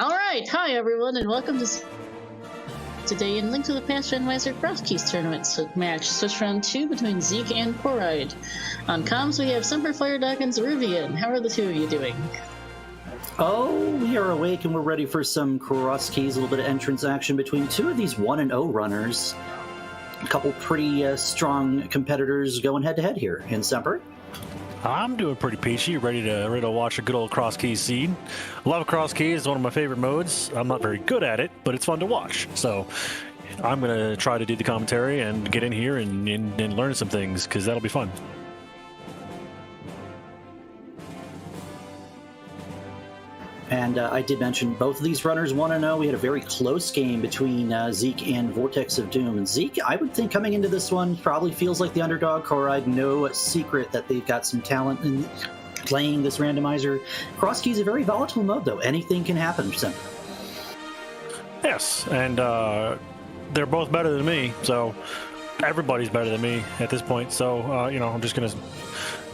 All right, hi everyone, and welcome to today in Link to the Past Randomizer Crosskeys tournament match, Switch Round 2 between Zeke and Corride. On comms, we have Semper Firedog and Zeruvian. How are the two of you doing? Oh, we are awake and we're ready for some Crosskeys, a little bit of entrance action between two of these 1-0 runners. A couple pretty strong competitors going head-to-head here. And Semper? I'm doing pretty peachy, ready to watch a good old Crosskeys scene. Love Crosskeys, one of my favorite modes. I'm not very good at it, but it's fun to watch. So I'm going to try to do the commentary and get in here and learn some things, because that'll be fun. And I did mention both of these runners 1-0. We had a very close game between Zeke and Vortex of Doom. And Zeke, I would think coming into this one, probably feels like the underdog. Corride, no secret that they've got some talent in playing this randomizer. Crosskeys is a very volatile mode, though. Anything can happen. Yes, and they're both better than me, so everybody's better than me at this point. So, I'm just going to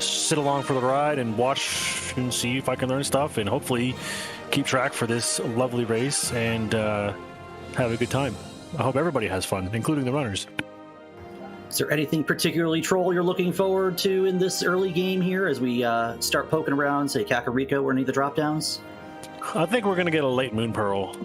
sit along for the ride and watch and see if I can learn stuff and hopefully keep track for this lovely race and have a good time. I hope everybody has fun, including the runners. Is there anything particularly troll you're looking forward to in this early game here as we start poking around, say, Kakariko or any of the drop-downs? I think we're going to get a late Moon Pearl,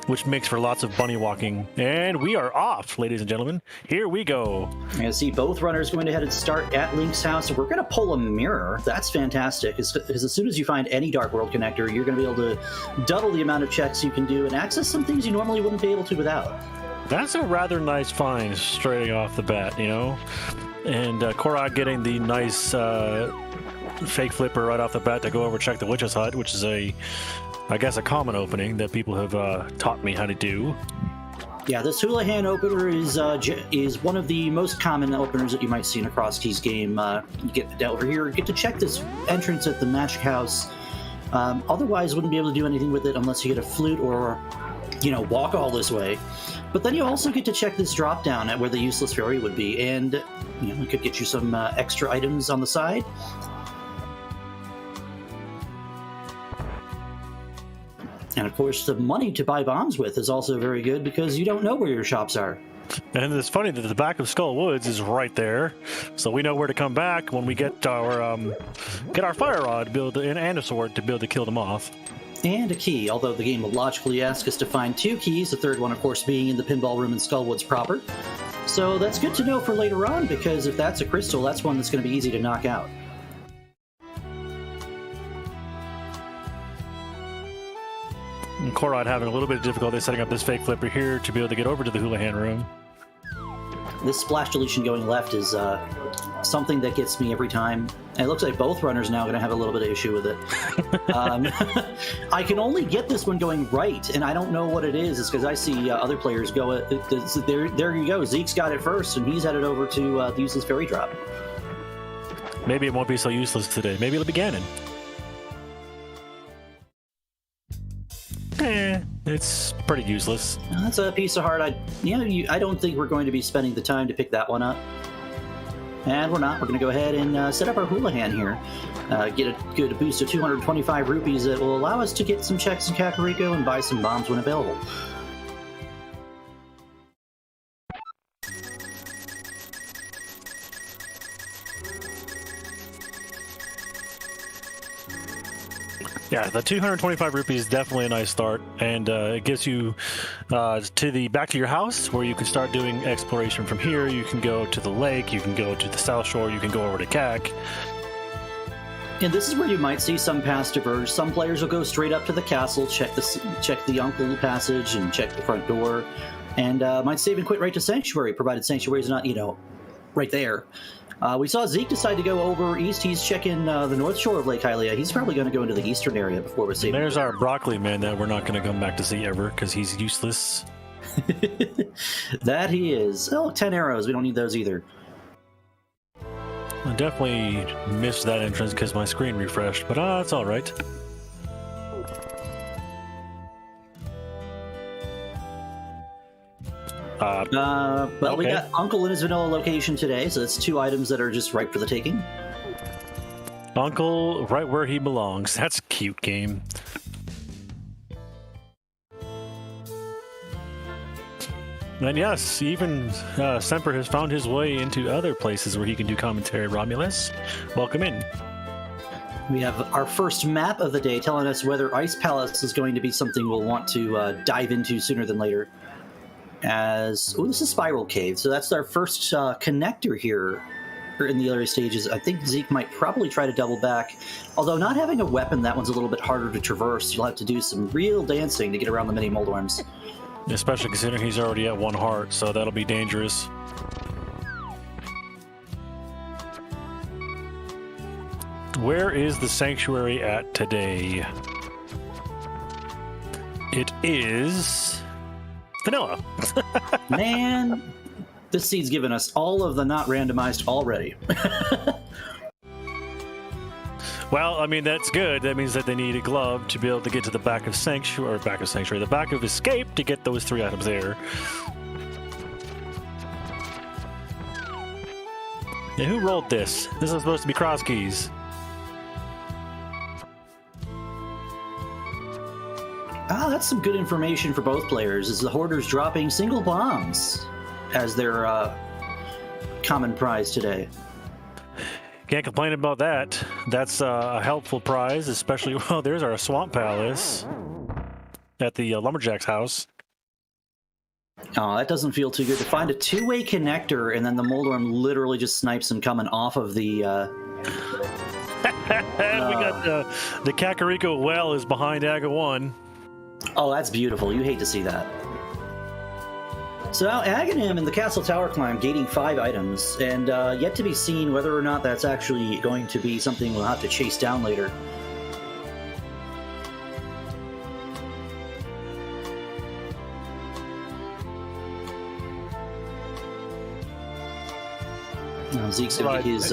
which makes for lots of bunny walking. And we are off, ladies and gentlemen. Here we go. I see both runners going ahead and start at Link's house. We're going to pull a mirror. That's fantastic, because as soon as you find any Dark World connector, you're going to be able to double the amount of checks you can do and access some things you normally wouldn't be able to without. That's a rather nice find straight off the bat, And Corride getting the nice fake flipper right off the bat to go over check the witch's hut, which is I guess a common opening that people have taught me how to do. Yeah, this Houlihan opener is one of the most common openers that you might see in a Crosskeys game. You get over here, get to check this entrance at the Magic House. Otherwise, wouldn't be able to do anything with it unless you get a flute or, walk all this way. But then you also get to check this drop down at where the useless fairy would be, and it could get you some extra items on the side. And of course, the money to buy bombs with is also very good because you don't know where your shops are. And it's funny that the back of Skull Woods is right there, so we know where to come back when we get our fire rod to build and a sword to be able to kill them off. And a key, although the game will logically ask us to find 2 keys, the third one, of course, being in the pinball room in Skull Woods proper. So that's good to know for later on, because if that's a crystal, that's one that's going to be easy to knock out. And Corride having a little bit of difficulty setting up this fake flipper here to be able to get over to the Houlihan room. This splash deletion going left is something that gets me every time. And it looks like both runners now are going to have a little bit of issue with it. I can only get this one going right, and I don't know what it is. It's because I see other players go. There you go. Zeke's got it first, and he's headed over to the useless fairy drop. Maybe it won't be so useless today. Maybe it'll be Ganon. It's pretty useless. That's a piece of heart. I don't think we're going to be spending the time to pick that one up. And we're not. We're going to go ahead and set up our Houlihan here. Get a boost of 225 rupees that will allow us to get some checks in Kakariko and buy some bombs when available. Yeah, the 225 rupees is definitely a nice start, and it gives you to the back of your house where you can start doing exploration from here. You can go to the lake, you can go to the south shore, you can go over to Kak. And this is where you might see some paths diverge. Some players will go straight up to the castle, check the Uncle passage, and check the front door, and might save and quit right to Sanctuary, provided Sanctuary is not, right there. We saw Zeke decide to go over east. He's checking the north shore of Lake Hylia. He's probably going to go into the eastern area before we're saving. There's our broccoli man that we're not going to come back to see ever because he's useless. That he is. Oh, 10 arrows. We don't need those either. I definitely missed that entrance because my screen refreshed, but it's all right. Well, we got Uncle in his vanilla location today, so that's 2 items that are just ripe for the taking. Uncle right where he belongs. That's a cute game. And yes, even Semper has found his way into other places where he can do commentary. Romulus, welcome in. We have our first map of the day telling us whether Ice Palace is going to be something we'll want to dive into sooner than later. This is Spiral Cave, so that's our first connector here in the early stages. I think Zeke might probably try to double back, although not having a weapon, that one's a little bit harder to traverse. You'll have to do some real dancing to get around the mini Moldworms. Especially considering he's already at 1 heart, so that'll be dangerous. Where is the Sanctuary at today? It is... vanilla. Man, this seed's given us all of the not randomized already. Well, I mean, that's good. That means that they need a glove to be able to get to the back of Sanctuary, the back of Escape to get those 3 items there. Yeah, who rolled this? This is supposed to be Crosskeys. That's some good information for both players, as the Hoarders dropping single bombs as their common prize today. Can't complain about that. That's a helpful prize, especially, well, there's our Swamp Palace at the Lumberjack's house. Oh, that doesn't feel too good. To find a 2-way connector, and then the Moldworm literally just snipes him coming off of the... We got the Kakariko well is behind Aga 1. Oh, that's beautiful. You hate to see that. So now Aghanim in the Castle Tower climb gating 5 items, and yet to be seen whether or not that's actually going to be something we'll have to chase down later. Now Zeke's going to get his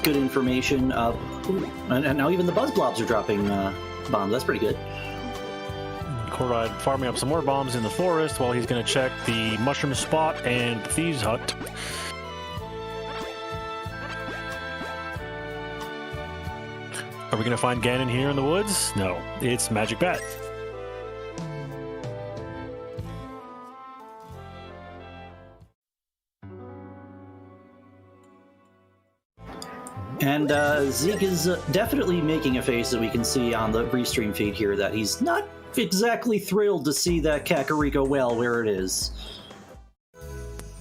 good information up. And now even the Buzz Blobs are dropping bombs. That's pretty good. Corride farming up some more bombs in the forest while he's going to check the mushroom spot and the thieves' hut. Are we going to find Ganon here in the woods? No, it's Magic Bat. And Zeke is definitely making a face that we can see on the restream feed here that he's not exactly thrilled to see that Kakariko well where it is.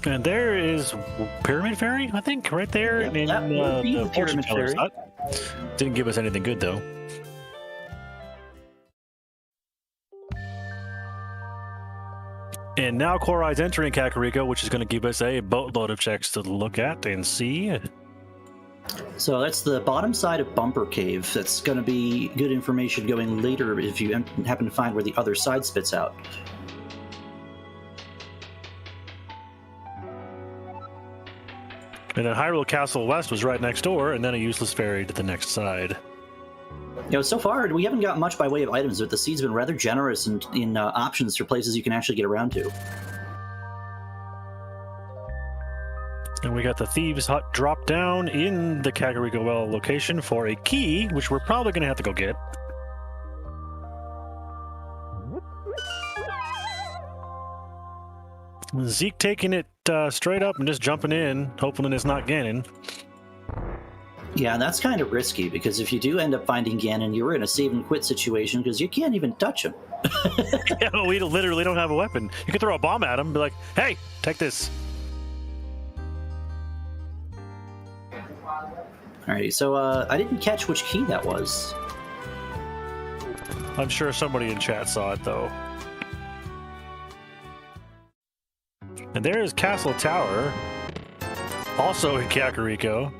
And there is Pyramid Fairy, I think, right there. Yep, in that would be the Pyramid Fairy. Didn't give us anything good, though. And now Corride's entering Kakariko, which is going to give us a boatload of checks to look at and see. So that's the bottom side of Bumper Cave. That's going to be good information going later if you happen to find where the other side spits out. And then Hyrule Castle West was right next door, and then a useless ferry to the next side. So far we haven't got much by way of items, but the seed's been rather generous in options for places you can actually get around to. And we got the Thieves Hut drop down in the Kakariko Well location for a key, which we're probably going to have to go get. Zeke taking it straight up and just jumping in, hoping it's not Ganon. Yeah, that's kind of risky, because if you do end up finding Ganon, you're in a save and quit situation because you can't even touch him. Yeah, we literally don't have a weapon. You could throw a bomb at him and be like, hey, take this. Alrighty, so I didn't catch which key that was. I'm sure somebody in chat saw it, though. And there is Castle Tower, also in Kakariko.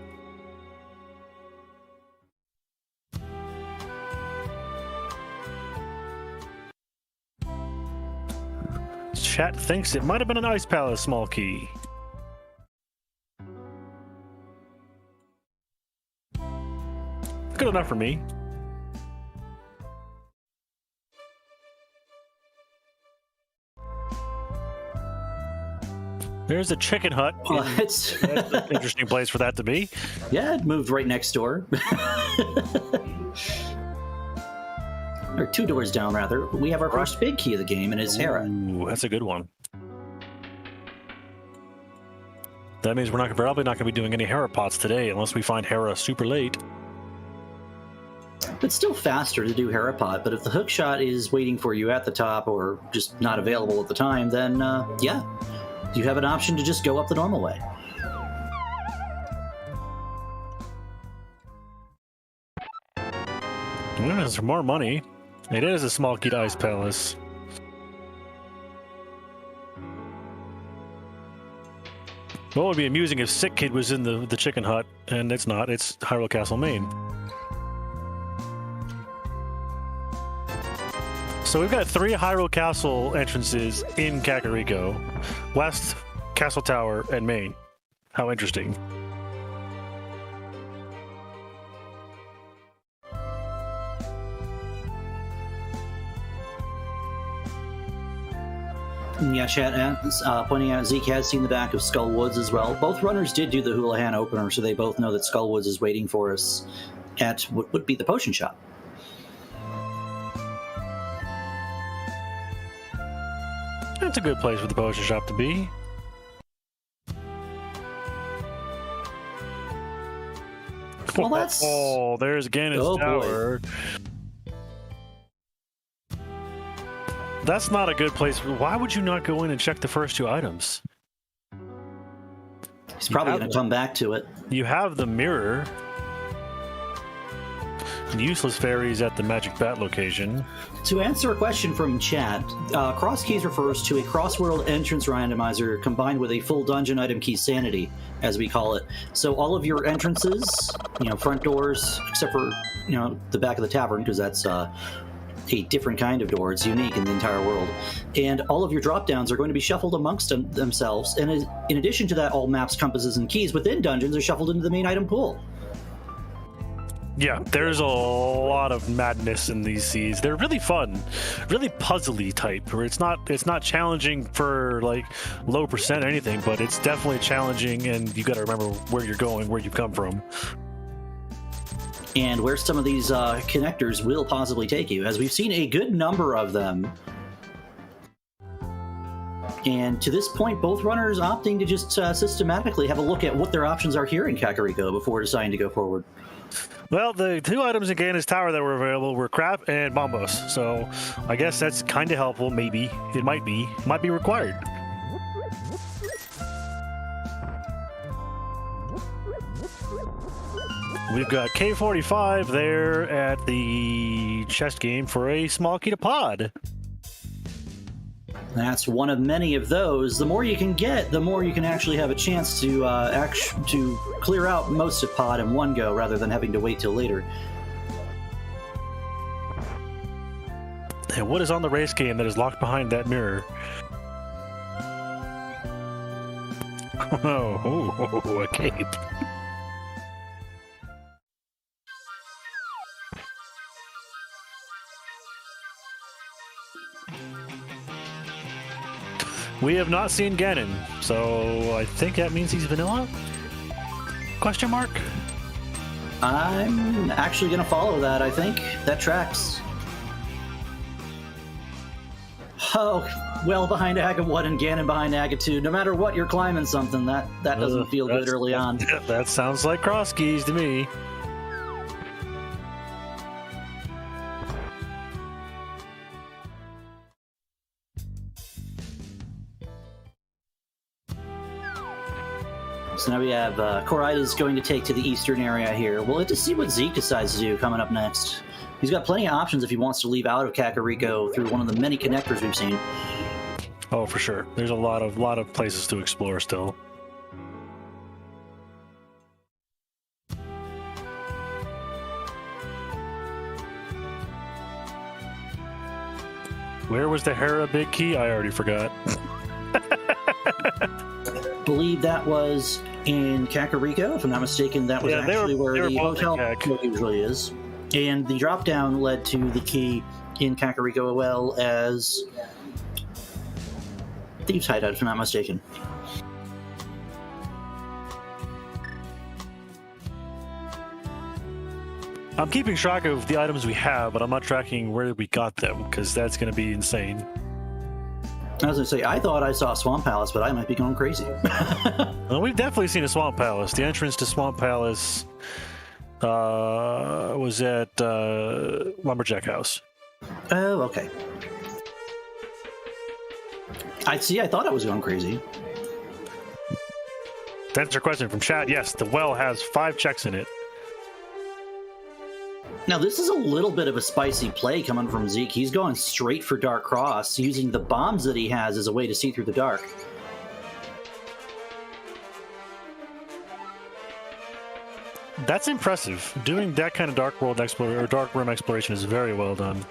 Chat thinks it might have been an Ice Palace small key. Good enough for me. There's a chicken hut. Well, that's an interesting place for that to be. Yeah, it moved right next door. Or 2 doors down, rather. We have our first big key of the game, and it's Hera. Ooh, that's a good one. That means we're probably not going to be doing any Hera pots today, unless we find Hera super late. It's still faster to do Hera pot, but if the hook shot is waiting for you at the top or just not available at the time, then yeah, you have an option to just go up the normal way. There's more money. It is a small key to Ice Palace. What would be amusing if Sick Kid was in the chicken hut, and it's not. It's Hyrule Castle, Maine. So we've got 3 Hyrule Castle entrances in Kakariko. West, Castle Tower, and Maine. How interesting. Yeah, chat pointing out Zeke has seen the back of Skull Woods as well. Both runners did do the Houlihan opener, so they both know that Skull Woods is waiting for us at what would be the potion shop. That's a good place for the potion shop to be. Well, that's... Oh, there's Ganon's tower. Boy. That's not a good place. Why would you not go in and check the first 2 items? He's probably going to come back to it. You have the mirror. Useless fairies at the Magic Bat location. To answer a question from chat, Crosskeys refers to a cross-world entrance randomizer combined with a full dungeon item key sanity, as we call it. So all of your entrances, front doors, except for, the back of the tavern, because that's a different kind of door. It's unique in the entire world. And all of your drop-downs are going to be shuffled amongst themselves. And in addition to that, all maps, compasses, and keys within dungeons are shuffled into the main item pool. Yeah, there's a lot of madness in these seas. They're really fun, really puzzly type. Where it's not challenging for like low percent or anything, but it's definitely challenging, and you got to remember where you're going, where you come from, and where some of these connectors will possibly take you, as we've seen a good number of them. And to this point, both runners opting to just systematically have a look at what their options are here in Kakariko before deciding to go forward. Well, the 2 items in Ganon's Tower that were available were crap and bombos, so I guess that's kind of helpful. Maybe it might be required. We've got K45 there at the chest game for a small key to pod. That's one of many of those. The more you can get, the more you can actually have a chance to clear out most of pod in one go, rather than having to wait till later. And what is on the race game that is locked behind that mirror? Oh, a cape. We have not seen Ganon, so I think that means he's vanilla? Question mark? I'm actually going to follow that, I think. That tracks. Oh, well behind Aga 1 and Ganon behind Aga 2. No matter what, you're climbing something. That doesn't feel good early on. That sounds like Crosskeys to me. So now we have Corride is going to take to the eastern area here. We'll have to see what Zeke decides to do coming up next. He's got plenty of options if he wants to leave out of Kakariko through one of the many connectors we've seen. Oh, for sure. There's a lot of places to explore still. Where was the Hera big key? I already forgot. Believe that was in Kakariko, if I'm not mistaken. That was actually where the hotel usually is. And the drop down led to the key in Kakariko, as well as Thieves Hideout, if I'm not mistaken. I'm keeping track of the items we have, but I'm not tracking where we got them, because that's going to be insane. I was going to say, I thought I saw Swamp Palace, but I might be going crazy. Well, we've definitely seen a Swamp Palace. The entrance to Swamp Palace was at Lumberjack House. Oh, okay. I thought I was going crazy. To answer your question from chat, yes, the well has 5 checks in it. Now, this is a little bit of a spicy play coming from Zeke. He's going straight for Dark Cross, using the bombs that he has as a way to see through the dark. That's impressive. Doing that kind of dark world exploration or dark room exploration is very well done.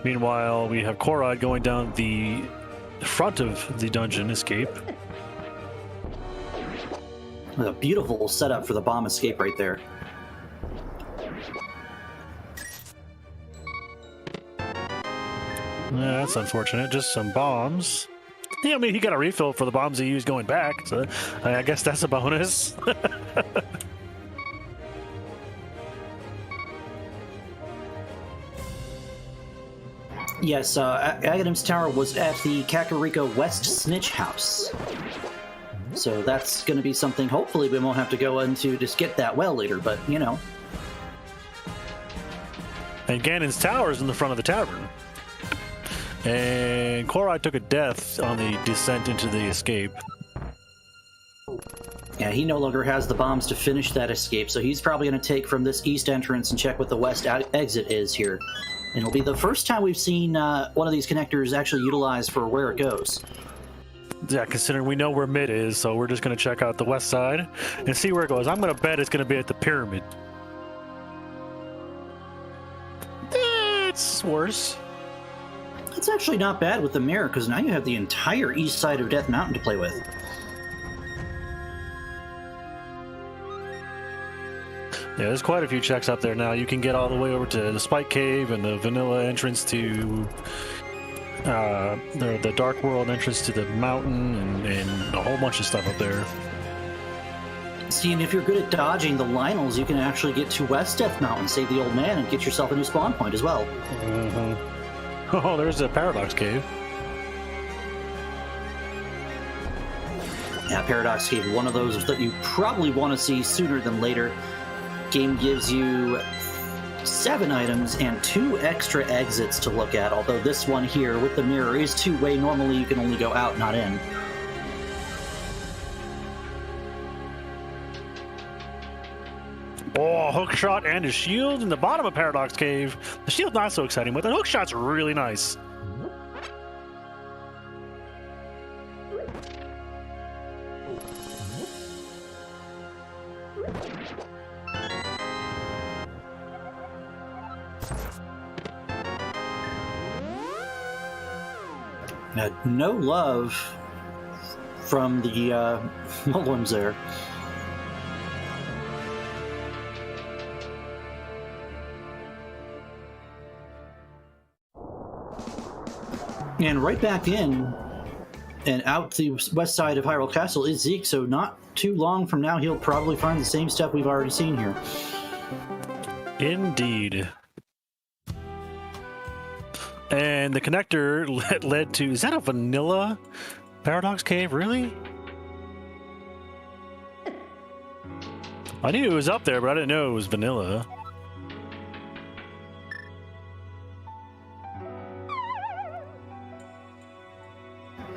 Meanwhile, we have Corride going down the front of the dungeon escape. A beautiful setup for the bomb escape right there. Yeah, that's unfortunate. Just some bombs. Yeah, I mean, he got a refill for the bombs he used going back, so I guess that's a bonus. Yes, Aghanim's Tower was at the Kakariko West Snitch House. So that's going to be something hopefully we won't have to go into to get that well later, but, you know. And Ganon's Tower is in the front of the tavern. And Corride took a death on the descent into the escape. Yeah, he no longer has the bombs to finish that escape, so he's probably going to take from this east entrance and check what the west exit is here. And it'll be the first time we've seen one of these connectors actually utilized for where it goes. Yeah, considering we know where mid is, so we're just going to check out the west side and see where it goes. I'm going to bet it's going to be at the pyramid. It's worse. It's actually not bad with the mirror, because now you have the entire east side of Death Mountain to play with. Yeah, there's quite a few checks up there now. You can get all the way over to the Spike Cave and the vanilla entrance to the Dark World entrance to the mountain and a whole bunch of stuff up there. See, and if you're good at dodging the Lionels, you can actually get to West Death Mountain, save the old man, and get yourself a new spawn point as well. Mm-hmm. Oh, there's a Paradox Cave. Yeah, Paradox Cave, one of those that you probably want to see sooner than later. Game gives you 7 items and 2 extra exits to look at, although this one here with the mirror is 2-way. Normally you can only go out, not in. Oh, hook shot and a shield in the bottom of Paradox Cave. The shield's not so exciting, but the hook shot's really nice. No love from the Mullims there. And right back in and out the west side of Hyrule Castle is Zeke, so not too long from now he'll probably find the same stuff we've already seen here. Indeed. And the connector led to... Is that a vanilla Paradox Cave? Really? I knew it was up there, but I didn't know it was vanilla.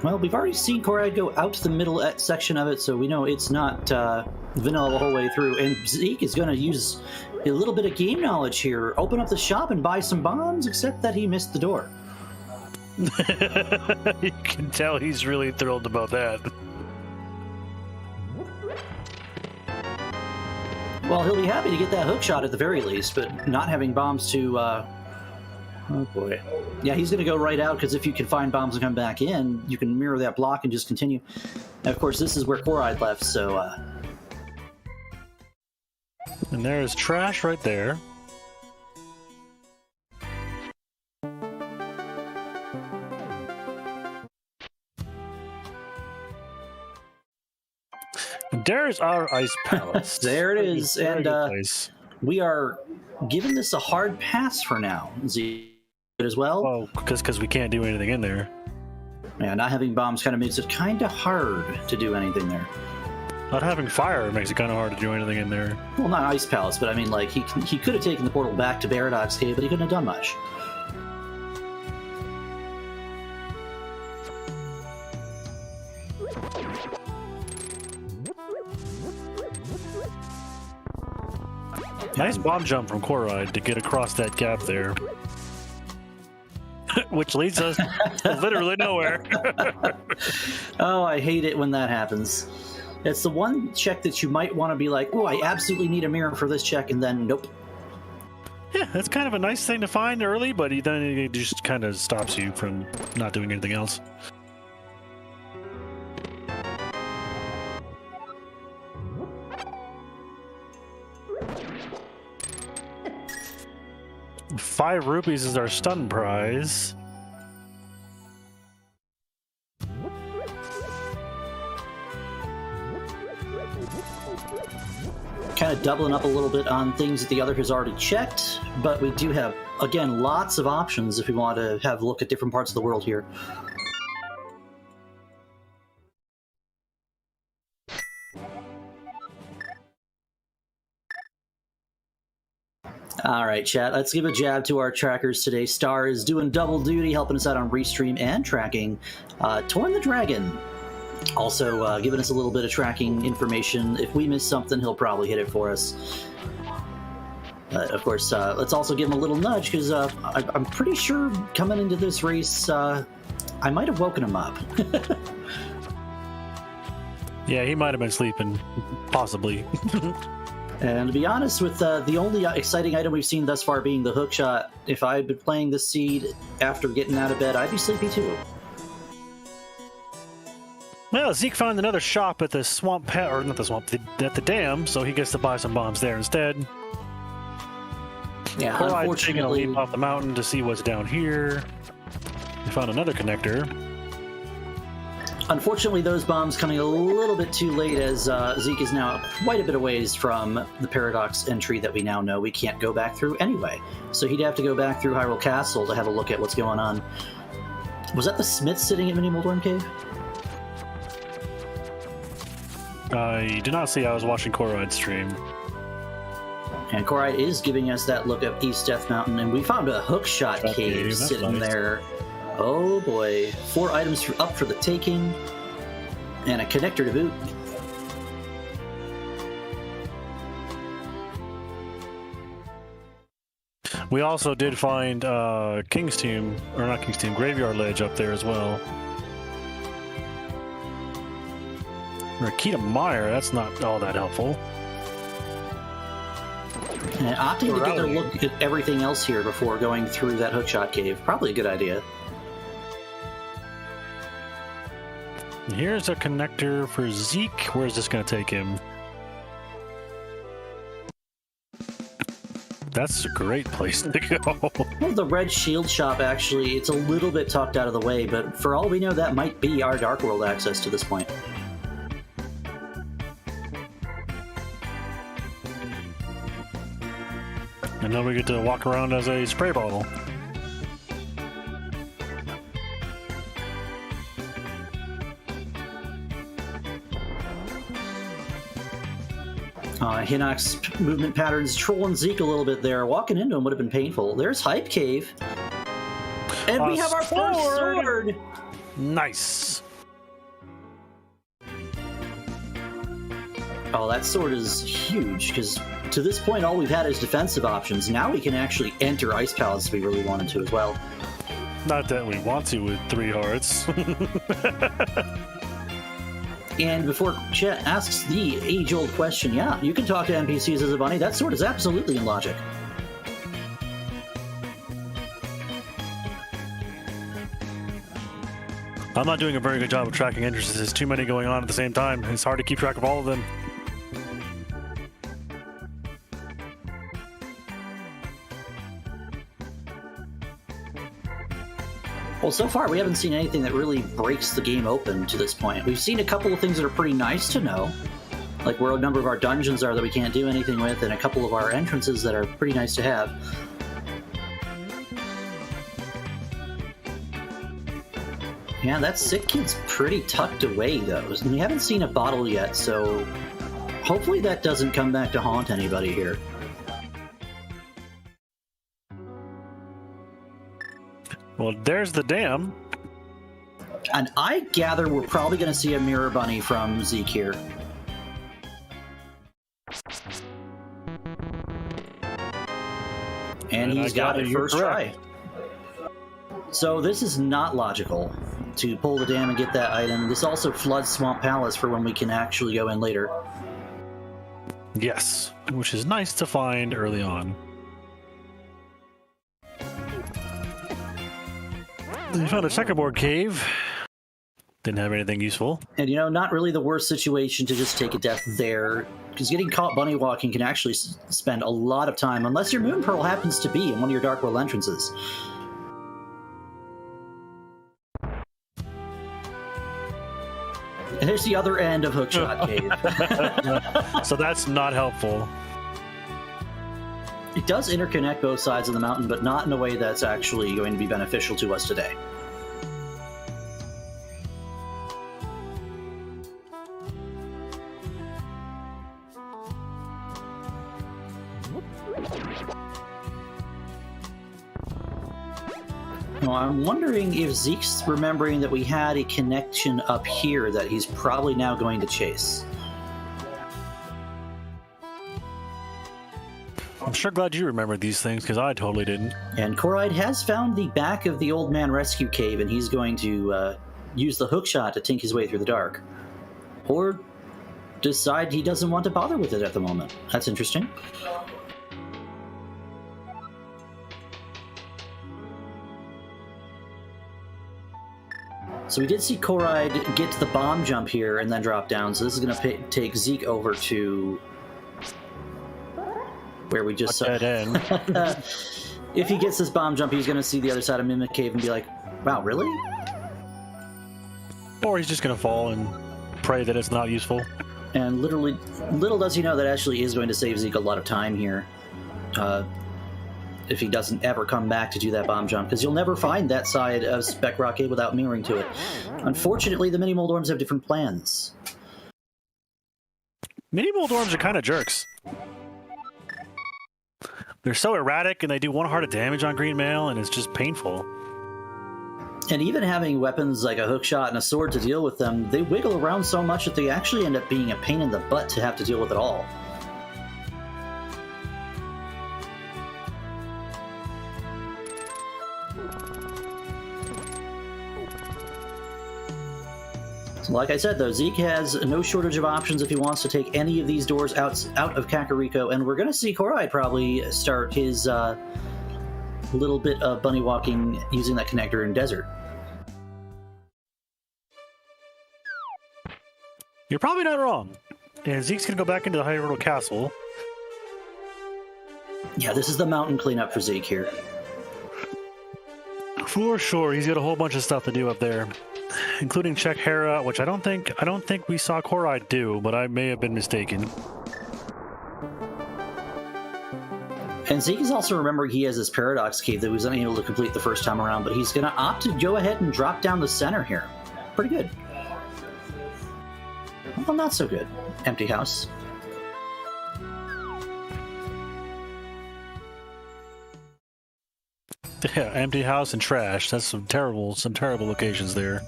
Well, we've already seen Corride go out to the middle section of it, so we know it's not vanilla the whole way through. And Zeke is going to use a little bit of game knowledge here, open up the shop and buy some bombs, except that he missed the door. You can tell he's really thrilled about that. Well, he'll be happy to get that hook shot at the very least, but not having bombs to... Oh boy. Yeah, he's going to go right out, because if you can find bombs and come back in, you can mirror that block and just continue. And of course, this is where Corride left, so... And there's trash right there. And there's our ice palace. There it is, and we are giving this a hard pass for now, Z as well. Oh, because we can't do anything in there. Yeah, not having bombs kind of makes it kind of hard to do anything there. Not having fire makes it kind of hard to do anything in there. Well, not Ice Palace, but I mean, like, he could have taken the portal back to Paradox Cave, but he couldn't have done much. Nice bomb jump from Corride to get across that gap there. Which leads us literally nowhere. Oh, I hate it when that happens. It's the one check that you might want to be like, oh, I absolutely need a mirror for this check, and then nope. Yeah, that's kind of a nice thing to find early, but then it just kind of stops you from not doing anything else. ₹5 is our stun prize. Kind of doubling up a little bit on things that the other has already checked, but we do have, again, lots of options if we want to have a look at different parts of the world here. All right, chat, let's give a jab to our trackers today. Star is doing double duty, helping us out on restream and tracking. Torn the Dragon, also giving us a little bit of tracking information. If we miss something, he'll probably hit it for us. Of course, let's also give him a little nudge, because I'm pretty sure coming into this race, I might have woken him up. Yeah, he might have been sleeping, possibly. And to be honest, with the only exciting item we've seen thus far being the hookshot, if I had been playing the seed after getting out of bed, I'd be sleepy too. Well, Zeke found another shop at the swamp, or not the swamp, at the dam, so he gets to buy some bombs there instead. Yeah, Corride's taking a leap off the mountain to see what's down here. We found another connector. Unfortunately, those bombs coming a little bit too late, as Zeke is now quite a bit of ways from the Paradox entry that we now know we can't go back through anyway. So he'd have to go back through Hyrule Castle to have a look at what's going on. Was that the Smith sitting at Mini Moldorm Cave? I did not see. I was watching Corride's stream. And Corride is giving us that look up East Death Mountain, and we found a hookshot cave sitting there. Oh boy, 4 items up for the taking, and a connector to boot. We also did find King's Tomb, or not King's Tomb, Graveyard Ledge up there as well. Rakita Meyer, that's not all that helpful. And opting to get a look at everything else here before going through that hookshot cave, probably a good idea. Here's a connector for Zeke. Where's this going to take him? That's a great place to go. Well, the Red Shield Shop, actually, it's a little bit tucked out of the way, but for all we know, that might be our Dark World access to this point. And then we get to walk around as a spray bottle. Hinnock's movement patterns trolling Zeke a little bit there. Walking into him would have been painful. There's Hype Cave. And we have our first sword! Nice. Oh, that sword is huge, because to this point all we've had is defensive options. Now we can actually enter Ice Palace if we really wanted to as well. Not that we want to with 3 hearts. And before Chet asks the age-old question, yeah, you can talk to NPCs as a bunny. That sword is absolutely in logic. I'm not doing a very good job of tracking entrances. There's too many going on at the same time. It's hard to keep track of all of them. Well, so far we haven't seen anything that really breaks the game open to this point. We've seen a couple of things that are pretty nice to know, like where a number of our dungeons are that we can't do anything with, and a couple of our entrances that are pretty nice to have. Yeah, that sick kid's pretty tucked away, though. And we haven't seen a bottle yet, so hopefully that doesn't come back to haunt anybody here. Well, there's the dam. And I gather we're probably going to see a mirror bunny from Zeke here. And he's got it first try. So this is not logical to pull the dam and get that item. This also floods Swamp Palace for when we can actually go in later. Yes, which is nice to find early on. We found a checkerboard cave. Didn't have anything useful. And, you know, not really the worst situation to just take a death there, because getting caught bunny walking can actually spend a lot of time, unless your Moon Pearl happens to be in one of your Dark World entrances. And there's the other end of Hookshot Cave. So that's not helpful. It does interconnect both sides of the mountain, but not in a way that's actually going to be beneficial to us today. Well, I'm wondering if Zeke's remembering that we had a connection up here that he's probably now going to chase. I'm sure glad you remembered these things, because I totally didn't. And Corride has found the back of the Old Man Rescue Cave, and he's going to use the hookshot to tink his way through the dark. Or decide he doesn't want to bother with it at the moment. That's interesting. So we did see Corride get to the bomb jump here and then drop down, so this is going to take Zeke over to where we just saw. If he gets this bomb jump, he's going to see the other side of Mimic Cave and be like, wow, really? Or he's just going to fall and pray that it's not useful. And literally, little does he know that actually is going to save Zeke a lot of time here. If he doesn't ever come back to do that bomb jump, because you'll never find that side of Spec Rock Cave without mirroring to it. Unfortunately, the Mini Moldorms have different plans. Mini Moldorms are kind of jerks. They're so erratic, and they do 1 heart of damage on green mail, and it's just painful. And even having weapons like a hookshot and a sword to deal with them, they wiggle around so much that they actually end up being a pain in the butt to have to deal with at all. So like I said, though, Zeke has no shortage of options if he wants to take any of these doors out of Kakariko, and we're going to see Corride probably start his little bit of bunny walking using that connector in Desert. You're probably not wrong. And Zeke's gonna go back into the Hyrule Castle. Yeah, this is the mountain cleanup for Zeke here. For sure, he's got a whole bunch of stuff to do up there, including check Hera, which I don't think we saw Corride do, but I may have been mistaken. And Zeke is also remembering he has this Paradox Cave that he was unable to complete the first time around, but he's going to opt to go ahead and drop down the center here. Pretty good. Well, not so good. Empty house. Yeah, empty house and trash. That's some terrible locations there.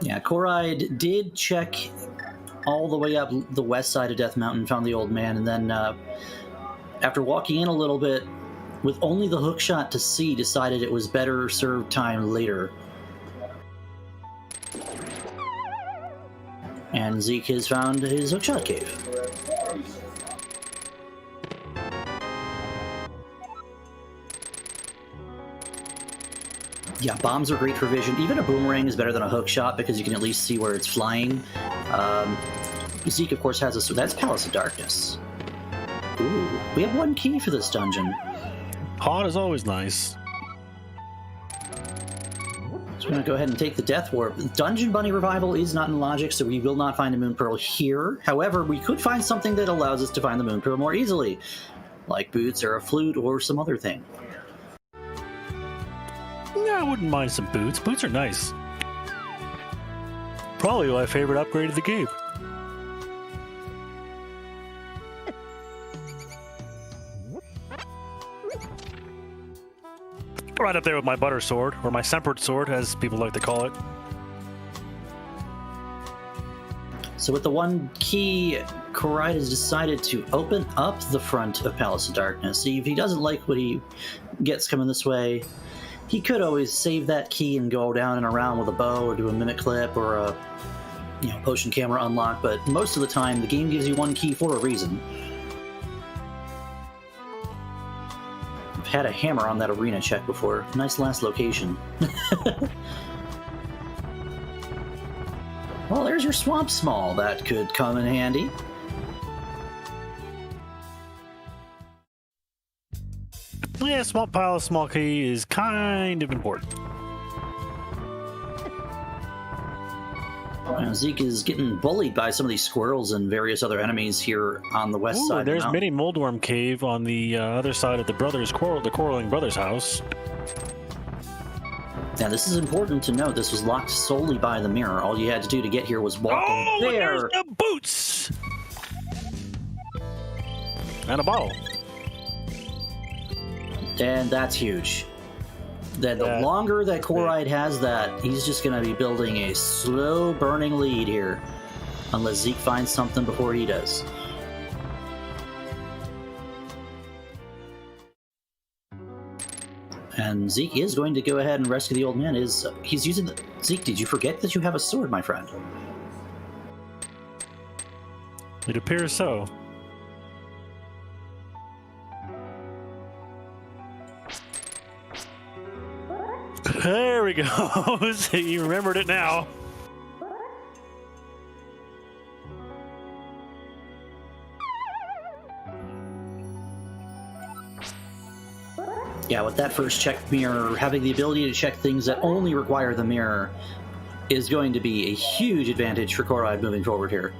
Yeah, Corride did check all the way up the west side of Death Mountain, found the old man, and then after walking in a little bit, with only the hookshot to see, decided it was better served time later. And Zeke has found his hookshot cave. Yeah, bombs are great for vision. Even a boomerang is better than a hook shot because you can at least see where it's flying. Zeke, of course, has a... That's Palace of Darkness. Ooh, we have one key for this dungeon. Hot is always nice. So we're going to go ahead and take the Death Warp. Dungeon Bunny Revival is not in logic, so we will not find a Moon Pearl here. However, we could find something that allows us to find the Moon Pearl more easily, like boots or a flute or some other thing. Yeah, I wouldn't mind some boots. Boots are nice. Probably my favorite upgrade of the game. Right up there with my butter sword, or my sempered sword, as people like to call it. So with the one key, Corride has decided to open up the front of Palace of Darkness. See, if he doesn't like what he gets coming this way, he could always save that key and go down and around with a bow or do a mimic clip or a potion camera unlock, but most of the time the game gives you one key for a reason. I've had a hammer on that arena check before. Nice last location. Well, there's your Swamp Small. That could come in handy. Yeah, small pile of small key is kind of important. Zeke is getting bullied by some of these squirrels and various other enemies here on the west side. There's Mini Moldworm Cave on the other side of the quarreling brothers' house. Now, this is important to note. This was locked solely by the mirror. All you had to do to get here was walk in there. There's the boots! And a bottle. And that's huge. Then the longer that Corride has that, he's just going to be building a slow-burning lead here. Unless Zeke finds something before he does. And Zeke is going to go ahead and rescue the old man. He's using the... Zeke, did you forget that you have a sword, my friend? It appears so. There we go. You remembered it now. Yeah, with that first check mirror, having the ability to check things that only require the mirror is going to be a huge advantage for Corride moving forward here.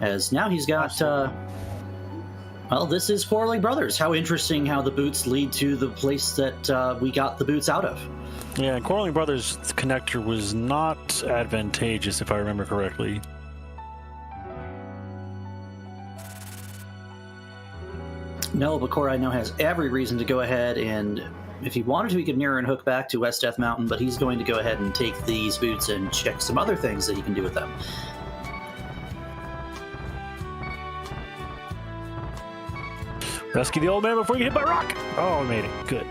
As now he's got, well, this is Quarreling Brothers. How interesting how the boots lead to the place that we got the boots out of. Yeah, and Quarreling Brothers' connector was not advantageous, if I remember correctly. No, but Corride now has every reason to go ahead and, if he wanted to, he could mirror and hook back to West Death Mountain, but he's going to go ahead and take these boots and check some other things that he can do with them. Rescue the old man before you get hit by a rock! Oh, I made it. Good.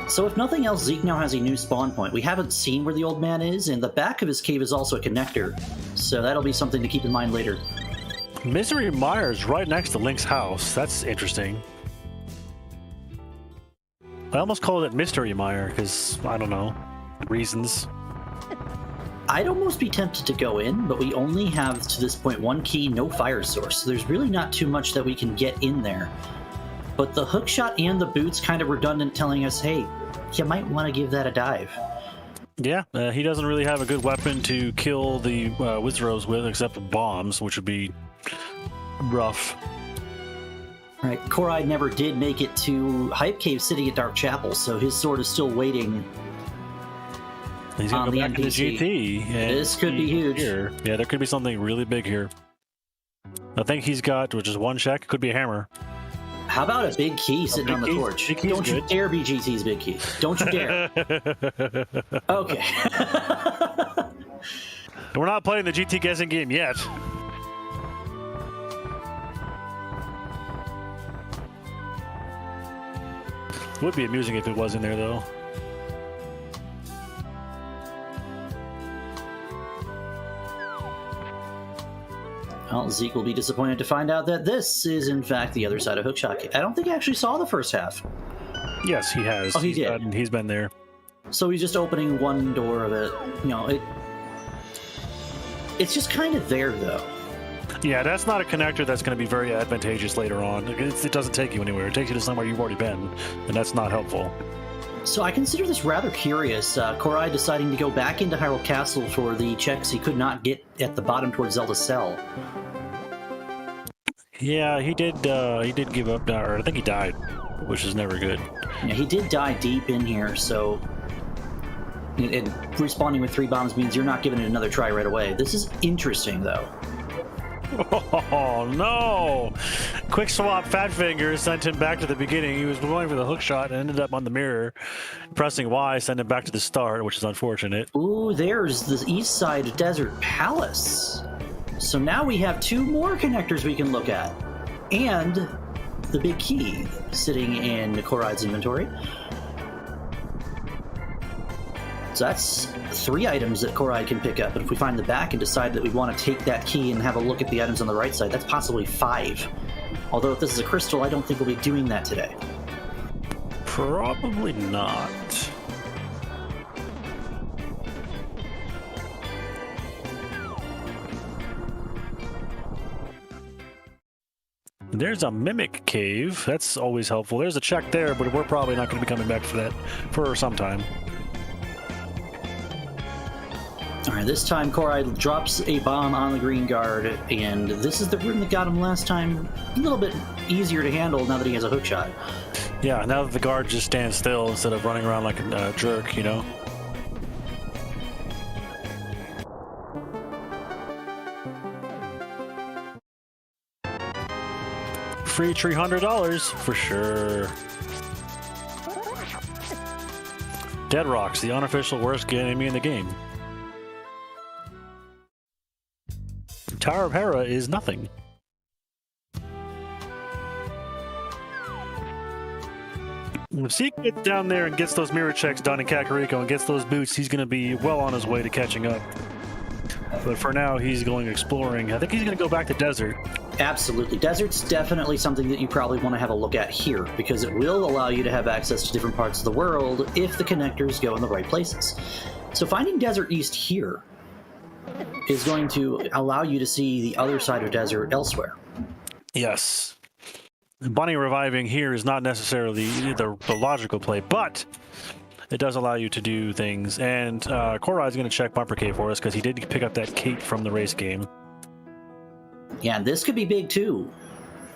So if nothing else, Zeke now has a new spawn point. We haven't seen where the old man is, and the back of his cave is also a connector. So that'll be something to keep in mind later. Misery Mire's right next to Link's house. That's interesting. I almost called it Mystery Mire, because, I don't know, reasons. I'd almost be tempted to go in, but we only have, to this point, one key, no fire source. So there's really not too much that we can get in there. But the hookshot and the boot's kind of redundant, telling us, hey, you might want to give that a dive. Yeah, he doesn't really have a good weapon to kill the Wizards with, except for bombs, which would be rough. Right, Corride never did make it to Hype Cave sitting at Dark Chapel, so his sword is still waiting. He's going to go back to the GT. This could be huge. Here. Yeah, there could be something really big here. I think he's got, which is one check, could be a hammer. How about a big key sitting on the torch? Don't you dare be GT's big key. Don't you dare. Okay. We're not playing the GT guessing game yet. It would be amusing if it was in there, though. Well, Zeke will be disappointed to find out that this is, in fact, the other side of Hookshot. I don't think he actually saw the first half. Yes, he has. Oh, he did. He's been there. So he's just opening one door of it. You know, it's just kind of there, though. Yeah, that's not a connector that's going to be very advantageous later on. It doesn't take you anywhere. It takes you to somewhere you've already been, and that's not helpful. So I consider this rather curious. Corride deciding to go back into Hyrule Castle for the checks he could not get at the bottom towards Zelda Cell. Yeah, he did give up, or I think he died, which is never good. Yeah, he did die deep in here, so... And responding with 3 bombs means you're not giving it another try right away. This is interesting, though. Oh, no! Quick swap Fat Finger sent him back to the beginning. He was going for the hook shot and ended up on the mirror. Pressing Y sent him back to the start, which is unfortunate. Ooh, there's the east side Desert Palace. So now we have 2 more connectors we can look at. And the big key sitting in Corride's inventory. So that's 3 items that Corride can pick up. And if we find the back and decide that we want to take that key and have a look at the items on the right side, that's possibly 5. Although if this is a crystal, I don't think we'll be doing that today. Probably not. There's a Mimic Cave. That's always helpful. There's a check there, but we're probably not going to be coming back for that for some time. All right, this time Corride drops a bomb on the green guard, and this is the room that got him last time. A little bit easier to handle now that he has a hook shot. Yeah, now that the guard just stands still instead of running around like a jerk, you know? Free $300 for sure. Dead Rocks, the unofficial worst enemy in the game. Tower of Hera is nothing. If Zeke gets down there and gets those mirror checks done in Kakariko and gets those boots, he's going to be well on his way to catching up. But for now, he's going exploring. I think he's going to go back to Desert. Absolutely. Desert's definitely something that you probably want to have a look at here, because it will allow you to have access to different parts of the world if the connectors go in the right places. So finding Desert East here is going to allow you to see the other side of Desert elsewhere. Yes. Bunny reviving here is not necessarily the logical play, but it does allow you to do things. And Corride's going to check Bumper Cave for us because he did pick up that cape from the race game. Yeah, and this could be big too.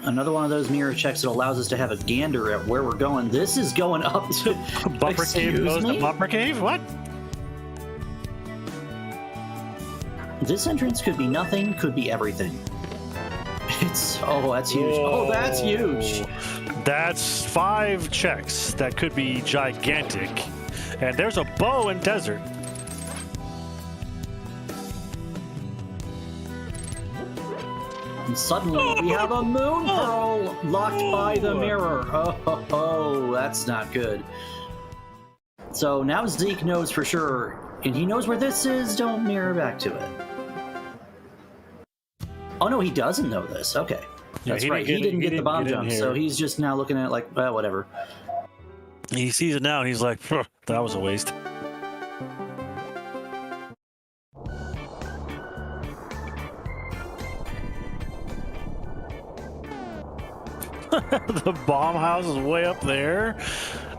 Another one of those mirror checks that allows us to have a gander at where we're going. This is going up to... Bumper Cave goes to Bumper Cave? What? This entrance could be nothing, could be everything. It's... Oh, that's huge. Whoa. Oh, that's huge. That's 5 checks that could be gigantic. And there's a bow in Desert. And suddenly we have a moon pearl locked by the mirror. Oh, that's not good. So now Zeke knows for sure, and he knows where this is. Don't mirror back to it. Oh no, he doesn't know this. Okay, that's right. He didn't get the bomb jump, so he's just now looking at it like, well, whatever. He sees it now, and he's like, that was a waste. The bomb house is way up there.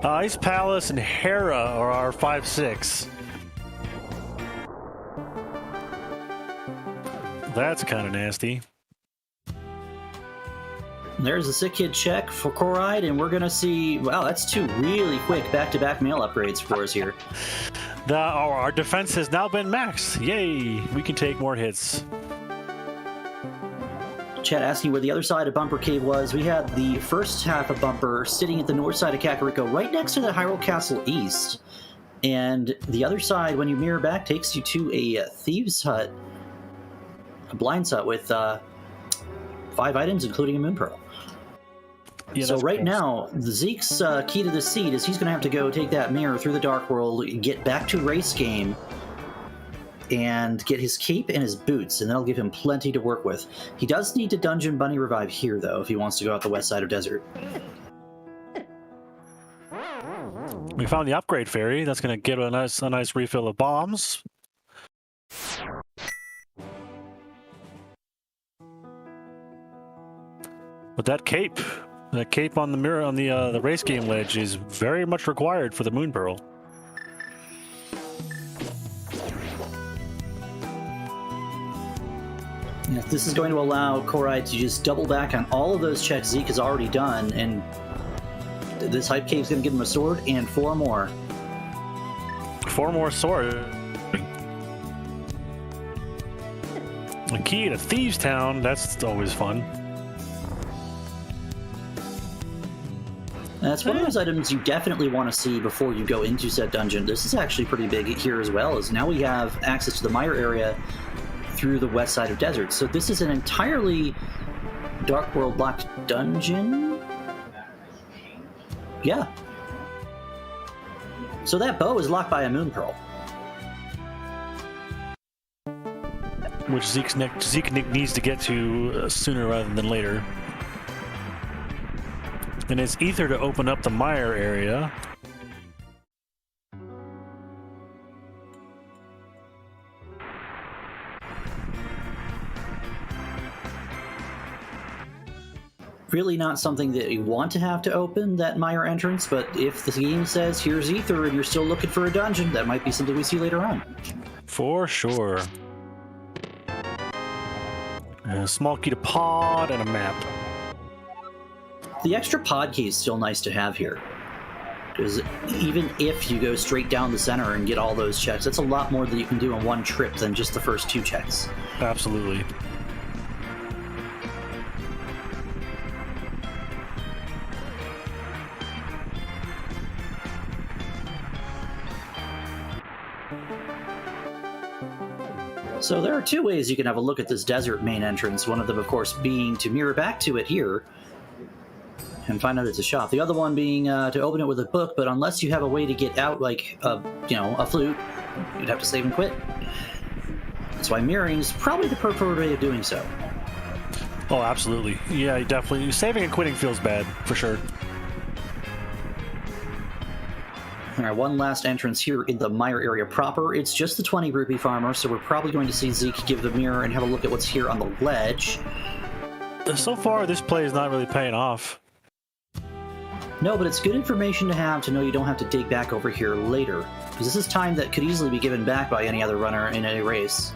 Ice Palace and Hera are our 5-6. That's kind of nasty. There's a sick kid check for Corride, and we're going to see... Wow, that's 2 really quick back-to-back mail upgrades for us here. Our defense has now been maxed. Yay! We can take more hits. Chat asking where the other side of Bumper Cave was. We had the first half of Bumper sitting at the north side of Kakariko, right next to the Hyrule Castle East. And the other side, when you mirror back, takes you to a Thieves Hut, a Blinds Hut with 5 items, including a Moon Pearl. Yeah, so right now, the Zeke's key to the seat is he's going to have to go take that mirror through the Dark World, get back to race game, and get his cape and his boots, and that'll give him plenty to work with. He does need to Dungeon Bunny Revive here, though, if he wants to go out the west side of Desert. We found the upgrade fairy. That's going to give a nice refill of bombs. But that cape on the mirror on the race game ledge is very much required for the Moon Pearl. Yeah, this is going to allow Corride to just double back on all of those checks Zeke has already done, and this Hype Cave is going to give him a sword and 4 more. 4 more swords. A key to Thieves Town. That's always fun. That's one of those items you definitely want to see before you go into said dungeon. This is actually pretty big here as well, as now we have access to the Mire area through the west side of Desert. So this is an entirely Dark World locked dungeon? Yeah. So that bow is locked by a Moon Pearl. Which Zeke needs to get to sooner rather than later. And it's either to open up the Mire area. Really not something that you want to have to open, that Mire entrance, but if the game says, here's Ether, and you're still looking for a dungeon, that might be something we see later on. For sure. A small key to pod and a map. The extra pod key is still nice to have here, because even if you go straight down the center and get all those checks, that's a lot more that you can do in one trip than just the first 2 checks. Absolutely. So there are 2 ways you can have a look at this desert main entrance, one of them, of course, being to mirror back to it here and find out it's a shop. The other one being to open it with a book, but unless you have a way to get out, like, a flute, you'd have to save and quit. That's why mirroring is probably the preferred way of doing so. Oh, absolutely. Yeah, definitely. Saving and quitting feels bad, for sure. All right, one last entrance here in the Mire area proper. It's just the 20 rupee farmer, so we're probably going to see Zeke give the mirror and have a look at what's here on the ledge. So far, this play is not really paying off. No, but it's good information to have to know you don't have to dig back over here later, because this is time that could easily be given back by any other runner in a race.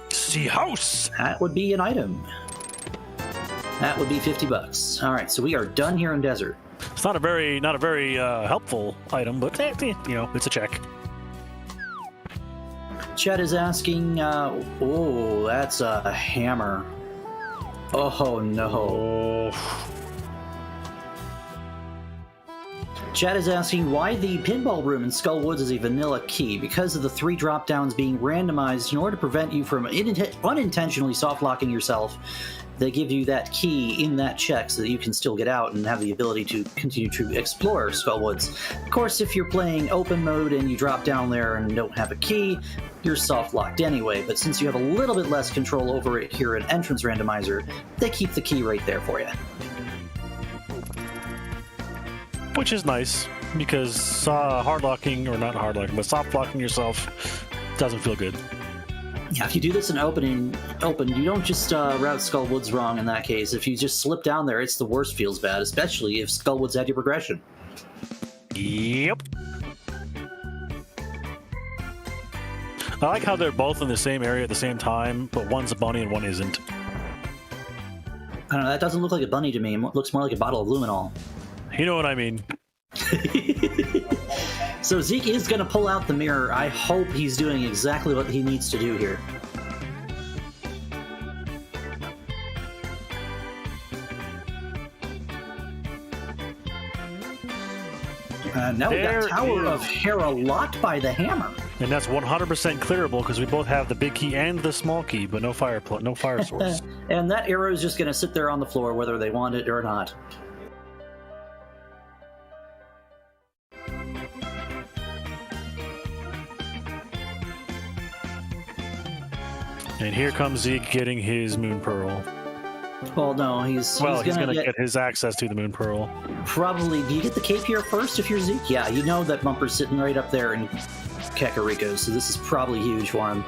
See house! That would be an item. That would be $50. All right, so we are done here in Desert. It's not a very helpful item, but it's a check. Chet is asking, oh, that's a hammer. Oh, no. Oh. Chet is asking why the pinball room in Skull Woods is a vanilla key. Because of the 3 drop-downs being randomized in order to prevent you from unintentionally soft-locking yourself, they give you that key in that check so that you can still get out and have the ability to continue to explore Skull Woods. Of course, if you're playing open mode and you drop down there and don't have a key, you're soft-locked anyway, but since you have a little bit less control over it here at Entrance Randomizer, they keep the key right there for you. Which is nice, because hard-locking, or not hard-locking, but soft-locking yourself doesn't feel good. Yeah, if you do this in open, you don't just route Skullwoods wrong in that case. If you just slip down there, it's the worst feels bad, especially if Skullwoods had your progression. Yep. I like how they're both in the same area at the same time, but one's a bunny and one isn't. I don't know, that doesn't look like a bunny to me. It looks more like a bottle of luminol. You know what I mean. So Zeke is going to pull out the mirror. I hope he's doing exactly what he needs to do here. Now we got Tower of Hera locked by the hammer. And that's 100% clearable because we both have the big key and the small key, but no fire source. And that arrow is just going to sit there on the floor whether they want it or not. And here comes Zeke getting his Moon Pearl. Well, no, he's going to get his access to the Moon Pearl. Probably. Do you get the cape here first if you're Zeke? Yeah, you know that bumper's sitting right up there in Kakariko, so this is probably huge for him.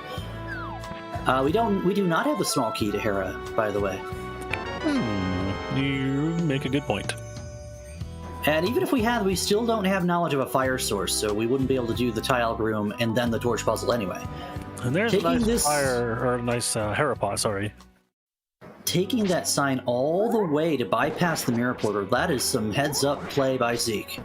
We do not have the small key to Hera, by the way. You make a good point. And even if we had, we still don't have knowledge of a fire source, so we wouldn't be able to do the tile room and then the torch puzzle anyway. And there's a nice Hera pot, sorry. Taking that sign all the way to bypass the mirror portal, that is some heads-up play by Zeke.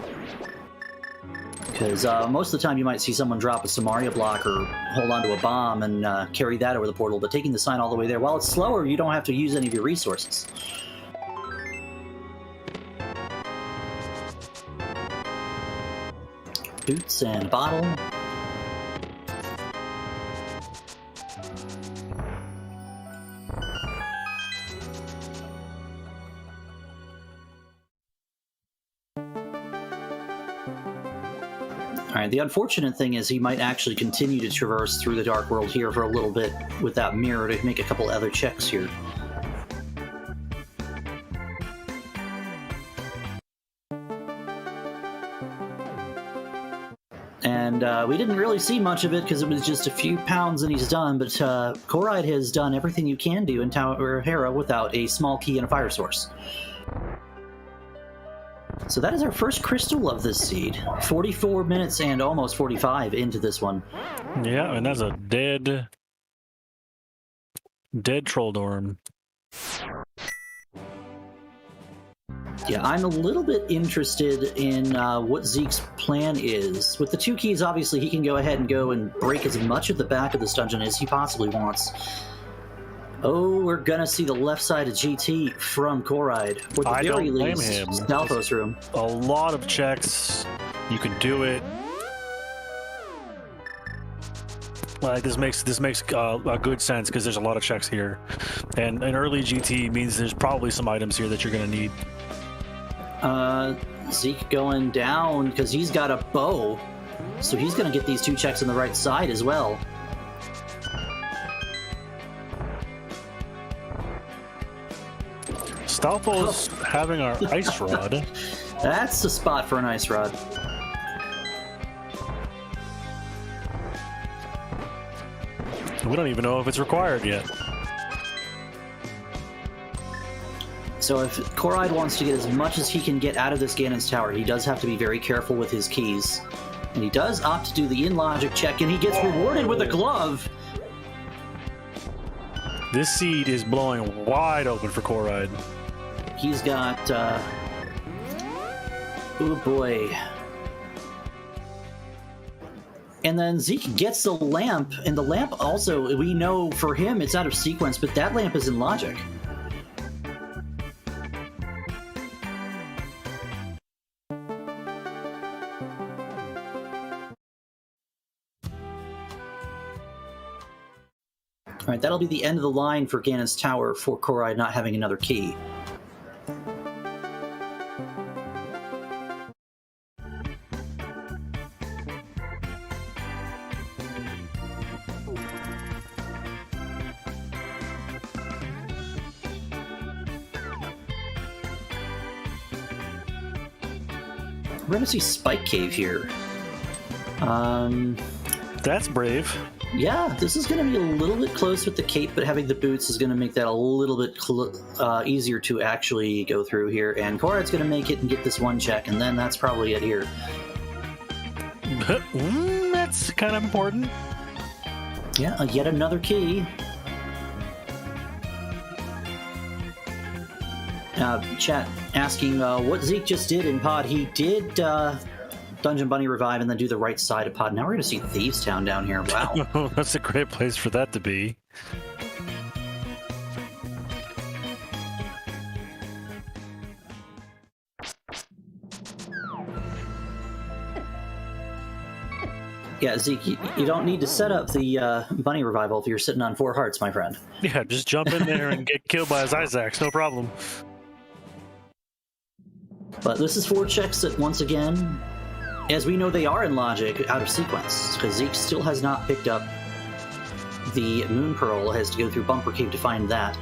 Because most of the time you might see someone drop a Samaria block or hold onto a bomb and carry that over the portal, but taking the sign all the way there, while it's slower, you don't have to use any of your resources. Boots and a bottle. Alright, the unfortunate thing is he might actually continue to traverse through the Dark World here for a little bit with that mirror to make a couple other checks here. And we didn't really see much of it because it was just a few pounds and he's done, but Corride has done everything you can do in Tower of Hera without a small key and a fire source. So that is our first crystal of this seed. 44 minutes and almost 45 into this one. Yeah, and that's a dead troll dorm. Yeah, I'm a little bit interested in what Zeke's plan is. With the two keys, obviously, he can go ahead and go and break as much of the back of this dungeon as he possibly wants. Oh, we're gonna see the left side of GT from Corride. With the very least, Stalfos room. A lot of checks. You can do it. Like this makes a good sense because there's a lot of checks here, and an early GT means there's probably some items here that you're gonna need. Zeke going down because he's got a bow, so he's gonna get these two checks on the right side as well. Stalfo's having our ice rod. That's the spot for an ice rod. We don't even know if it's required yet. So if Corride wants to get as much as he can get out of this Ganon's Tower, he does have to be very careful with his keys. And he does opt to do the in-logic check, and he gets rewarded with a glove! This seed is blowing wide open for Corride. He's got, oh boy. And then Zeke gets the lamp, and the lamp also, we know for him it's out of sequence, but that lamp is in logic. Alright, that'll be the end of the line for Ganon's Tower for Corride not having another key. We're gonna see Spike Cave here. That's brave. Yeah, this is going to be a little bit close with the cape, but having the boots is going to make that a little bit easier to actually go through here. And Corride's going to make it and get this one check, and then that's probably it here. That's kind of important. Yeah, yet another key. Chat asking what Zeke just did in Pod. He did Dungeon Bunny Revive and then do the right side of Pod. Now we're going to see Thieves Town down here. Wow. That's a great place for that to be. Yeah, Zeke, you don't need to set up the Bunny Revival if you're sitting on 4 hearts, my friend. Yeah, just jump in there and get killed by his Isaacs, no problem. But this is 4 checks that, once again, as we know, they are in logic out of sequence, because Zeke still has not picked up the Moon Pearl, has to go through Bumper Cave to find that.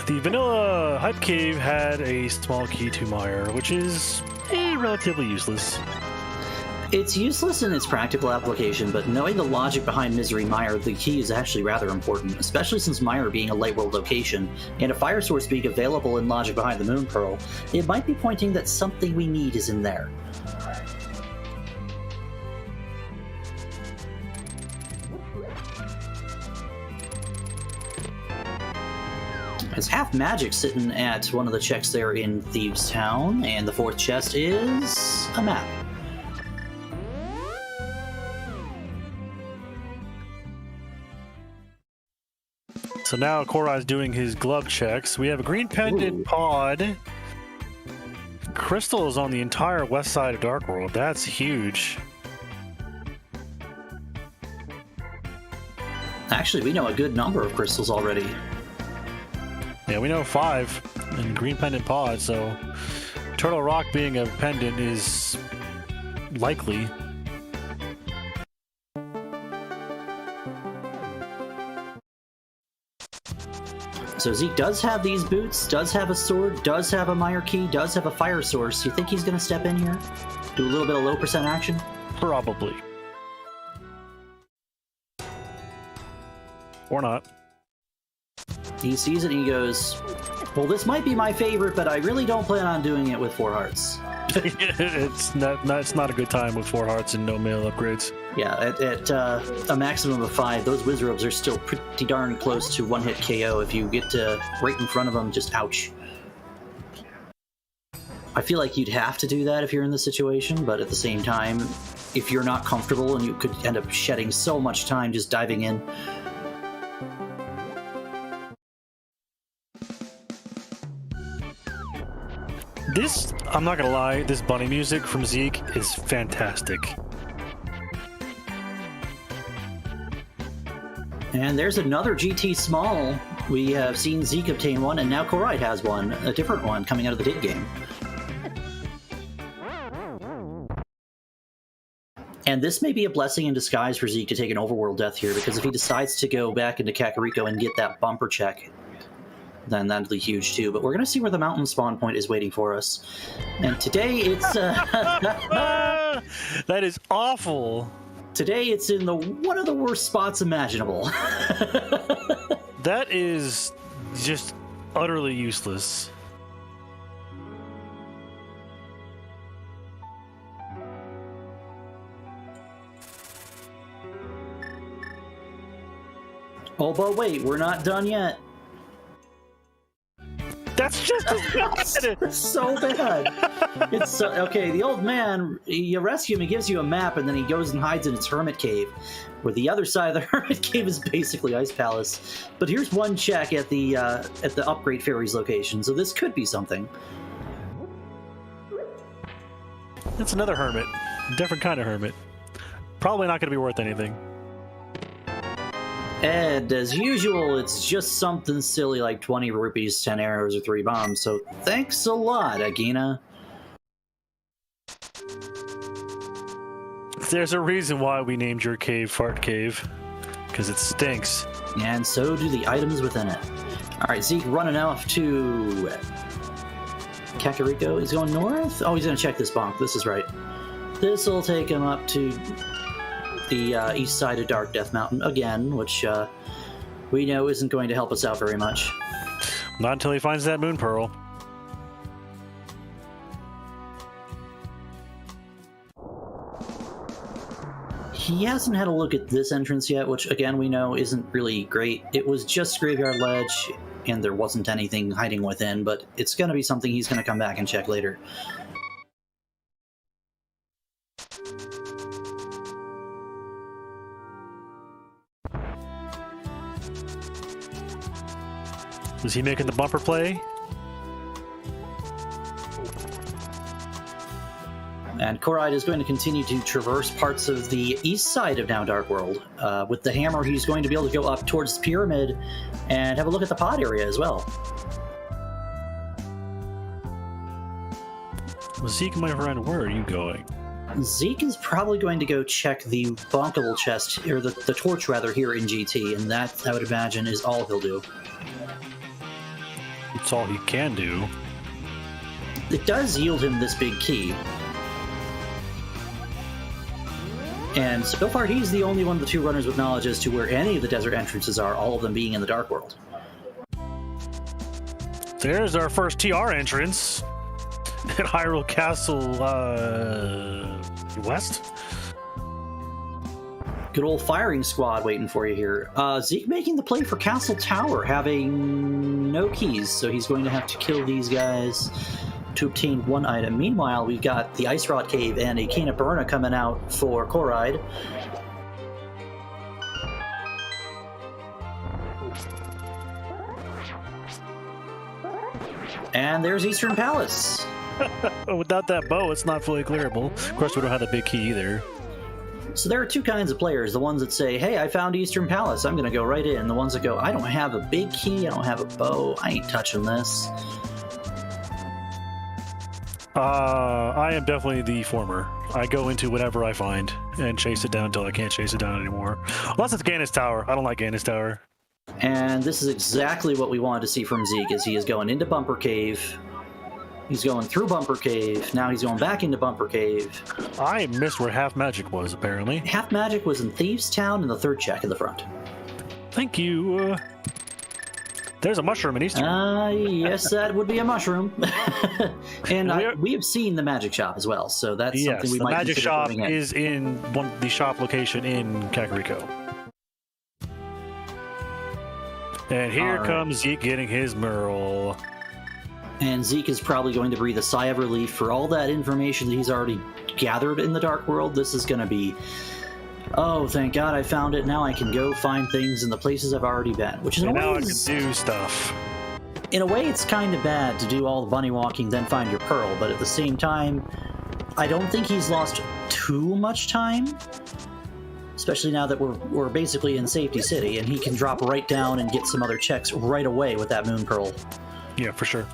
The vanilla Hype Cave had a small key to Mire, which is relatively useless. It's useless in its practical application, but knowing the logic behind Misery Mire, the key is actually rather important, especially since Mire being a light world location, and a fire source being available in logic behind the Moon Pearl, it might be pointing that something we need is in there. There's half magic sitting at one of the checks there in Thieves Town, and the 4th chest is a map. So now Corride's doing his glove checks. We have a green pendant pod. Crystal is on the entire west side of Dark World. That's huge. Actually, we know a good number of crystals already. Yeah, we know 5 in green pendant pod, so Turtle Rock being a pendant is likely. So Zeke does have these boots, does have a sword, does have a Mire key, does have a fire source. You think he's going to step in here? Do a little bit of low percent action? Probably. Or not. He sees it and he goes, well, this might be my favorite, but I really don't plan on doing it with 4 hearts. It's not a good time with 4 hearts and no mail upgrades. Yeah, at a maximum of 5, those Wizrobes are still pretty darn close to one-hit KO. If you get right in front of them, just ouch. I feel like you'd have to do that if you're in this situation, but at the same time, if you're not comfortable and you could end up shedding so much time just diving in. This, I'm not gonna lie, this bunny music from Zeke is fantastic. And there's another GT Small. We have seen Zeke obtain one, and now Corride has one, a different one, coming out of the Dig game. And this may be a blessing in disguise for Zeke to take an overworld death here, because if he decides to go back into Kakariko and get that bumper check, then that'd be huge too. But we're going to see where the mountain spawn point is waiting for us. And today it's... That is awful. Today it's in one of the worst spots imaginable. That is just utterly useless. Oh, but wait, we're not done yet. That's just It's so bad. It's so, okay, the old man, you rescue him, he gives you a map, and then he goes and hides in its hermit cave, where the other side of the hermit cave is basically Ice Palace. But here's one check at the Upgrade Fairies location, so this could be something. That's another hermit. Different kind of hermit. Probably not going to be worth anything. And as usual, it's just something silly like 20 rupees, 10 arrows, or 3 bombs, so thanks a lot, Agina. There's a reason why we named your cave Fart Cave. Because it stinks. And so do the items within it. Alright, Zeke running off to Kakariko. He's going north? Oh, he's going to check this bonk. This is right. This will take him up to the east side of Dark Death Mountain again, which we know isn't going to help us out very much. Not until he finds that moon pearl. He hasn't had a look at this entrance yet, which again we know isn't really great. It was just Graveyard Ledge, and there wasn't anything hiding within, but it's going to be something he's going to come back and check later. Is he making the bumper play? And Corride is going to continue to traverse parts of the east side of Now Dark World. With the hammer, he's going to be able to go up towards the pyramid and have a look at the pod area as well. Zeke, my friend, where are you going? Zeke is probably going to go check the bunkable chest, or the torch rather, here in GT, and that, I would imagine, is all he'll do. It's all he can do. It does yield him this big key. And so far, he's the only one of the two runners with knowledge as to where any of the desert entrances are, all of them being in the Dark World. There's our first TR entrance at Hyrule Castle West. Good old firing squad waiting for you here. Zeke making the play for Castle Tower, having no keys, so he's going to have to kill these guys to obtain one item. Meanwhile, we've got the Ice Rod Cave and a Cane of Burna coming out for Corride. And there's Eastern Palace. Without that bow, it's not fully clearable. Of course, we don't have the big key either. So there are two kinds of players. The ones that say, hey, I found Eastern Palace, I'm going to go right in. The ones that go, I don't have a big key, I don't have a bow, I ain't touching this. I am definitely the former. I go into whatever I find and chase it down until I can't chase it down anymore. Unless it's Ganon's Tower. I don't like Ganon's Tower. And this is exactly what we wanted to see from Zeke, as he is going into Bumper Cave. He's going through Bumper Cave. Now he's going back into Bumper Cave. I missed where Half Magic was, apparently. Half Magic was in Thieves Town in the third check in the front. Thank you. There's a mushroom in Eastern. Yes, that would be a mushroom. And we have seen the magic shop as well, so that's something we might consider. The magic shop is in the shop location in Kakariko. And here comes Zeke getting his Merle. And Zeke is probably going to breathe a sigh of relief for all that information that he's already gathered in the Dark World. This is going to be, oh, thank God I found it. Now I can go find things in the places I've already been. Which is, now I can do stuff. In a way, it's kind of bad to do all the bunny walking, then find your pearl. But at the same time, I don't think he's lost too much time. Especially now that we're basically in Safety City, and he can drop right down and get some other checks right away with that Moon Pearl. Yeah, for sure.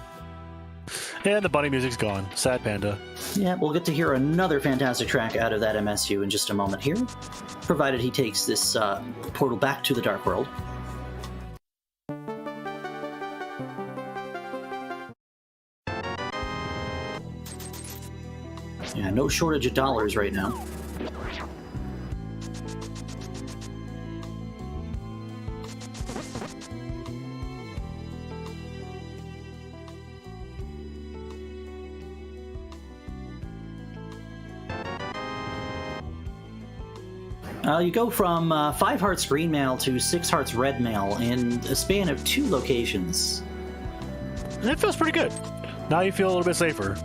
And the bunny music's gone. Sad panda. Yeah, we'll get to hear another fantastic track out of that MSU in just a moment here, provided he takes this portal back to the Dark World. Yeah, no shortage of dollars right now. You go from 5 hearts green mail to 6 hearts red mail in a span of 2 locations. That feels pretty good. Now you feel a little bit safer.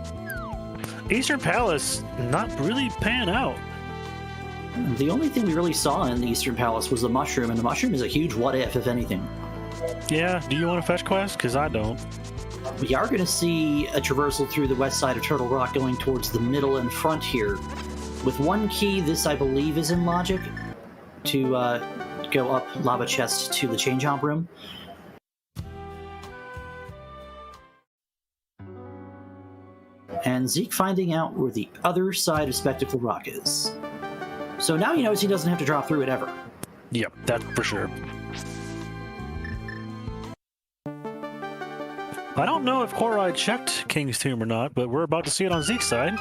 Eastern Palace, not really pan out. The only thing we really saw in the Eastern Palace was the mushroom, and the mushroom is a huge what if anything. Yeah, do you want to fetch quest? Because I don't. We are going to see a traversal through the west side of Turtle Rock going towards the middle and front here. With one key, this I believe is in logic, to go up Lava Chest to the Change Hop Room. And Zeke finding out where the other side of Spectacle Rock is. So now he knows he doesn't have to drop through it ever. Yep, that's for sure. I don't know if Corride checked King's Tomb or not, but we're about to see it on Zeke's side.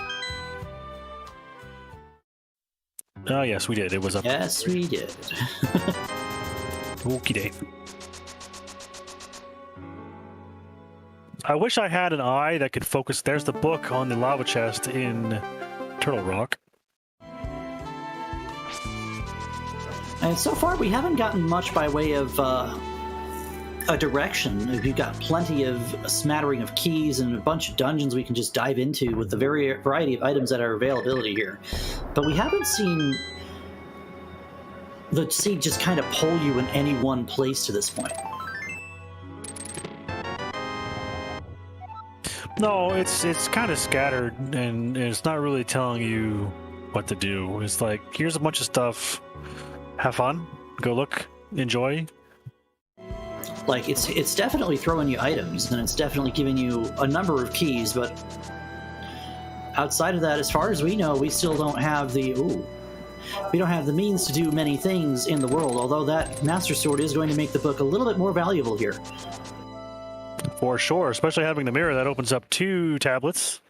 Oh, yes, we did. It was up. Yes, we did. Okie day. I wish I had an eye that could focus. There's the book on the lava chest in Turtle Rock. And so far, we haven't gotten much by way of a direction. We've got plenty of a smattering of keys and a bunch of dungeons we can just dive into with the variety of items that are availability here. But we haven't seen the seed just kind of pull you in any one place to this point. No, it's kind of scattered, and it's not really telling you what to do. It's like, here's a bunch of stuff. Have fun. Go look. Enjoy. Like, it's definitely throwing you items, and it's definitely giving you a number of keys, but outside of that, as far as we know, we still don't have we don't have the means to do many things in the world, although that Master Sword is going to make the book a little bit more valuable here. For sure, especially having the mirror that opens up 2 tablets.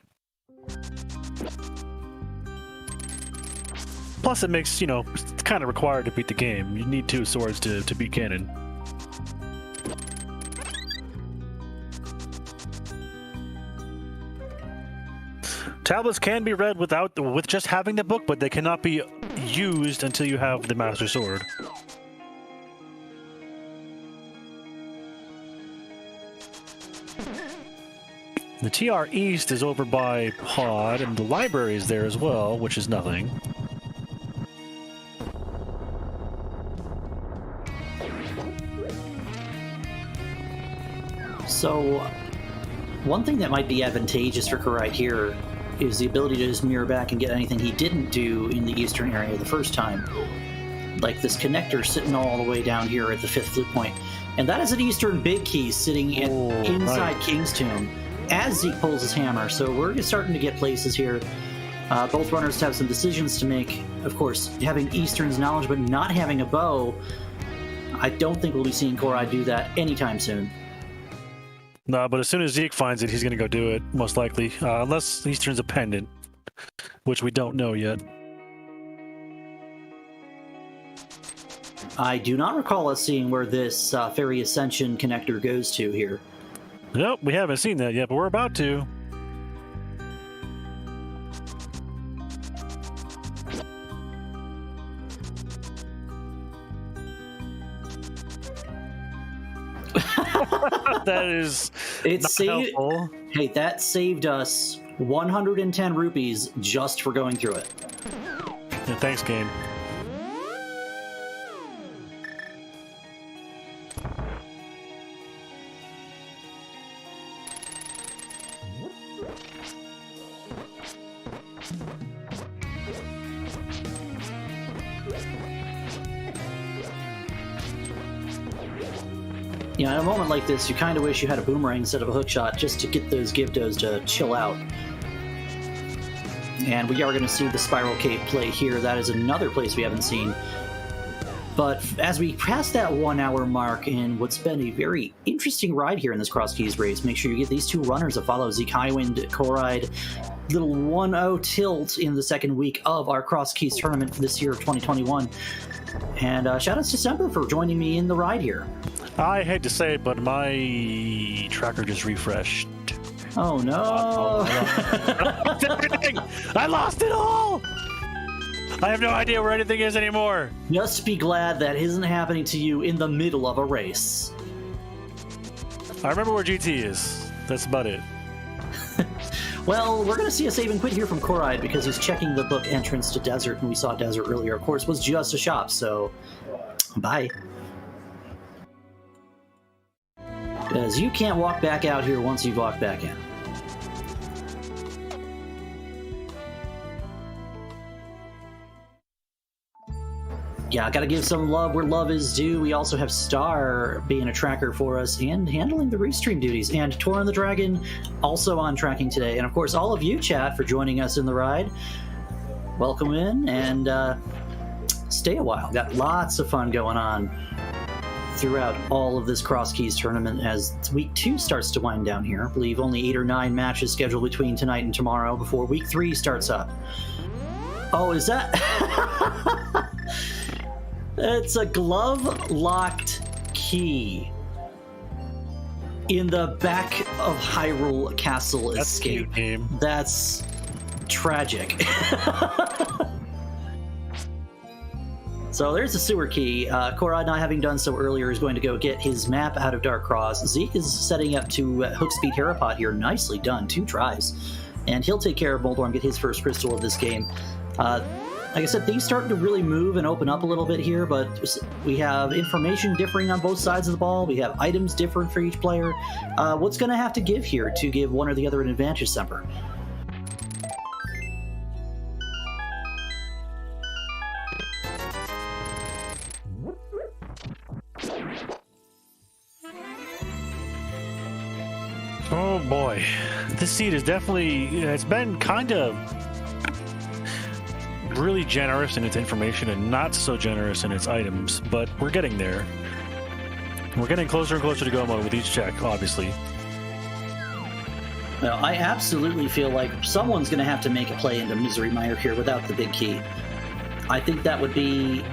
Plus, it makes, it's kind of required to beat the game. You need 2 swords to beat Ganon. Tablets can be read with just having the book, but they cannot be used until you have the Master Sword. The TR East is over by Pod, and the library is there as well, which is nothing. So, one thing that might be advantageous for Corride here is the ability to just mirror back and get anything he didn't do in the eastern area the first time. Like this connector sitting all the way down here at the 5th flute point. And that is an eastern big key sitting inside King's Tomb as Zeke pulls his hammer. So we're starting to get places here. Both runners have some decisions to make. Of course, having Eastern's knowledge but not having a bow, I don't think we'll be seeing Corride do that anytime soon. No, but as soon as Zeke finds it, he's going to go do it, most likely. Unless Eastern's a pendant, which we don't know yet. I do not recall us seeing where this Fairy Ascension connector goes to here. Nope, we haven't seen that yet, but we're about to. That is helpful. Hey, that saved us 110 rupees just for going through it. Yeah, thanks, game. You know, in a moment like this, you kind of wish you had a boomerang instead of a hookshot just to get those Gyptos to chill out. And we are going to see the Spiral Cave play here. That is another place we haven't seen. But as we pass that 1 hour mark in what's been a very interesting ride here in this Crosskeys race, make sure you get these 2 runners that follow Zeke, Highwind, Corride. Little 1-0 tilt in the second week of our Crosskeys tournament for this year of 2021. And shout outs to Semper for joining me in the ride here. I hate to say it, but my tracker just refreshed. Oh no! I lost it all! I have no idea where anything is anymore. Just be glad that isn't happening to you in the middle of a race. I remember where GT is. That's about it. Well, we're going to see a save and quit here from Corride because he's checking the book entrance to Desert, and we saw Desert earlier, of course, was just a shop, so bye. Because you can't walk back out here once you've walked back in. Yeah, gotta give some love where love is due. We also have Star being a tracker for us and handling the restream duties. And Torin the Dragon also on tracking today. And of course, all of you, chat, for joining us in the ride. Welcome in and stay a while. Got lots of fun going on throughout all of this Crosskeys tournament as week 2 starts to wind down here. I believe only 8 or 9 matches scheduled between tonight and tomorrow before week 3 starts up. Oh, is that? It's a glove-locked key in the back of Hyrule Castle Escape. Cute game. That's tragic. So there's the sewer key. Corride, not having done so earlier, is going to go get his map out of Dark Cross. Zeke is setting up to hook speed Herapod here. Nicely done, 2 tries. And he'll take care of Moldor and get his first crystal of this game. Like I said, things starting to really move and open up a little bit here, but we have information differing on both sides of the ball. We have items different for each player. What's going to have to give here to give one or the other an advantage, Semper? Oh boy, this seed is definitely, it's been kind of really generous in its information and not so generous in its items, but we're getting there. We're getting closer and closer to go mode with each check, obviously. Well, I absolutely feel like someone's going to have to make a play into Misery Mire here without the big key. I think that would be,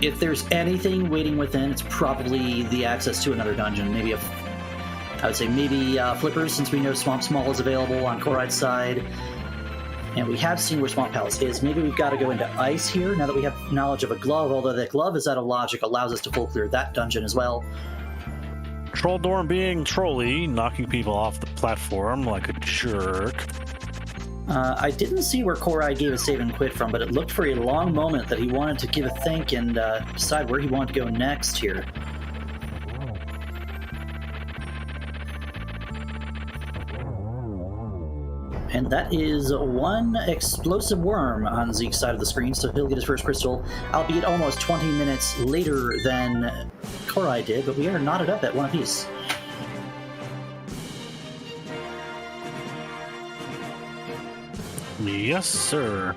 if there's anything waiting within, it's probably the access to another dungeon. Maybe I would say maybe Flippers, since we know Swamp Small is available on Corride's side. And we have seen where Swamp Palace is. Maybe we've got to go into Ice here, now that we have knowledge of a glove, although that glove is out of logic, allows us to full clear that dungeon as well. Trolldorm being trolly, knocking people off the platform like a jerk. I didn't see where Corride gave a save and quit from, but it looked for a long moment that he wanted to give a think and decide where he wanted to go next here. And that is 1 explosive worm on Zeke's side of the screen, so he'll get his first crystal, albeit almost 20 minutes later than Corride did, but we are knotted up at 1 apiece. Yes, sir.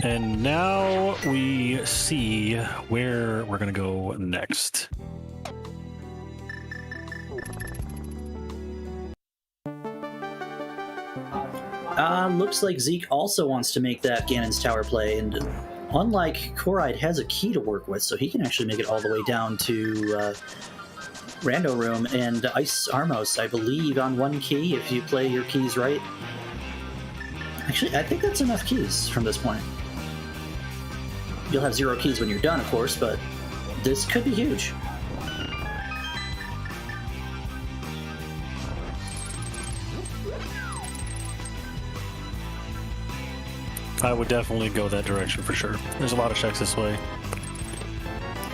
And now we see where we're going to go next. Looks like Zeke also wants to make that Ganon's Tower play, and unlike Corride, has a key to work with, so he can actually make it all the way down to Rando Room and Ice Armos, I believe, on 1 key, if you play your keys right. Actually, I think that's enough keys from this point. You'll have 0 keys when you're done, of course, but this could be huge. I would definitely go that direction for sure. There's a lot of checks this way.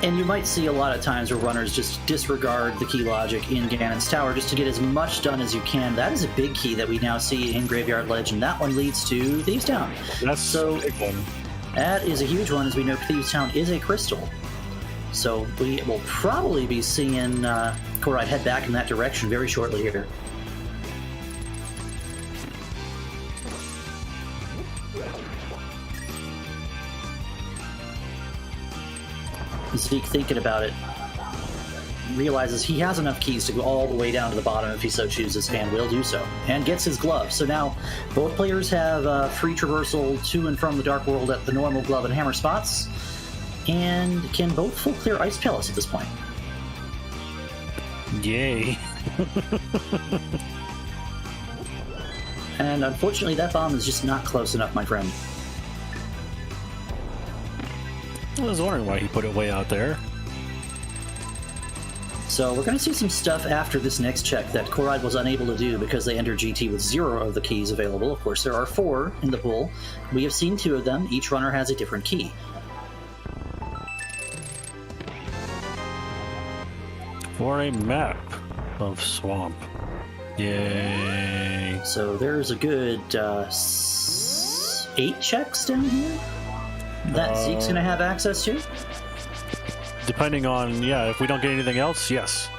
And you might see a lot of times where runners just disregard the key logic in Ganon's Tower just to get as much done as you can. That is a big key that we now see in Graveyard Ledge, and that one leads to Thieves Town. That's so a big one. That is a huge one, as we know Thieves Town is a crystal. So we will probably be seeing Corride head back in that direction very shortly here. Zeke, thinking about it, realizes he has enough keys to go all the way down to the bottom if he so chooses, and will do so, and gets his glove. So now both players have free traversal to and from the Dark World at the normal glove and hammer spots, and can both full clear Ice Palace at this point. Yay. And unfortunately, that bomb is just not close enough, my friend. I was wondering why he put it way out there. So we're going to see some stuff after this next check that Corride was unable to do because they entered GT with 0 of the keys available. Of course, there are 4 in the pool. We have seen 2 of them. Each runner has a different key. For a map of swamp. Yay. So there's a good 8 checks down here that Zeke's going to have access to. Depending on, yeah, if we don't get anything else, yes.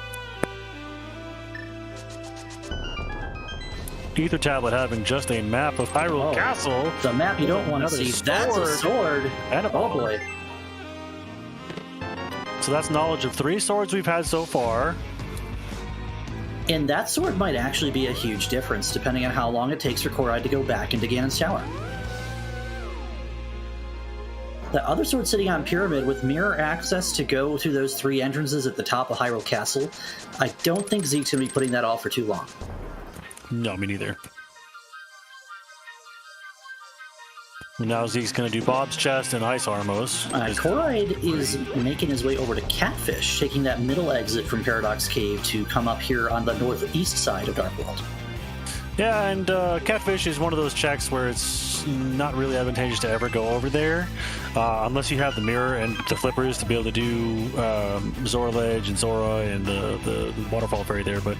Ether Tablet having just a map of Hyrule Castle. The map you don't want to Another see. That's a sword. And a oh boy. So that's knowledge of 3 swords we've had so far. And that sword might actually be a huge difference, depending on how long it takes for Corride to go back into Ganon's tower. The other sword sitting on Pyramid with mirror access to go to those 3 entrances at the top of Hyrule Castle, I don't think Zeke's going to be putting that off for too long. No, me neither. Now Zeke's going to do Bob's Chest and Ice Armos. Corride is making his way over to Catfish, taking that middle exit from Paradox Cave to come up here on the northeast side of Dark World. Yeah, and Catfish is one of those checks where it's not really advantageous to ever go over there, unless you have the mirror and the flippers to be able to do Zora Ledge and Zora and the Waterfall Fairy there, but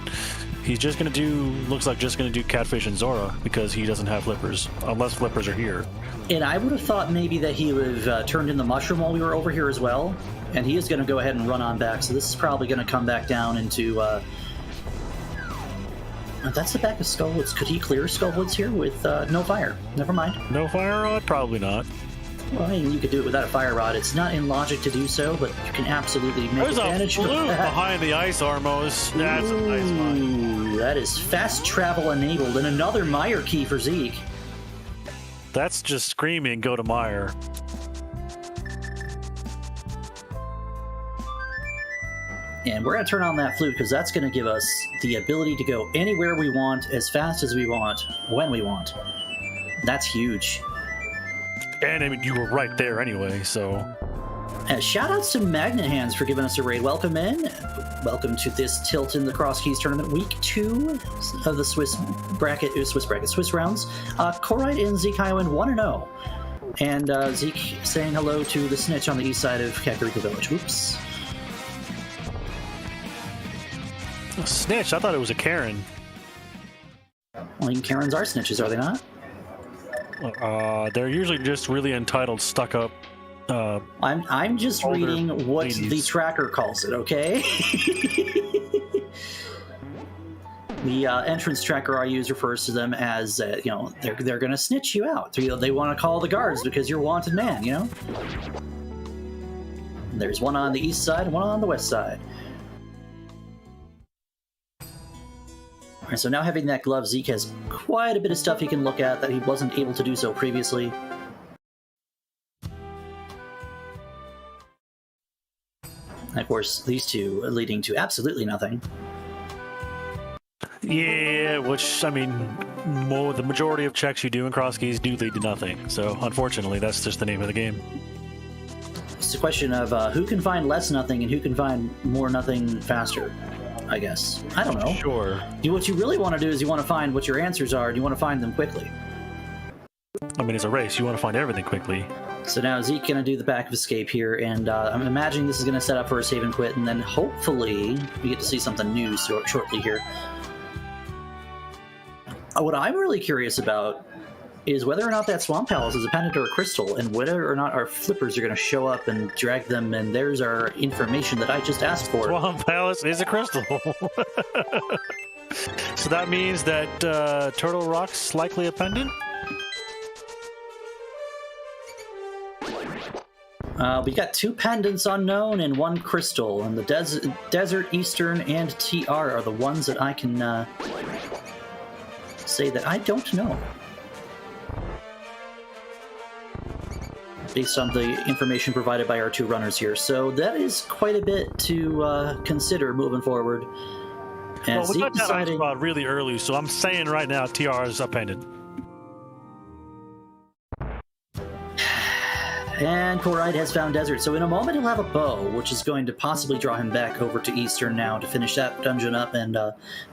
he's just going to do, looks like just going to do Catfish and Zora because he doesn't have flippers, unless flippers are here. And I would have thought maybe that he would have turned in the mushroom while we were over here as well, and he is going to go ahead and run on back, so this is probably going to come back down into... that's the back of Skullwoods. Could he clear Skullwoods here with no fire? Never mind. No fire rod? Probably not. Well, I mean, you could do it without a fire rod. It's not in logic to do so, but you can absolutely make advantage of that. There's a behind the Ice Armos. That's a nice one. That is fast travel enabled, and another Meyer key for Zeke. That's just screaming, go to Meyer. And we're going to turn on that flute because that's going to give us the ability to go anywhere we want, as fast as we want, when we want. That's huge. And I mean, you were right there anyway, so... Shoutouts to Magnet Hands for giving us a raid. Welcome in. Welcome to this Tilt in the Crosskeys tournament, week 2 of the Swiss rounds. Corride and Zeke Highwind 1-0. And Zeke saying hello to the Snitch on the east side of Kakariko Village. Whoops. A snitch? I thought it was a Karen. Well, Karens are snitches, are they not? They're usually just really entitled, stuck-up. I'm just reading what ladies. the tracker calls it, okay? The entrance tracker I use refers to them as, they're going to snitch you out. They want to call the guards because you're a wanted man, you know? And there's one on the east side and one on the west side. All right, so now having that glove, Zeke has quite a bit of stuff he can look at that he wasn't able to do so previously. And of course, these two are leading to absolutely nothing. Yeah, which, I mean, the majority of checks you do in Crosskeys do lead to nothing. So, unfortunately, that's just the name of the game. It's a question of who can find less nothing and who can find more nothing faster, I guess. I don't know. Sure. What you really want to do is you want to find what your answers are, and you want to find them quickly. I mean, it's a race. You want to find everything quickly. So now Zeke going to do the back of escape here, and I'm imagining this is going to set up for a save and quit, and then hopefully we get to see something new shortly here. What I'm really curious about is whether or not that Swamp Palace is a pendant or a crystal, and whether or not our flippers are going to show up and drag them, and there's our information that I just asked for. Swamp Palace is a crystal. So that means that Turtle Rock's likely a pendant? We got 2 pendants unknown and 1 crystal, and the Desert, Eastern, and TR are the ones that I can say that I don't know. Based on the information provided by our 2 runners here. So that is quite a bit to consider moving forward. And well, we got that spot really early, so I'm saying right now TR is a pendant. And Corride has found Desert, so in a moment he'll have a bow, which is going to possibly draw him back over to Eastern now to finish that dungeon up, and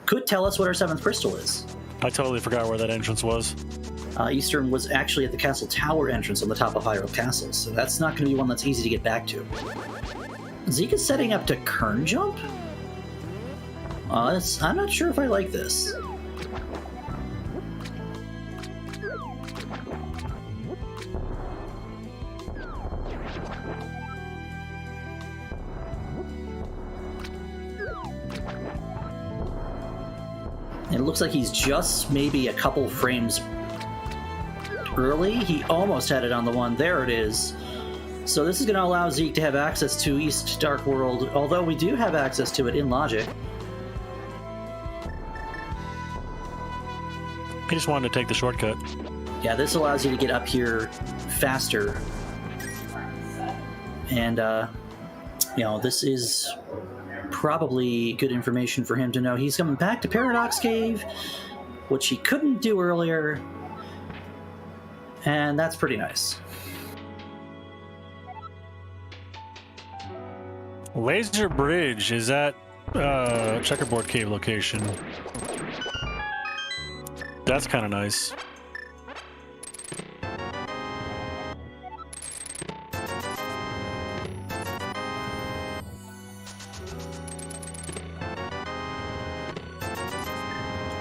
could tell us what our 7th crystal is. I totally forgot where that entrance was. Eastern was actually at the Castle Tower entrance on the top of Hyrule Castle, so that's not going to be one that's easy to get back to. Zeke is setting up to Kern Jump? I'm not sure if I like this. It looks like he's just maybe a couple frames early. He almost had it on the one. There it is. So this is going to allow Zeke to have access to East Dark World, although we do have access to it in logic. I just wanted to take the shortcut. Yeah, this allows you to get up here faster. And, this is probably good information for him to know. He's coming back to Paradox Cave, which he couldn't do earlier. And that's pretty nice. Laser Bridge, is that Checkerboard Cave location? That's kind of nice.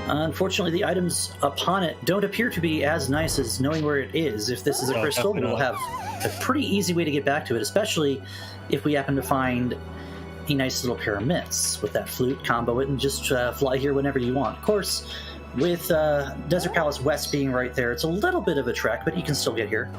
Unfortunately, the items upon it don't appear to be as nice as knowing where it is. If this is a crystal, we'll have a pretty easy way to get back to it, especially if we happen to find a nice little pair of mitts with that flute, combo it, and just fly here whenever you want. Of course, with Desert Palace West being right there, it's a little bit of a trek, but you can still get here.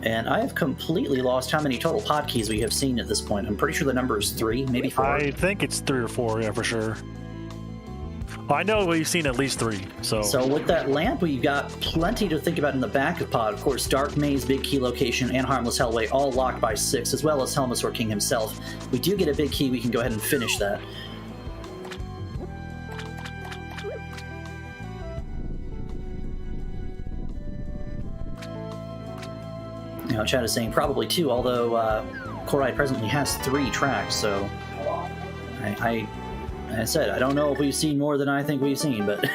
And I have completely lost how many total podkeys we have seen at this point. I'm pretty sure the number is 3, maybe 4. I think it's 3 or 4, yeah, for sure. I know we've seen at least 3, So with that lamp, we've got plenty to think about in the back of Pod. Of course, Dark Maze, Big Key Location, and Harmless Hellway all locked by 6, as well as Helmasaur King himself. We do get a big key, we can go ahead and finish that. Chad is saying probably 2, although Corride presently has 3 tracks, so I said, I don't know if we've seen more than I think we've seen, but...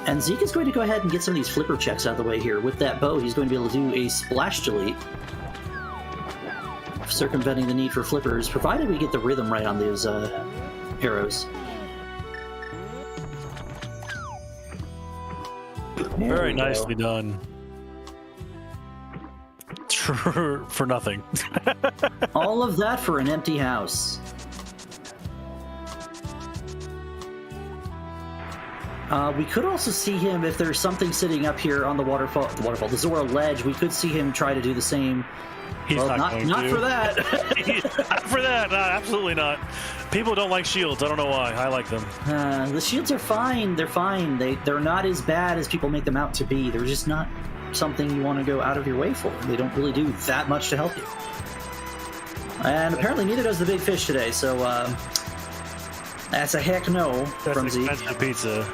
And Zeke is going to go ahead and get some of these flipper checks out of the way here. With that bow, he's going to be able to do a splash delete, circumventing the need for flippers, provided we get the rhythm right on those arrows. Very nicely done. For nothing. All of that for an empty house. We could also see him, if there's something sitting up here on the the Zora ledge, we could see him try to do the same. He's not going to. For that. Not for that. No, absolutely not. People don't like shields. I don't know why. I like them. The shields are fine. They're fine. They're not as bad as people make them out to be. They're just not something you want to go out of your way for. They don't really do that much to help you. And apparently neither does the big fish today, so that's a heck no from Zeke. That's expensive pizza.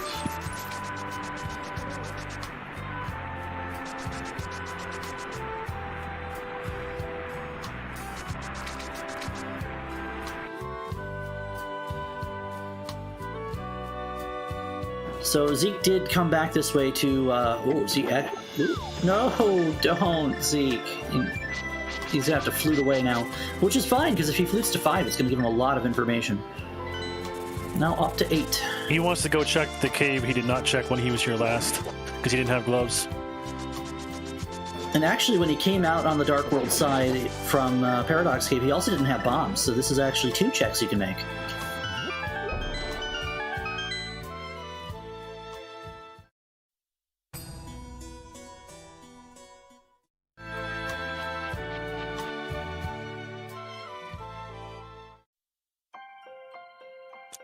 So Zeke did come back this way to, Zeke, no, don't, Zeke. He's gonna have to flute away now, which is fine, because if he flutes to 5, it's gonna give him a lot of information. Now up to 8. He wants to go check the cave he did not check when he was here last, because he didn't have gloves. And actually, when he came out on the Dark World side from Paradox Cave, he also didn't have bombs, so this is actually 2 checks you can make.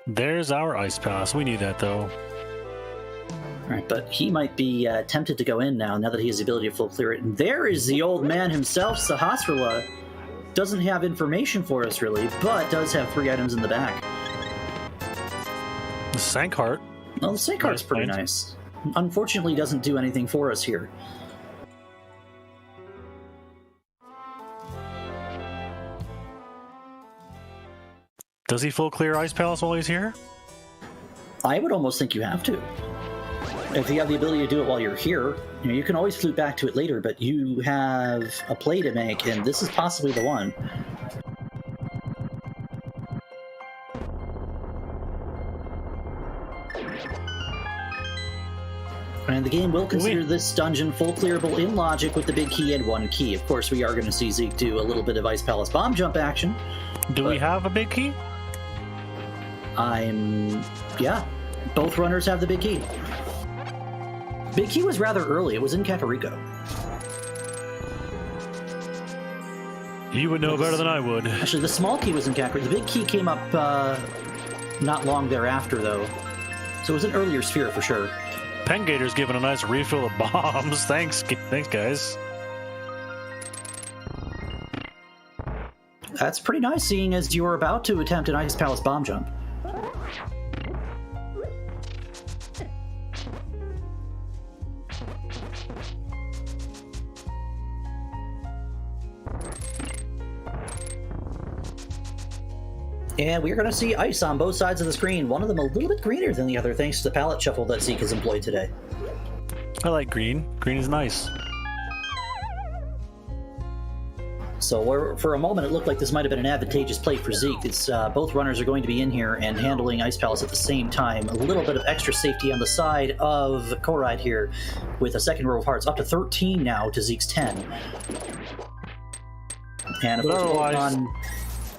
There's our ice pass. We need that, though. Alright, but he might be tempted to go in now that he has the ability to full clear it. And there is the old man himself, Sahasrara. Doesn't have information for us, really, but does have 3 items in the back. The Sankheart. Well, the Sankheart's pretty nice. Unfortunately, doesn't do anything for us here. Does he full clear Ice Palace while he's here? I would almost think you have to. If you have the ability to do it while you're here, you can always flute back to it later, but you have a play to make, and this is possibly the one. And the game will consider this dungeon full clearable in logic with the big key and 1 key. Of course, we are going to see Zeke do a little bit of Ice Palace bomb jump action. Do we have a big key? Yeah. Both runners have the big key. Big key was rather early. It was in Kakariko. You would know better than I would. Actually, the small key was in Kakariko. The big key came up not long thereafter, though. So it was an earlier sphere for sure. Pengator's giving a nice refill of bombs. Thanks, guys. That's pretty nice, seeing as you were about to attempt an Ice Palace bomb jump. And we're going to see ice on both sides of the screen. One of them a little bit greener than the other, thanks to the palette shuffle that Zeke has employed today. I like green. Green is nice. So for a moment, it looked like this might have been an advantageous play for Zeke. It's, both runners are going to be in here and handling Ice Palace at the same time. A little bit of extra safety on the side of Corride here, with a second row of hearts, up to 13 now to Zeke's 10. And of course,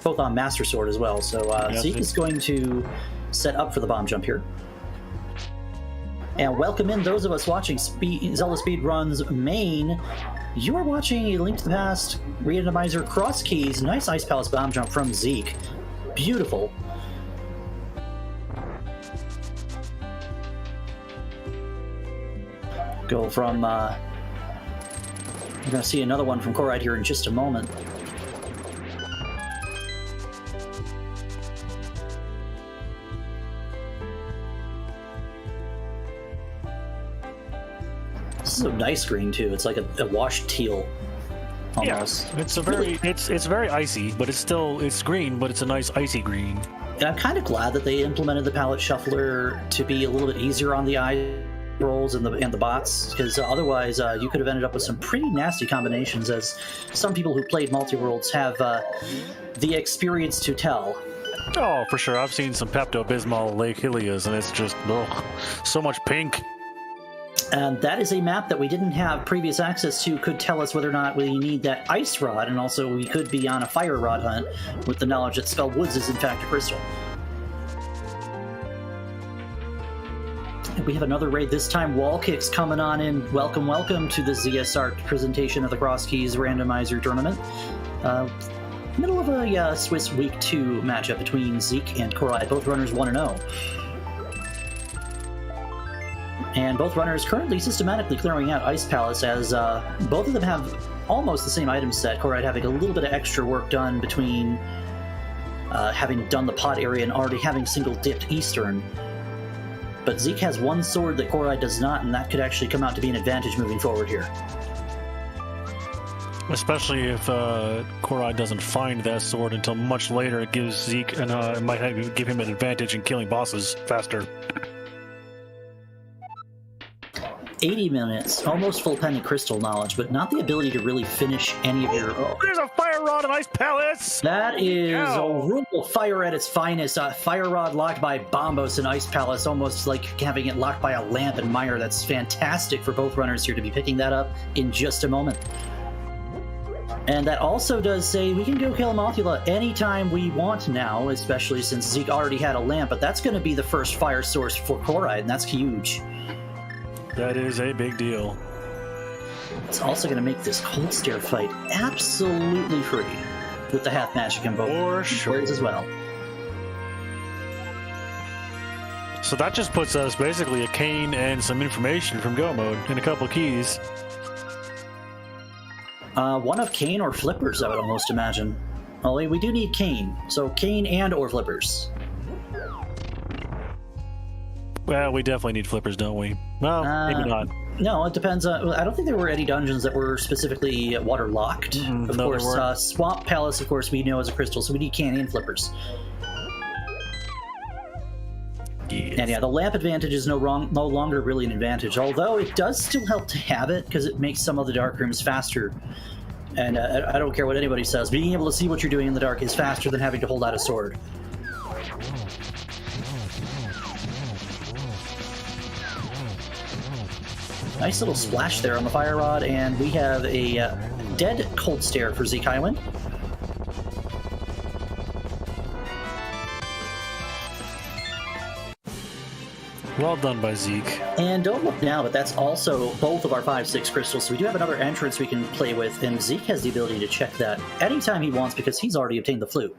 both on Master Sword as well. So Zeke is going to set up for the bomb jump here. And welcome in those of us watching Zelda Speedruns main. You are watching a Link to the Past Randomizer Crosskeys. Nice Ice Palace bomb jump from Zeke. Beautiful. Go from... We're going to see another one from Corride here in just a moment. This is a nice green too. It's like a washed teal, almost. Yeah, it's a very it's very icy, but it's green, but it's a nice icy green. And I'm kind of glad that they implemented the palette shuffler to be a little bit easier on the eye rolls and the bots, because otherwise you could have ended up with some pretty nasty combinations, as some people who played multi-worlds have the experience to tell. Oh, for sure. I've seen some Pepto-Bismol Lake Helias, and it's just so much pink. And that is a map that we didn't have previous access to, could tell us whether or not we need that ice rod, and also we could be on a fire rod hunt with the knowledge that Skull Woods is in fact a crystal. And we have another raid, this time Wall Kicks coming on in. Welcome, welcome to the ZSR presentation of the Crosskeys Randomizer Tournament. Middle of a Swiss Week 2 matchup between Zeke and Corride, both runners 1-0. And both runners currently systematically clearing out Ice Palace, as both of them have almost the same item set. Corride having a little bit of extra work done between having done the pot area and already having single-dipped Eastern. But Zeke has one sword that Corride does not, and that could actually come out to be an advantage moving forward here. Especially if Corride doesn't find that sword until much later, it gives Zeke and it might give him an advantage in killing bosses faster. 80 minutes, almost full pendant crystal knowledge, but not the ability to really finish any of your... Oh. There's a fire rod in Ice Palace! That is a rumble fire at its finest. Fire rod locked by Bombos in Ice Palace, almost like having it locked by a lamp in Mire. That's fantastic for both runners here to be picking that up in just a moment. And that also does say we can go kill Mothula anytime we want now, especially since Zeke already had a lamp, but that's going to be the first fire source for Corride, and that's huge. That is a big deal. It's also going to make this cold stare fight absolutely free, with the half magic in both words as well. So that just puts us basically a cane and some information from Go Mode and a couple keys. One of cane or flippers, I would almost imagine. Only we do need cane, so cane and or flippers. Well, we definitely need flippers, don't we? Well, maybe not. No, it depends. I don't think there were any dungeons that were specifically water-locked. Of course, Swamp Palace, of course, we know is a crystal, so we need cane and flippers. Yes. And yeah, the lamp advantage is no longer really an advantage, although it does still help to have it, because it makes some of the dark rooms faster. And I don't care what anybody says, being able to see what you're doing in the dark is faster than having to hold out a sword. Nice little splash there on the fire rod, and we have a dead cold stare for Zeke Highwind. Well done by Zeke. And don't look now, but that's also both of our 5-6 crystals. So we do have another entrance we can play with, and Zeke has the ability to check that anytime he wants because he's already obtained the flute.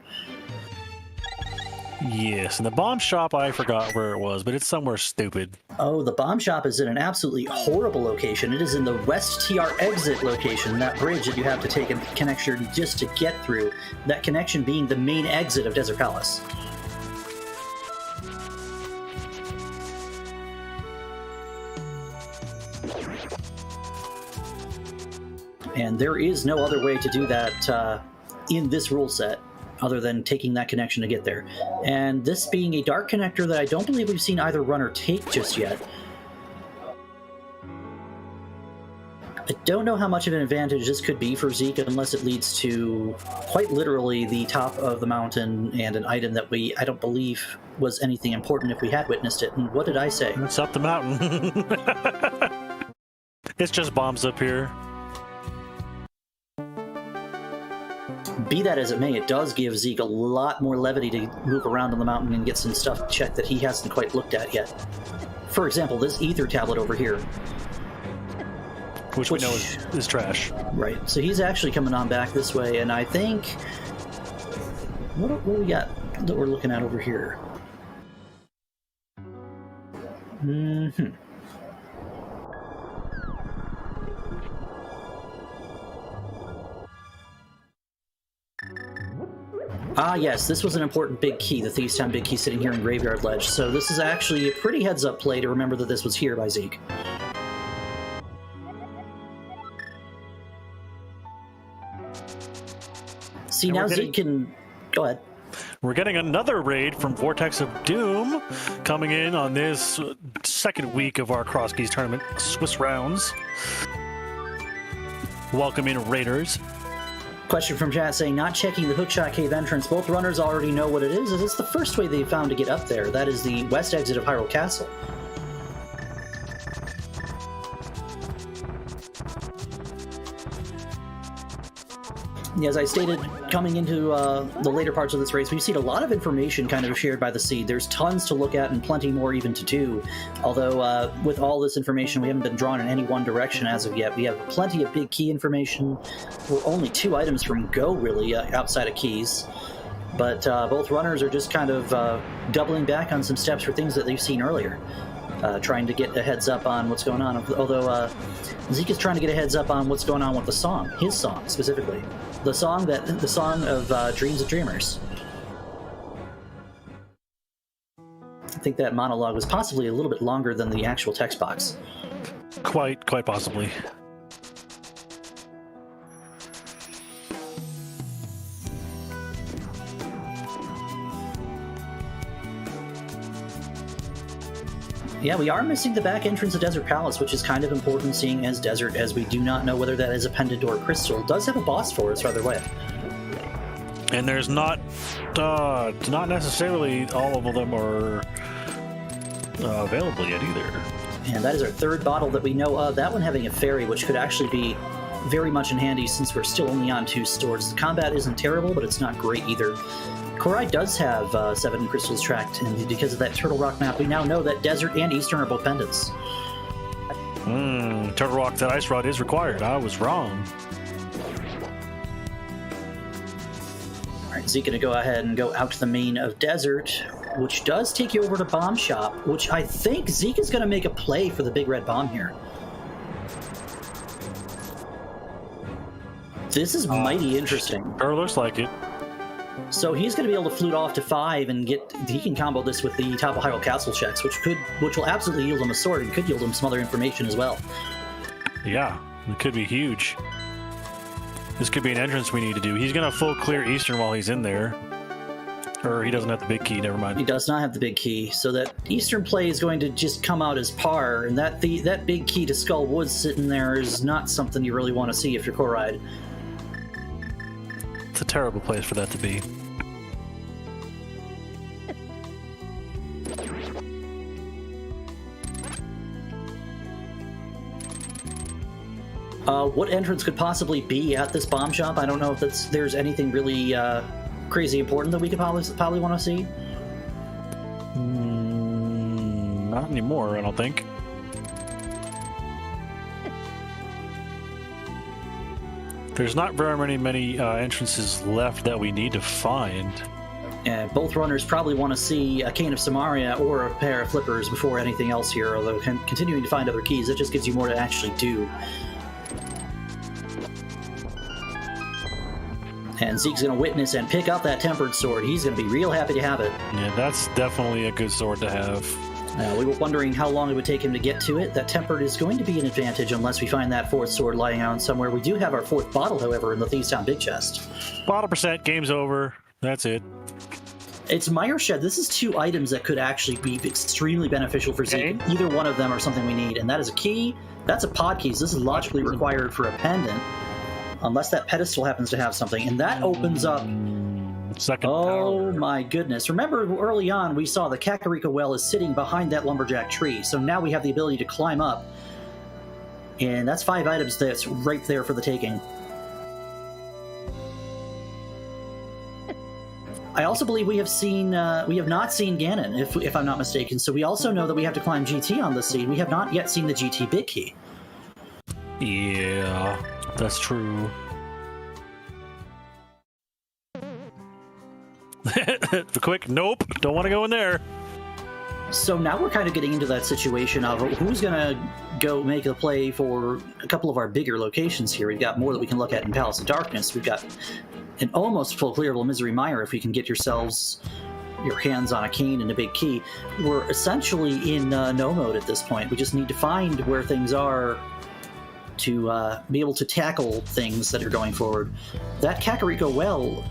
Yes, and the bomb shop, I forgot where it was, but it's somewhere stupid. Oh, the bomb shop is in an absolutely horrible location. It is in the West TR exit location, that bridge that you have to take a connection just to get through. That connection being the main exit of Desert Palace. And there is no other way to do that in this rule set other than taking that connection to get there. And this being a dark connector that I don't believe we've seen either runner take just yet. I don't know how much of an advantage this could be for Zeke unless it leads to quite literally the top of the mountain and an item that I don't believe was anything important if we had witnessed it. And what did I say? It's up the mountain. It's just bombs up here. Be that as it may, it does give Zeke a lot more levity to move around on the mountain and get some stuff checked that he hasn't quite looked at yet. For example, this ether tablet over here. Which we know is trash. Right, so he's actually coming on back this way, and I think... What do we got that we're looking at over here? Ah, yes, this was an important big key, the Thieves Town big key sitting here in Graveyard Ledge. So this is actually a pretty heads-up play to remember that this was here by Zeke. See, now Zeke can... Go ahead. We're getting another raid from Vortex of Doom coming in on this second week of our Crosskeys tournament, Swiss rounds. Welcome in, Raiders. Question from chat saying, not checking the Hookshot Cave entrance. Both runners already know what it is, as it's the first way they found to get up there. That is the west exit of Hyrule Castle. As I stated, coming into the later parts of this race, we've seen a lot of information kind of shared by the seed. There's tons to look at and plenty more even to do. Although, with all this information, we haven't been drawn in any one direction as of yet. We have plenty of big key information. We're only 2 items from go, really, outside of keys. But both runners are just kind of doubling back on some steps for things that they've seen earlier. Trying to get a heads up on what's going on. Although Zeke is trying to get a heads up on what's going on with the song, his song specifically, the song of Dreams of Dreamers. I think that monologue was possibly a little bit longer than the actual text box. Quite possibly. Yeah, we are missing the back entrance of Desert Palace, which is kind of important seeing as Desert, as we do not know whether that is a pendant or a crystal. It does have a boss for us either way. And there's not necessarily all of them are available yet either. And that is our 3rd bottle that we know of. That one having a fairy, which could actually be very much in handy since we're still only on 2 swords. The combat isn't terrible, but it's not great either. Corride does have 7 crystals tracked, and because of that Turtle Rock map, we now know that Desert and Eastern are both pendants. Turtle Rock, that Ice Rod is required. I was wrong. Alright, Zeke gonna go ahead and go out to the main of Desert, which does take you over to Bomb Shop, which I think Zeke is gonna make a play for the big red bomb here. This is mighty interesting. Sure looks like it. So he's going to be able to flute off to 5 and he can combo this with the top of Hyrule Castle checks, which will absolutely yield him a sword and could yield him some other information as well. Yeah, it could be huge. This could be an entrance we need to do. He's going to full clear Eastern while he's in there. Or he doesn't have the big key, never mind. He does not have the big key, so that Eastern play is going to just come out as par, and that big key to Skull Woods sitting there is not something you really want to see if you're Corride. It's a terrible place for that to be. What entrance could possibly be at this bomb shop? I don't know if there's anything really crazy important that we could probably want to see. Not anymore, I don't think. There's not very many entrances left that we need to find. And both runners probably want to see a cane of Samaria or a pair of flippers before anything else here, although continuing to find other keys, that just gives you more to actually do. And Zeke's going to witness and pick up that tempered sword. He's going to be real happy to have it. Yeah, that's definitely a good sword to have. We were wondering how long it would take him to get to it. That tempered is going to be an advantage unless we find that fourth sword lying around somewhere. We do have our fourth bottle, however, in the Thieves Town big chest. Bottle percent, game's over. That's it. It's Mire Shed. This is two items that could actually be extremely beneficial for Zeke. Okay. Either one of them are something we need, and that is a key. That's a pod key. So this is logically required for a pendant, unless that pedestal happens to have something, and that opens up. Second Oh power. my goodness. Remember early on we saw the Kakariko well is sitting behind that lumberjack tree, so now we have the ability to climb up, and that's 5 items that's right there for the taking. I also believe we have not seen Ganon, if I'm not mistaken, so we also know that we have to climb GT on this scene. We have not yet seen the GT big key. Yeah, that's true. The quick nope, don't want to go in there. So now we're kind of getting into that situation of who's going to go make the play for a couple of our bigger locations here. We've got more that we can look at in Palace of Darkness. We've got an almost full clearable Misery Mire if we can get your hands on a cane and a big key. We're essentially in no mode at this point. We just need to find where things are to be able to tackle things that are going forward. That Kakariko well,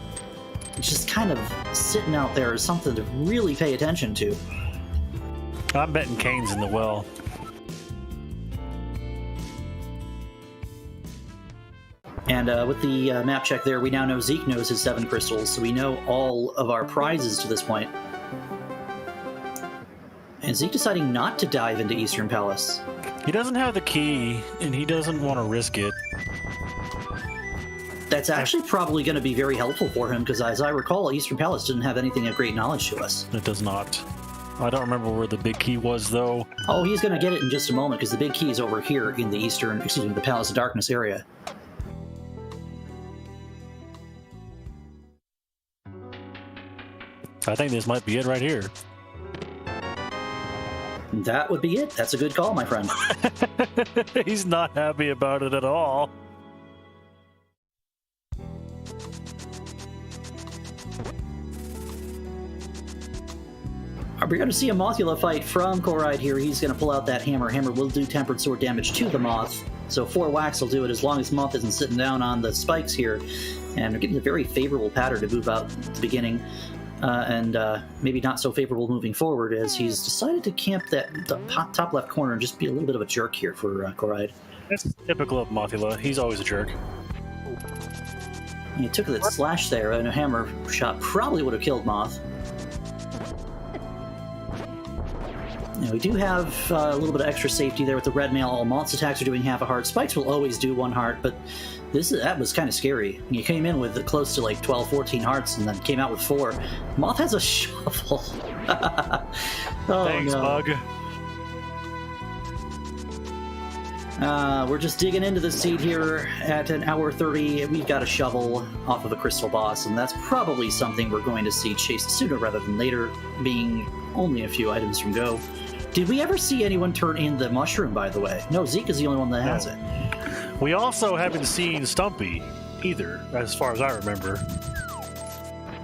just kind of sitting out there is something to really pay attention to. I'm betting canes in the well. And with the map check there, we now know Zeke knows his 7 crystals, so we know all of our prizes to this point. And Zeke deciding not to dive into Eastern Palace. He doesn't have the key, and he doesn't want to risk it. That's actually probably going to be very helpful for him, because as I recall, Eastern Palace didn't have anything of great knowledge to us. It does not. I don't remember where the big key was, though. Oh, he's going to get it in just a moment, because the big key is over here in the the Palace of Darkness area. I think this might be it right here. That would be it. That's a good call, my friend. He's not happy about it at all. We're going to see a Mothula fight from Corride here. He's going to pull out that hammer. Hammer will do tempered sword damage to the Moth. So 4 whacks will do it as long as Moth isn't sitting down on the spikes here. And we're getting a very favorable pattern to move out at the beginning. And maybe not so favorable moving forward, as he's decided to camp that top left corner and just be a little bit of a jerk here for Corride. That's typical of Mothula. He's always a jerk. And he took that slash there, and a hammer shot probably would have killed Moth. Now, we do have a little bit of extra safety there with the red mail. All Moth's attacks are doing half a heart. Spikes will always do 1 heart, but that was kind of scary. You came in with close to like 12, 14 hearts and then came out with 4. Moth has a shovel. Thanks, no. Bug. We're just digging into the seed here at an hour 30. We've got a shovel off of a crystal boss, and that's probably something we're going to see chased sooner rather than later, being only a few items from go. Did we ever see anyone turn in the mushroom, by the way? No, Zeke is the only one that has it. We also haven't seen Stumpy either, as far as I remember.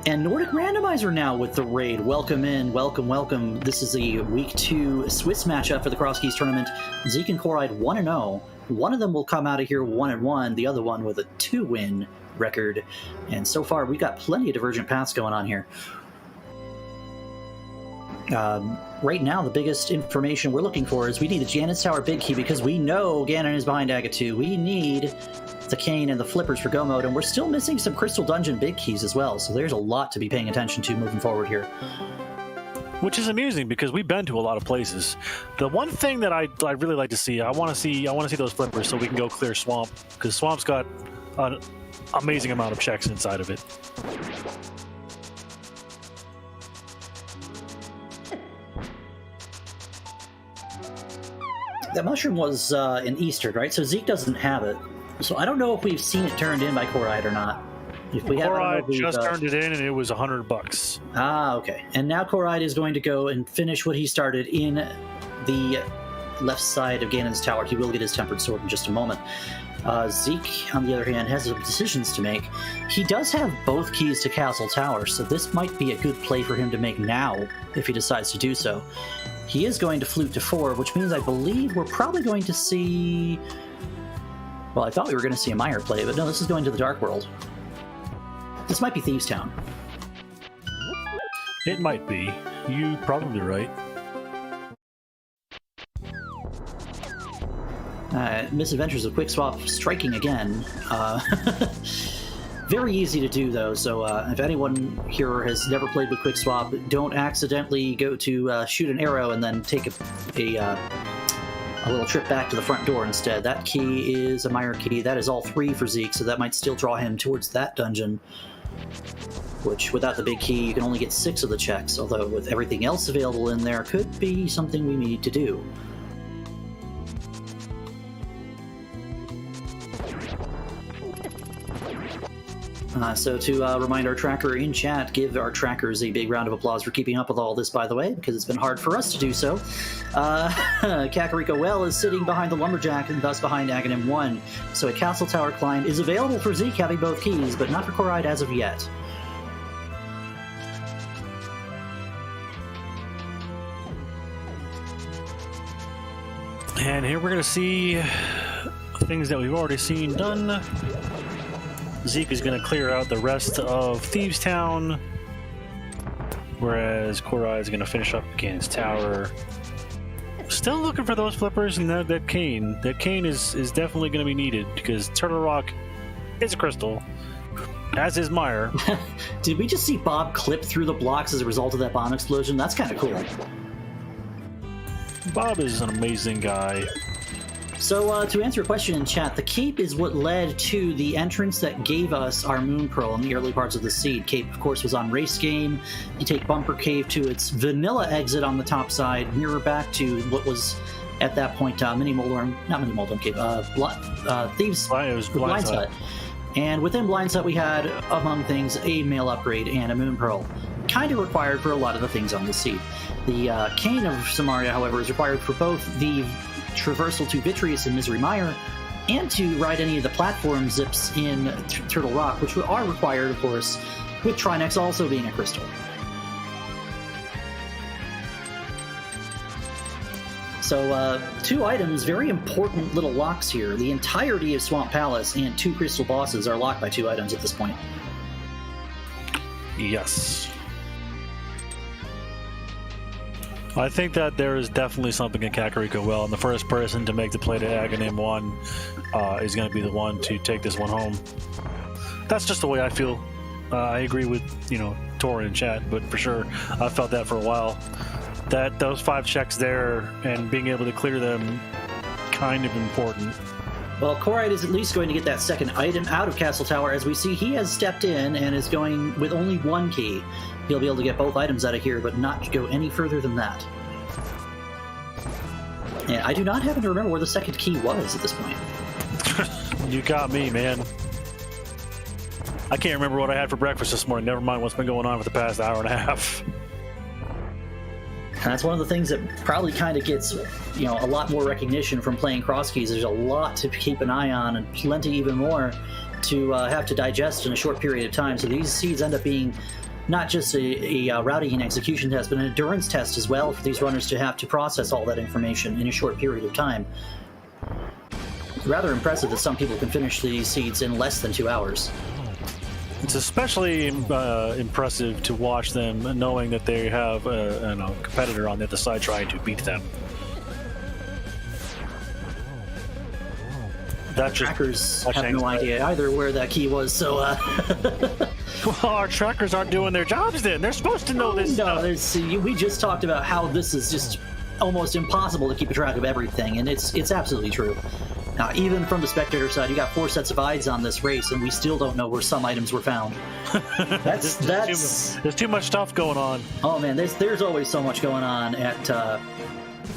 And Nordic Randomizer now with the raid. Welcome in, welcome. This is the Week 2 Swiss matchup for the Crosskeys tournament. Zeke and Corride 1-0. One of them will come out of here 1-1, the other one with a 2-win record. And so far, we've got plenty of divergent paths going on here. Right now, the biggest information we're looking for is we need a Janet's Tower big key, because we know Ganon is behind Aga 2. We need the cane and the flippers for go mode, and we're still missing some Crystal Dungeon big keys as well, so there's a lot to be paying attention to moving forward here. Which is amusing, because we've been to a lot of places. The one thing that I really like to see, I want to see those flippers so we can go clear Swamp, because Swamp's got an amazing amount of checks inside of it. That mushroom was an Eastern, right? So Zeke doesn't have it. So I don't know if we've seen it turned in by Corride or not. If we Corride just turned it in, and it was $100. Ah, okay. And now Corride is going to go and finish what he started in the left side of Ganon's tower. He will get his tempered sword in just a moment. Zeke, on the other hand, has some decisions to make. He does have both keys to Castle Tower, so this might be a good play for him to make now, if he decides to do so. He is going to flute to 4, which means I believe we're probably going to see... Well, I thought we were going to see a Meyer play, but no, this is going to the Dark World. This might be Thieves Town. It might be. You're probably right. Misadventures of Quick Swap striking again. Very easy to do, though, so if anyone here has never played with Quick Swap, don't accidentally go to shoot an arrow and then take a little trip back to the front door instead. That key is a Meyer key. That is all 3 for Zeke, so that might still draw him towards that dungeon, which, without the big key, you can only get 6 of the checks, although with everything else available in there, could be something we need to do. So to remind our tracker in chat, give our trackers a big round of applause for keeping up with all this, by the way, because it's been hard for us to do so. Kakariko Well is sitting behind the Lumberjack and thus behind Aghanim 1. So a Castle Tower climb is available for Zeke having both keys, but not for Corride as of yet. And here we're going to see things that we've already seen done. Zeke is going to clear out the rest of Thieves Town, whereas Corride is going to finish up Ganon's tower. Still looking for those flippers and that cane. That cane is definitely going to be needed because Turtle Rock is a crystal, as is Meyer. Did we just see Bob clip through the blocks as a result of that bomb explosion? That's kind of cool. Bob is an amazing guy. So, to answer your question in chat, the Cape is what led to the entrance that gave us our Moon Pearl in the early parts of the seed. Cape, of course, was on Race Game. You take Bumper Cave to its vanilla exit on the top side, mirror back to what was, at that point, Mini Moldorm, not Mini Moldorm Cave, Thieves Blind Hut. And within Blind Hut, we had, among things, a mail upgrade and a Moon Pearl. Kind of required for a lot of the things on the seed. The Cane of Samaria, however, is required for both the traversal to Vitreous and Misery Mire, and to ride any of the platform zips in Turtle Rock, which are required, of course, with Trinex also being a crystal. So, 2 items, very important little locks here. The entirety of Swamp Palace and 2 crystal bosses are locked by 2 items at this point. Yes. I think that there is definitely something in Kakariko Well, and the first person to make the play to Aghanim 1 is going to be the one to take this one home. That's just the way I feel. I agree with, Tor in chat, but for sure, I felt that for a while. That those 5 checks there and being able to clear them, kind of important. Well, Corride is at least going to get that second item out of Castle Tower. As we see, he has stepped in and is going with only 1 key. He'll be able to get both items out of here, but not go any further than that. And I do not happen to remember where the second key was at this point. You got me, man. I can't remember what I had for breakfast this morning. Never mind what's been going on for the past hour and a half. And that's one of the things that probably kind of gets, a lot more recognition from playing Crosskeys. There's a lot to keep an eye on and plenty even more to have to digest in a short period of time. So these seeds end up being not just a routing execution test, but an endurance test as well for these runners to have to process all that information in a short period of time. Rather impressive that some people can finish these seeds in less than 2 hours. It's especially impressive to watch them knowing that they have a competitor on the other side trying to beat them. That trackers have no idea either where that key was, so... Well, our trackers aren't doing their jobs then. They're supposed to know this stuff. We just talked about how this is just almost impossible to keep a track of everything, and it's absolutely true. Now, even from the spectator side, you got 4 sets of eyes on this race, and we still don't know where some items were found. There's too much stuff going on. Oh man, there's always so much going on at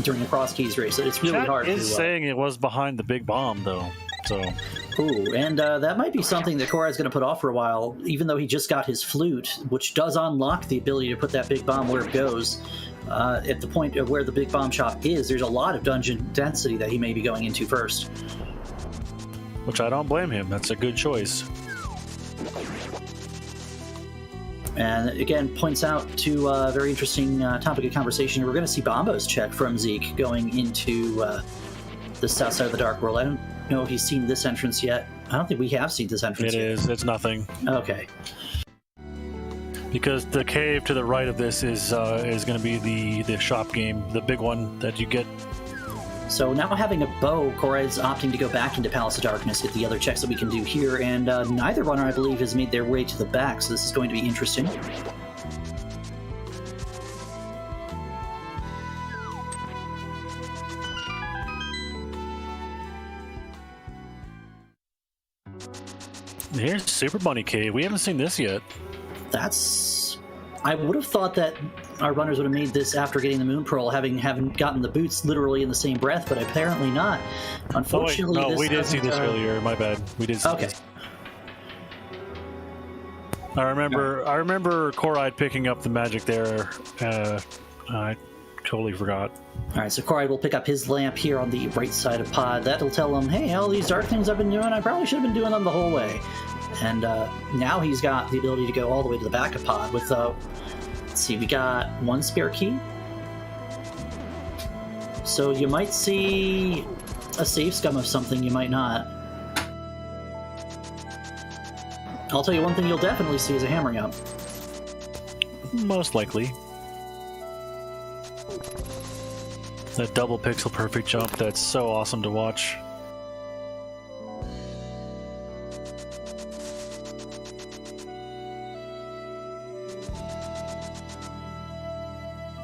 during the Crosskeys race. It's really Chat hard. is to, saying it was behind the big bomb though, so. Ooh, and that might be something that Corride's going to put off for a while, even though he just got his flute, which does unlock the ability to put that big bomb where it goes. At the point of where the big bomb shop is, there's a lot of dungeon density that he may be going into first. Which I don't blame him. That's a good choice. And again, points out to a very interesting topic of conversation. We're going to see Bombo's check from Zeke going into the south side of the Dark World. I don't know if he's seen this entrance yet. I don't think we have seen this entrance yet. It is. It's nothing. Okay. Because the cave to the right of this is going to be the shop game, the big one that you get. So now having a bow, Corride's opting to go back into Palace of Darkness, get the other checks that we can do here, and neither runner, I believe, has made their way to the back, so this is going to be interesting. Here's Super Bunny Cave. We haven't seen this yet. I would have thought that our runners would have made this after getting the Moon Pearl, having gotten the boots literally in the same breath, but apparently not. Unfortunately, no, we did see this earlier. My bad. We did see this. I remember Corride picking up the magic there. I totally forgot. All right, so Corride will pick up his lamp here on the right side of Pod. That'll tell him, hey, all these dark things I've been doing, I probably should have been doing them the whole way. And now he's got the ability to go all the way to the back of Pod with, let's see, we got one spare key. So you might see a save scum of something, you might not. I'll tell you one thing you'll definitely see is a hammering up. Most likely. That double pixel perfect jump, that's so awesome to watch.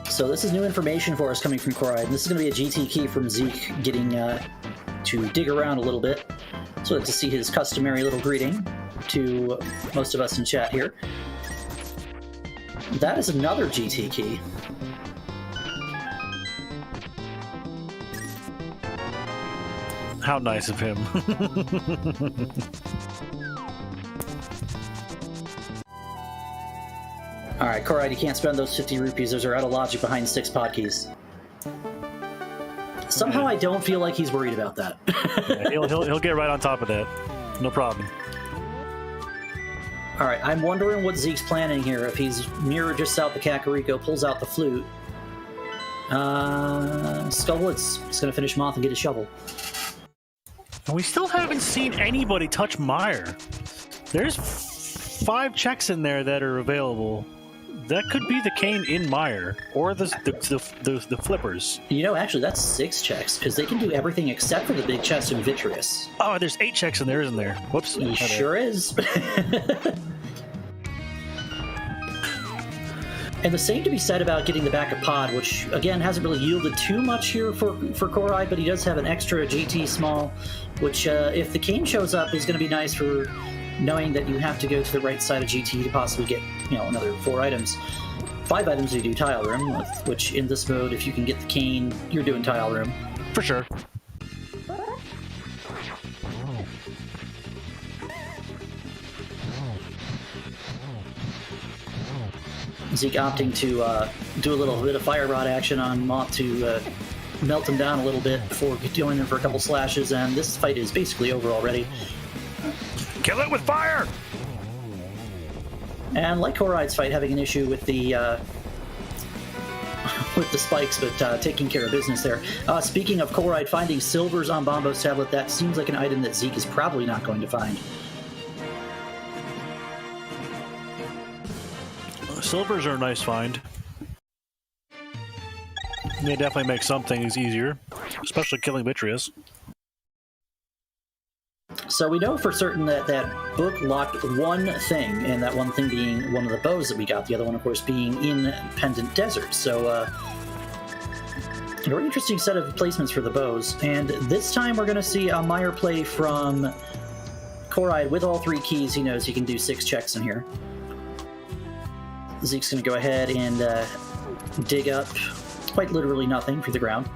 So this is new information for us coming from Corride. This is going to be a GT key from Zeke getting to dig around a little bit. So to see his customary little greeting to most of us in chat here. That is another GT key. How nice of him. Alright, Corride, you can't spend those 50 rupees. Those are out of logic behind 6 pod keys. Somehow I don't feel like he's worried about that. Yeah, he'll get right on top of that. No problem. Alright, I'm wondering what Zeke's planning here. If he's near just south of Kakariko, pulls out the flute. Skullwood's just going to finish him off and get his shovel. And we still haven't seen anybody touch Mire. There's 5 checks in there that are available. That could be the cane in Mire, or the flippers. You know, actually, that's 6 checks, because they can do everything except for the big chest in Vitreous. Oh, there's 8 checks in there, isn't there? Whoops. He sure is. And the same to be said about getting the back of Pod, which, again, hasn't really yielded too much here for Corride, but he does have an extra GT small, which, if the cane shows up, is going to be nice for knowing that you have to go to the right side of GT to possibly get, another 4 items. 5 items you do Tile Room, which in this mode, if you can get the cane, you're doing Tile Room. For sure. Zeke opting to do a little bit of fire rod action on Moth to melt him down a little bit before going in for a couple slashes, and this fight is basically over already. Kill it with fire! And like Corride's fight, having an issue with the spikes, but taking care of business there. Speaking of Corride finding silvers on Bombo's tablet, that seems like an item that Zeke is probably not going to find. Silvers are a nice find. They definitely make some things easier, especially killing Vitreous. So we know for certain that that book locked one thing, and that one thing being one of the bows that we got, the other one, of course, being in Pendant Desert. So, a very interesting set of placements for the bows. And this time we're going to see a Mire play from Corride with all 3 keys. He knows he can do 6 checks in here. Zeke's going to go ahead and dig up quite literally nothing for the ground.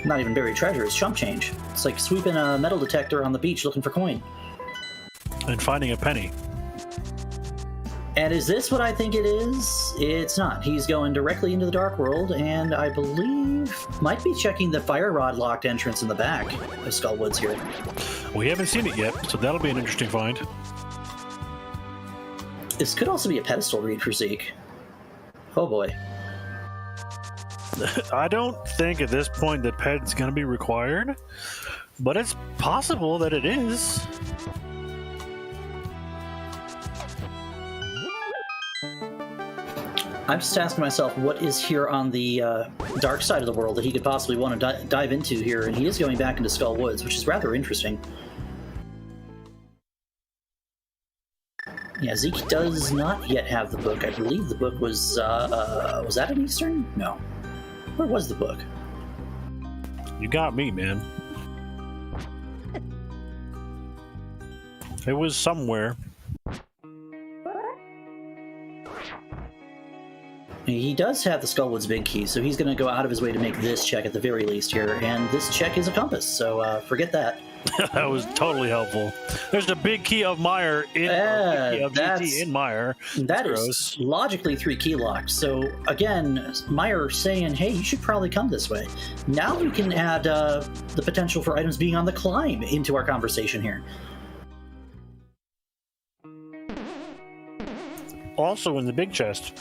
Not even buried treasure, it's chump change. It's like sweeping a metal detector on the beach looking for coin. And finding a penny. And is this what I think it is? It's not. He's going directly into the Dark World, and I believe might be checking the fire rod locked entrance in the back of Skullwoods here. We haven't seen it yet, so that'll be an interesting find. This could also be a pedestal read for Zeke. Oh boy. I don't think at this point that ped's going to be required, but it's possible that it is. I'm just asking myself, what is here on the dark side of the world that he could possibly want to dive into here, and he is going back into Skull Woods, which is rather interesting. Yeah, Zeke does not yet have the book. I believe the book was that an Eastern? No. Where was the book? You got me, man. It was somewhere. He does have the Skullwoods big key, so he's going to go out of his way to make this check at the very least here, and this check is a compass, so forget that. That was totally helpful. There's a big key of Meyer in GT in Meyer. That is logically 3 key locked. So again, Meyer saying, "Hey, you should probably come this way." Now we can add the potential for items being on the climb into our conversation here. Also in the big chest.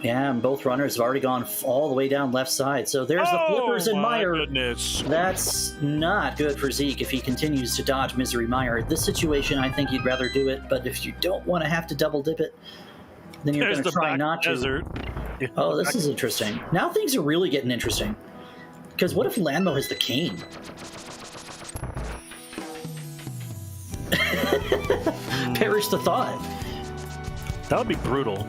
Yeah, and both runners have already gone all the way down left side. So there's the flippers in Meyer. Goodness. That's not good for Zeke if he continues to dodge Misery Meyer. In this situation, I think you'd rather do it, but if you don't want to have to double dip it, then you're going to try not to. Desert. Oh, this is interesting. Now things are really getting interesting. Because what if Lanmo has the cane? Perish the thought. That would be brutal.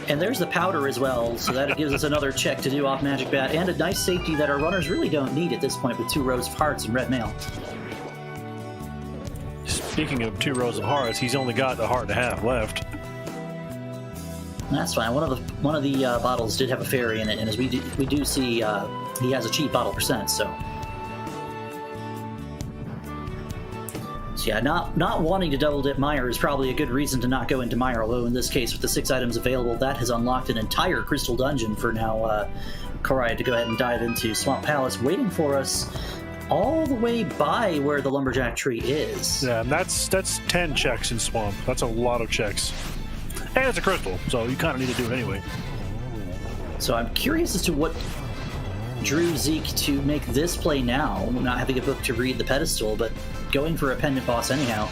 And there's the powder as well, so that gives us another check to do off Magic Bat, and a nice safety that our runners really don't need at this point with 2 rows of hearts and red mail. Speaking of 2 rows of hearts, he's only got a heart and a half left. That's fine. One of the bottles did have a fairy in it, and as we do see, he has a cheap bottle percent, so... Yeah, not wanting to double dip Meyer is probably a good reason to not go into Meyer, although in this case, with the 6 items available, that has unlocked an entire crystal dungeon for now Corride to go ahead and dive into Swamp Palace, waiting for us all the way by where the lumberjack tree is. Yeah, and that's 10 checks in Swamp. That's a lot of checks. And it's a crystal, so you kind of need to do it anyway. So I'm curious as to what drew Zeke to make this play now, not having a book to read the pedestal, but going for a pendant boss anyhow.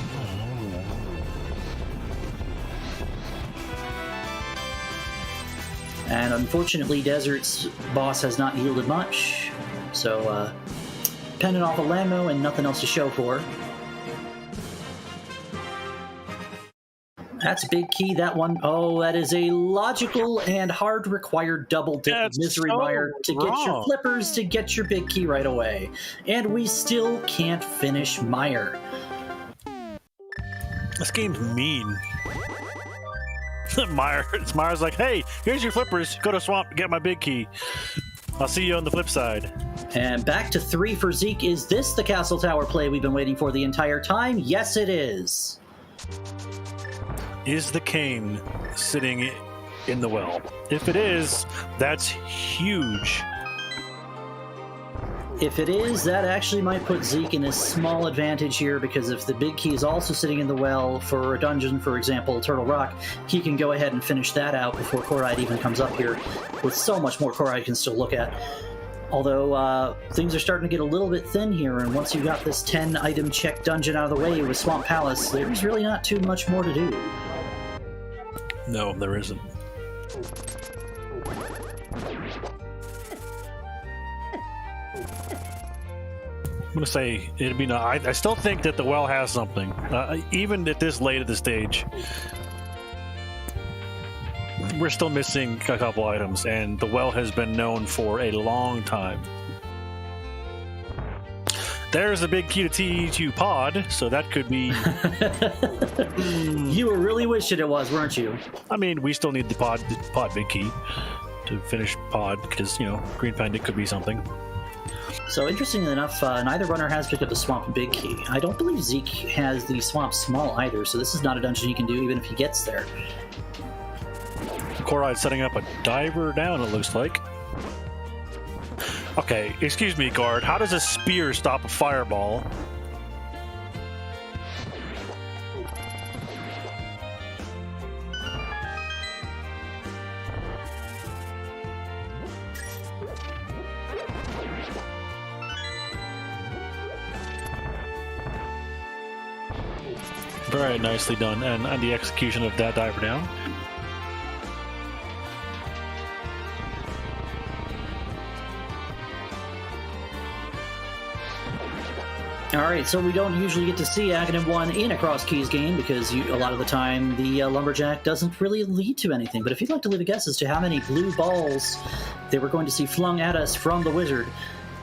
And unfortunately, Desert's boss has not yielded much, so pendant off of Lanmo and nothing else to show for. That's a big key, that one. Oh, that is a logical and hard required double dip of Misery Meyer to get your flippers to get your big key right away. And we still can't finish Meyer. This game's mean. Meyer's like, hey, here's your flippers. Go to Swamp to get my big key. I'll see you on the flip side. And back to 3 for Zeke. Is this the Castle Tower play we've been waiting for the entire time? Yes, it is. Is the cane sitting in the well? If it is, that's huge. If it is, that actually might put Zeke in a small advantage here, because if the big key is also sitting in the well for a dungeon, for example, Turtle Rock, he can go ahead and finish that out before Corride even comes up here, with so much more Corride can still look at. Although things are starting to get a little bit thin here, and once you got this 10-item check dungeon out of the way with Swamp Palace, there's really not too much more to do. No, there isn't. I'm going to say it'd be I still think that the well has something. Even at this late at the stage, we're still missing a couple items, and the well has been known for a long time. There's a big key to T2 pod, so that could be... You were really wishing it was, weren't you? I mean, we still need the pod big key to finish pod, because, you know, Green Panda could be something. So, interestingly enough, neither runner has picked up the Swamp Big Key. I don't believe Zeke has the Swamp Small either, so this is not a dungeon he can do even if he gets there. Corride setting up a diver down, it looks like. Okay, excuse me, guard. How does a spear stop a fireball? Very nicely done, and the execution of that diver down. Alright, so we don't usually get to see Ganon 1 in a Crosskeys game because a lot of the time the Lumberjack doesn't really lead to anything. But if you'd like to leave a guess as to how many blue balls they were going to see flung at us from the wizard,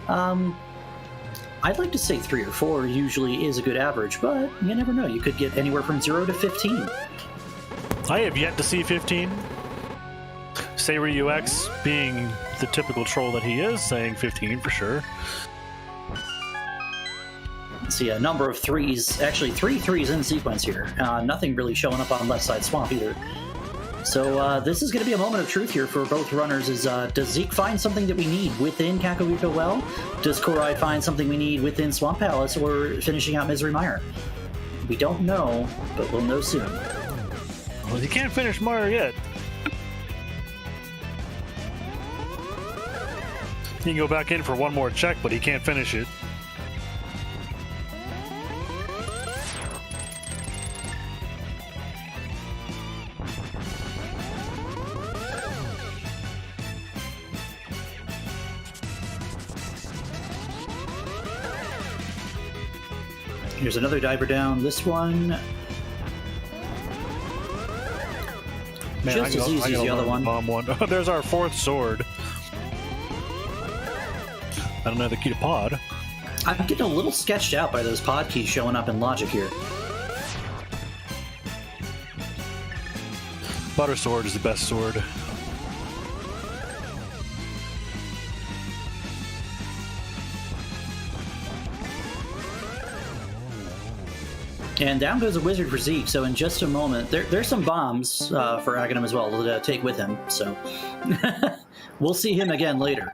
I'd like to say 3 or 4 usually is a good average, but you never know. You could get anywhere from 0 to 15. I have yet to see 15. Sayri UX, being the typical troll that he is, saying 15 for sure. See a number of 3s, actually 3 3s in sequence here. Nothing really showing up on left side swamp either. So this is going to be a moment of truth here for both runners. Does Zeke find something that we need within Kakariko Well? Does Corride find something we need within Swamp Palace or finishing out Misery Mire? We don't know, but we'll know soon. Well, he can't finish Mire yet. He can go back in for one more check, but he can't finish it. Here's another diver down. This one, Man, just as easy as the other one. Bomb one. Oh, there's our 4th sword. I don't know the key to pod. I'm getting a little sketched out by those pod keys showing up in logic here. Butter sword is the best sword. And down goes a wizard for Zeke, so in just a moment, there's some bombs for Ganon as well to take with him, so we'll see him again later.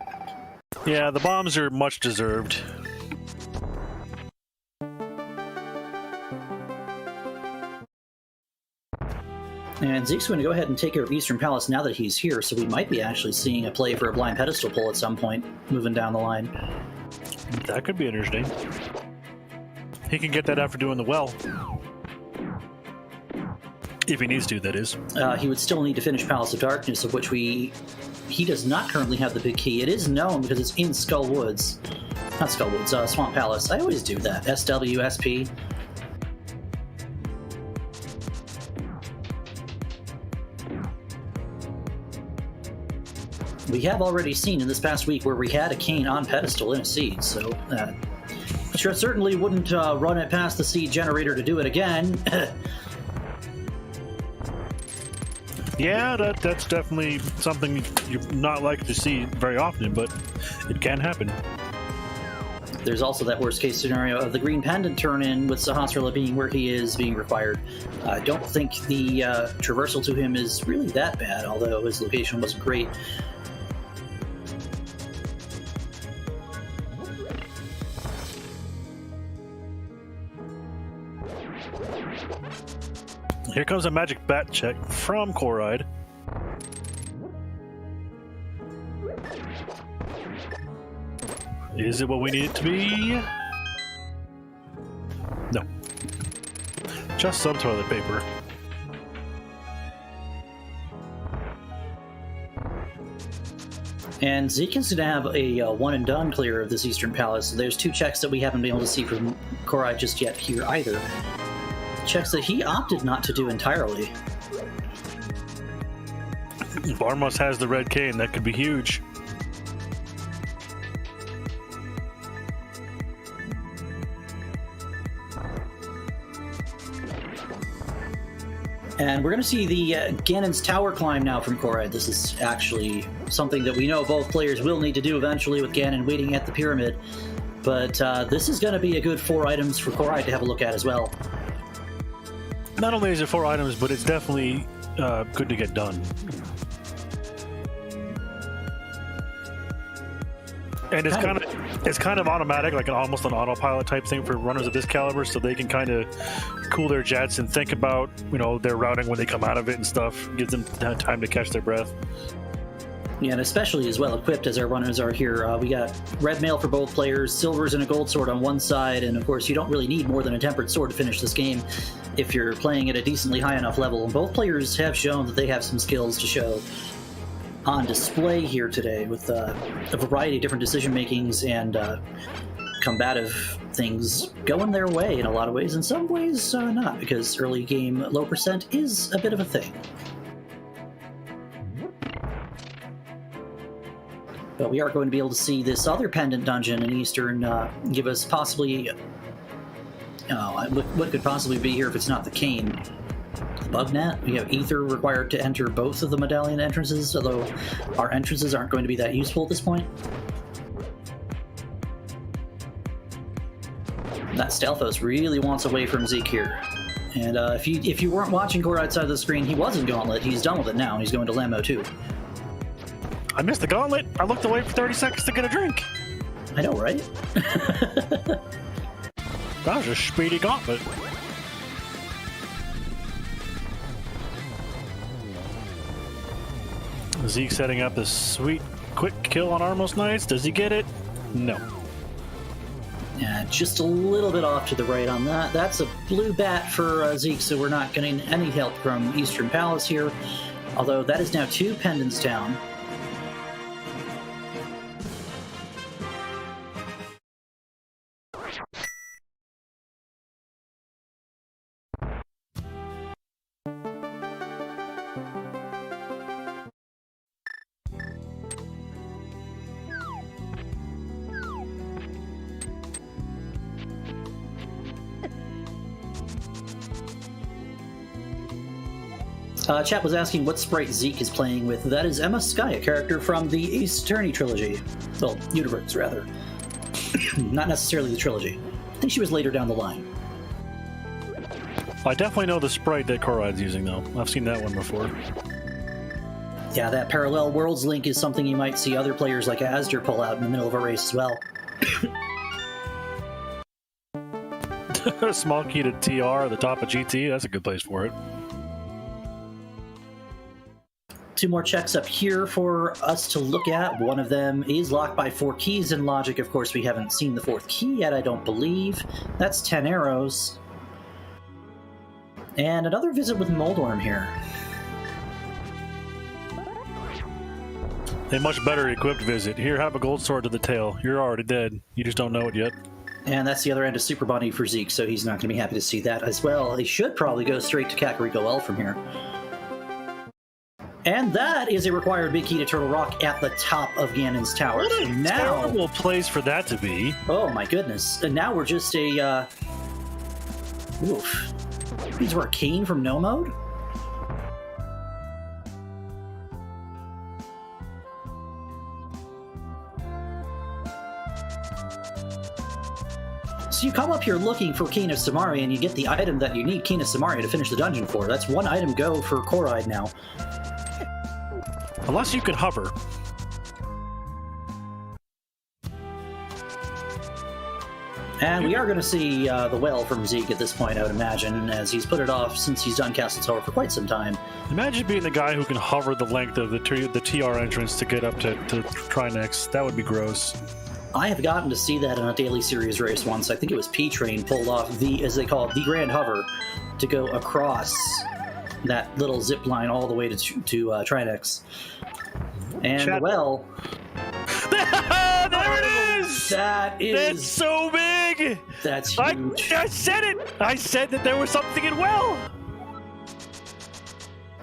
Yeah, the bombs are much deserved. And Zeke's going to go ahead and take care of Eastern Palace now that he's here, so we might be actually seeing a play for a blind pedestal pull at some point, moving down the line. That could be interesting. He can get that after doing the well. If he needs to, that is. He would still need to finish Palace of Darkness, of which he does not currently have the big key. It is known because it's in Skull Woods. Not Skull Woods, Swamp Palace. I always do that. SWSP. We have already seen in this past week where we had a cane on pedestal in a seed, so sure certainly wouldn't run it past the seed generator to do it again. Yeah, that's definitely something you're not likely to see very often, but it can happen. There's also that worst case scenario of the Green Pendant turn-in with Sahasrahla being where he is, being required. I don't think the traversal to him is really that bad, although his location wasn't great. Here comes a magic bat check from Corride. Is it what we need it to be? No. Just some toilet paper. And Zeke is going to have a one-and-done clear of this Eastern Palace. There's 2 checks that we haven't been able to see from Corride just yet here either. Checks that he opted not to do entirely. Barmos has the red cane. That could be huge. And we're going to see the Ganon's Tower climb now from Corride. This is actually something that we know both players will need to do eventually with Ganon waiting at the pyramid. But this is going to be a good 4 items for Corride to have a look at as well. Not only is it 4 items, but it's definitely good to get done. And it's kind of automatic, like almost an autopilot type thing for runners of this caliber, so they can kind of cool their jets and think about, you know, their routing when they come out of it and stuff. Gives them time to catch their breath. Yeah, and especially as well equipped as our runners are here. We got red mail for both players, silvers and a gold sword on one side, and of course you don't really need more than a tempered sword to finish this game if you're playing at a decently high enough level. And both players have shown that they have some skills to show on display here today with a variety of different decision makings and combative things going their way in a lot of ways. In some ways, not, because early game low percent is a bit of a thing. But we are going to be able to see this other pendant dungeon in Eastern give us possibly... what could possibly be here if it's not the cane? The bug net? We have ether required to enter both of the medallion entrances, although our entrances aren't going to be that useful at this point. That Stelphos really wants away from Zeke here. And if you weren't watching Corride side of the screen, he was in Gauntlet. He's done with it now, and he's going to Lambo too. I missed the Gauntlet. I looked away for 30 seconds to get a drink. I know, right? That was a speedy Gauntlet. Zeke setting up this sweet quick kill on Armos Knights. Does he get it? No. Yeah, just a little bit off to the right on that. That's a blue bat for Zeke, so we're not getting any help from Eastern Palace here. Although that is now 2 pendants down. Chat was asking what sprite Zeke is playing with. That is Emma Skye, a character from the Ace Attorney trilogy. Well, universe, rather. Not necessarily the trilogy. I think she was later down the line. I definitely know the sprite that Corride's using, though. I've seen that one before. Yeah, that parallel worlds link is something you might see other players like Asder pull out in the middle of a race as well. Small key to TR at the top of GT, that's a good place for it. 2 more checks up here for us to look at. One of them is locked by 4 keys in logic. Of course, we haven't seen the 4th key yet, I don't believe. That's 10 arrows. And another visit with Moldorm here. A much better equipped visit. Here, have a gold sword to the tail. You're already dead. You just don't know it yet. And that's the other end of Super Bunny for Zeke, so he's not going to be happy to see that as well. He should probably go straight to Kakariko L from here. And that is a required big key to Turtle Rock at the top of Ganon's Tower. What a terrible place for that to be. Oh my goodness. And now we're just a, oof. These were a cane from no mode? So you come up here looking for Keen of Samaria, and you get the item that you need Keen of Samaria to finish the dungeon for. That's 1 item go for Corride now. Unless you can hover. And we are going to see the well from Zeke at this point, I would imagine, as he's put it off since he's done Castle Tower for quite some time. Imagine being the guy who can hover the length of the TR entrance to get up to Trinex. That would be gross. I have gotten to see that in a daily series race once. I think it was P-Train pulled off the, as they call it, the Grand Hover to go across that little zip line all the way to Trinex. And the well... There it is! That's so big! That's huge. I said it! I said that there was something in well!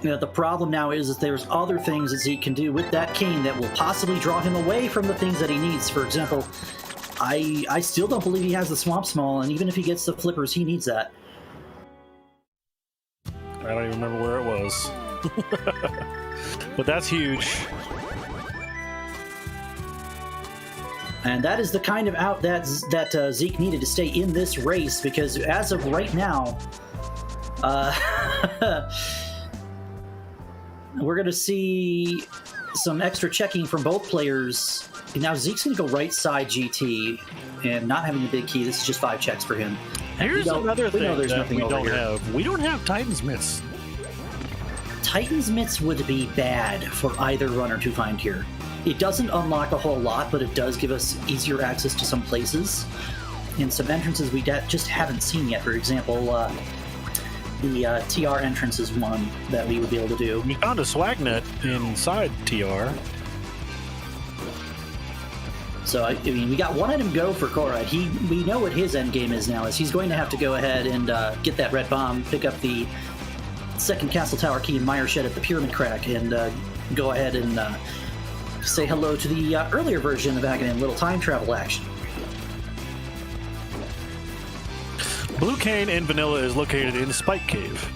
You know, the problem now is that there's other things that Zeke can do with that cane that will possibly draw him away from the things that he needs. For example, I still don't believe he has the Swamp Small, and even if he gets the flippers, he needs that. I don't even remember where it was. But that's huge. And that is the kind of out that Zeke needed to stay in this race, because as of right now, we're going to see some extra checking from both players. Now Zeke's going to go right side GT and not having the big key. This is just 5 checks for him. Here's another thing that we don't here. have. We don't have Titan's Mitts. Titan's Mitts would be bad for either runner to find here. It doesn't unlock a whole lot, but it does give us easier access to some places and some entrances we just haven't seen yet. For example, the TR entrance is one that we would be able to do. We found a swagnet inside TR. So, I mean, we got one item go for Corride. We know what his end game is now, is he's going to have to go ahead and get that red bomb, pick up the second castle tower key in Mire Shed at the Pyramid Crack, and go ahead and say hello to the earlier version of Ganon, little time travel action. Blue Cane in Vanilla is located in Spike Cave.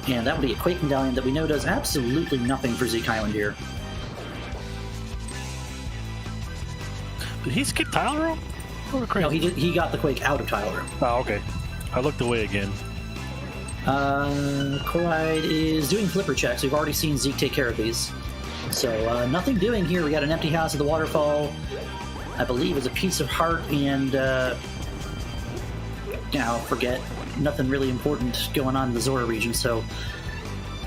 And that would be a Quake Medallion that we know does absolutely nothing for Zeke Highwind here. Did he skip Tile Room? No, he got the Quake out of Tile Room. Oh, okay. I looked away again. Corride is doing flipper checks. We've already seen Zeke take care of these. So, nothing doing here. We got an empty house at the waterfall. I believe it's a piece of heart and, forget. Nothing really important going on in the Zora region, so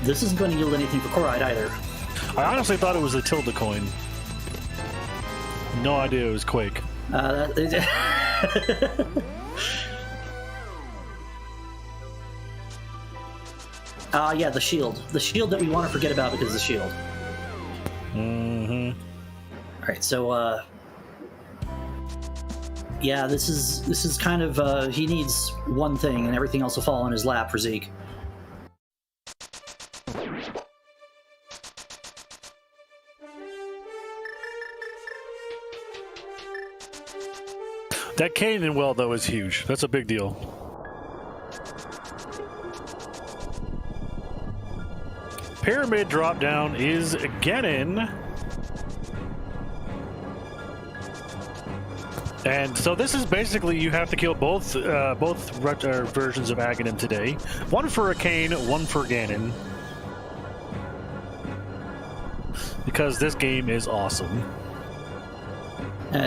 this isn't going to yield anything for Corride either. I honestly thought it was a Tilda coin. No idea it was Quake. Yeah, the shield. The shield that we want to forget about because of the shield. Mm-hmm. Alright, so, yeah, this is kind of, he needs one thing and everything else will fall on his lap for Zeke. That Canyon well, though, is huge. That's a big deal. Pyramid drop down is Ganon. And so this is basically you have to kill both versions of Ganon today. One for a Kane, one for Ganon. Because this game is awesome.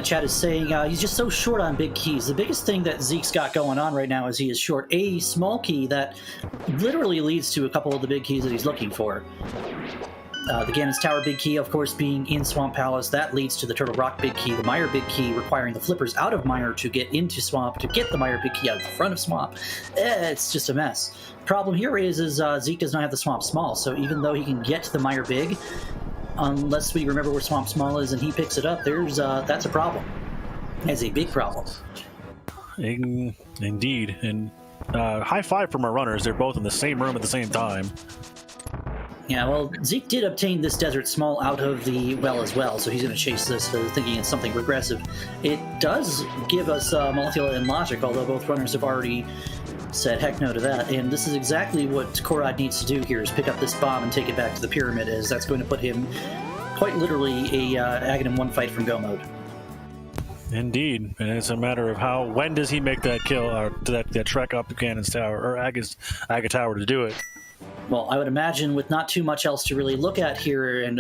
Chad is saying he's just so short on big keys. The biggest thing that Zeke's got going on right now is he is short a small key that literally leads to a couple of the big keys that he's looking for. The Ganon's Tower big key, of course, being in Swamp Palace, that leads to the Turtle Rock big key. The Mire big key requiring the flippers out of Mire to get into Swamp, to get the Mire big key out of the front of Swamp. It's just a mess. Problem here is Zeke does not have the Swamp Small, so even though he can get to the Mire big, unless we remember where Swamp Small is and he picks it up, that's a problem. That's a big problem. Indeed. And high five from our runners. They're both in the same room at the same time. Yeah, well, Zeke did obtain this Desert Small out of the well as well, so he's going to chase this, thinking it's something regressive. It does give us Molecula and Logic, although both runners have already said heck no to that, and this is exactly what Corride needs to do here, is pick up this bomb and take it back to the pyramid, as that's going to put him quite literally a Ganon 1 fight from go mode. Indeed, and it's a matter of when does he make that kill, or that trek up to Ganon's Tower, or Aga Tower to do it. Well, I would imagine with not too much else to really look at here, and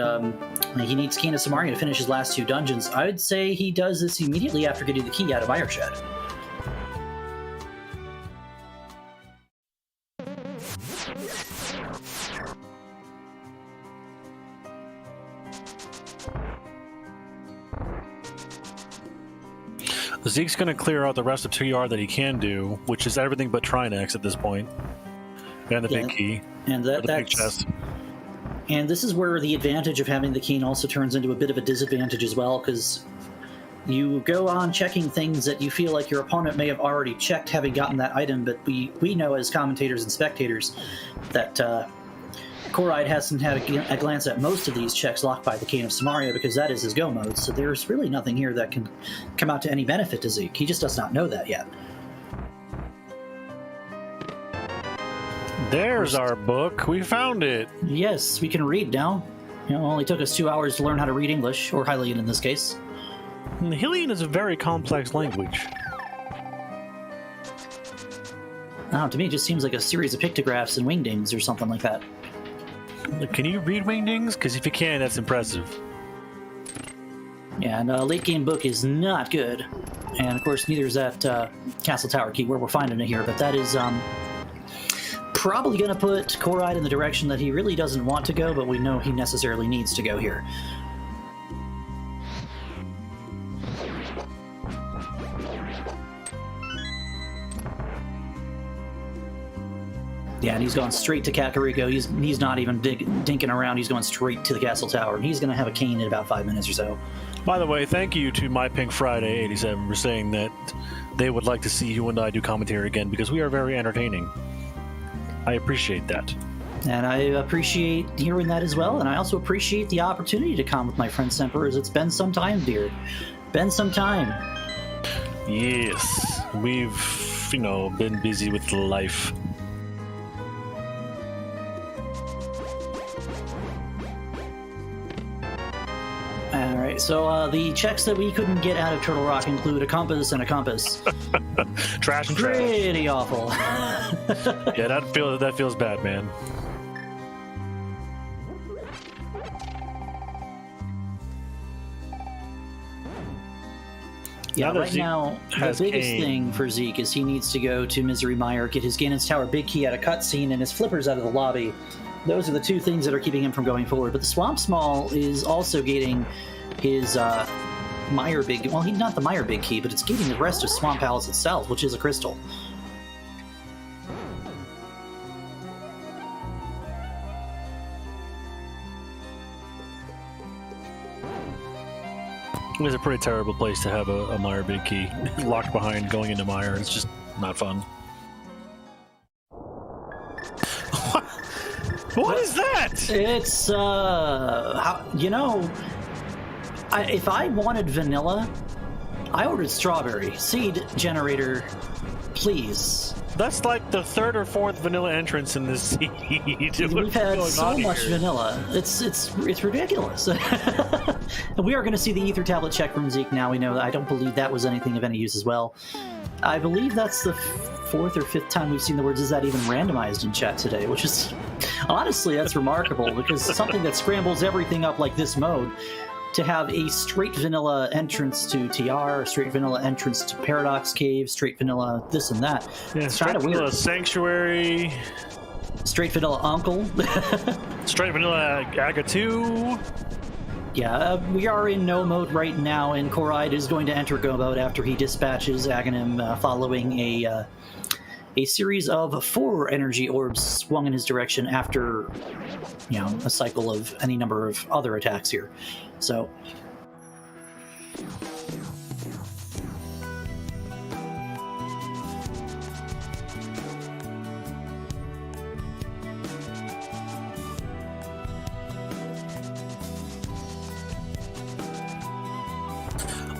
he needs Kena Samaria to finish his last 2 dungeons, I would say he does this immediately after getting the key out of Mire Shed. Zeke's going to clear out the rest of TR that he can do, which is everything but Trinex at this point. And the big key. And that's big chest. And this is where the advantage of having the key also turns into a bit of a disadvantage as well, because you go on checking things that you feel like your opponent may have already checked having gotten that item, but we know as commentators and spectators that Corride hasn't had a glance at most of these checks locked by the Cane of Samaria, because that is his go mode, so there's really nothing here that can come out to any benefit to Zeke. He just does not know that yet. There's our book. We found it. Yes, we can read now. You know, it only took us 2 hours to learn how to read English, or Hylian in this case. Hylian is a very complex language. Oh, to me, it just seems like a series of pictographs and wingdings or something like that. Can you read wingdings? Because if you can, that's impressive. Yeah, and late game book is not good. And of course, neither is that Castle Tower key, where we're finding it here. But that is probably going to put Corride in the direction that he really doesn't want to go, but we know he necessarily needs to go here. Yeah, and he's going straight to Kakariko. He's not even dinking around. He's going straight to the Castle Tower, and he's going to have a cane in about 5 minutes or so. By the way, thank you to My Pink Friday 87 for saying that they would like to see you and I do commentary again, because we are very entertaining. I appreciate that. And I appreciate hearing that as well, and I also appreciate the opportunity to come with my friend Semper, as it's been some time, dear. Been some time. Yes, we've, been busy with life. Alright, so the checks that we couldn't get out of Turtle Rock include a compass and a compass. Trash and trash. Pretty awful. Yeah, that feels bad, man. Yeah, right Zeke now, the biggest thing for Zeke is he needs to go to Misery Mire, get his Ganon's Tower big key out of cutscene, and his flippers out of the lobby. Those are the two things that are keeping him from going forward. But the Swamp Small is also gating his Mire Big... Well, not the Mire Big Key, but it's gating the rest of Swamp Palace itself, which is a crystal. It's a pretty terrible place to have a Mire Big Key locked behind going into Mire. It's just not fun. What is that? It's, if I wanted vanilla, I ordered strawberry. Seed generator, please. That's like the third or fourth vanilla entrance in this seed. We've had so much vanilla. It's ridiculous. We are going to see the ether tablet check from Zeke now. We know that. I don't believe that was anything of any use as well. I believe that's the fourth or fifth time we've seen the words "is that even randomized" in chat today, which is honestly, that's remarkable, because something that scrambles everything up like this mode, to have a straight vanilla entrance to TR, straight vanilla entrance to Paradox Cave, straight vanilla this and that. Yeah, it's straight kind of vanilla weird. Sanctuary. Straight vanilla Uncle. Straight vanilla Aga 2. Yeah, we are in no mode right now, and Corride is going to enter go mode after he dispatches Aghanim following a series of 4 energy orbs swung in his direction after, a cycle of any number of other attacks here. So...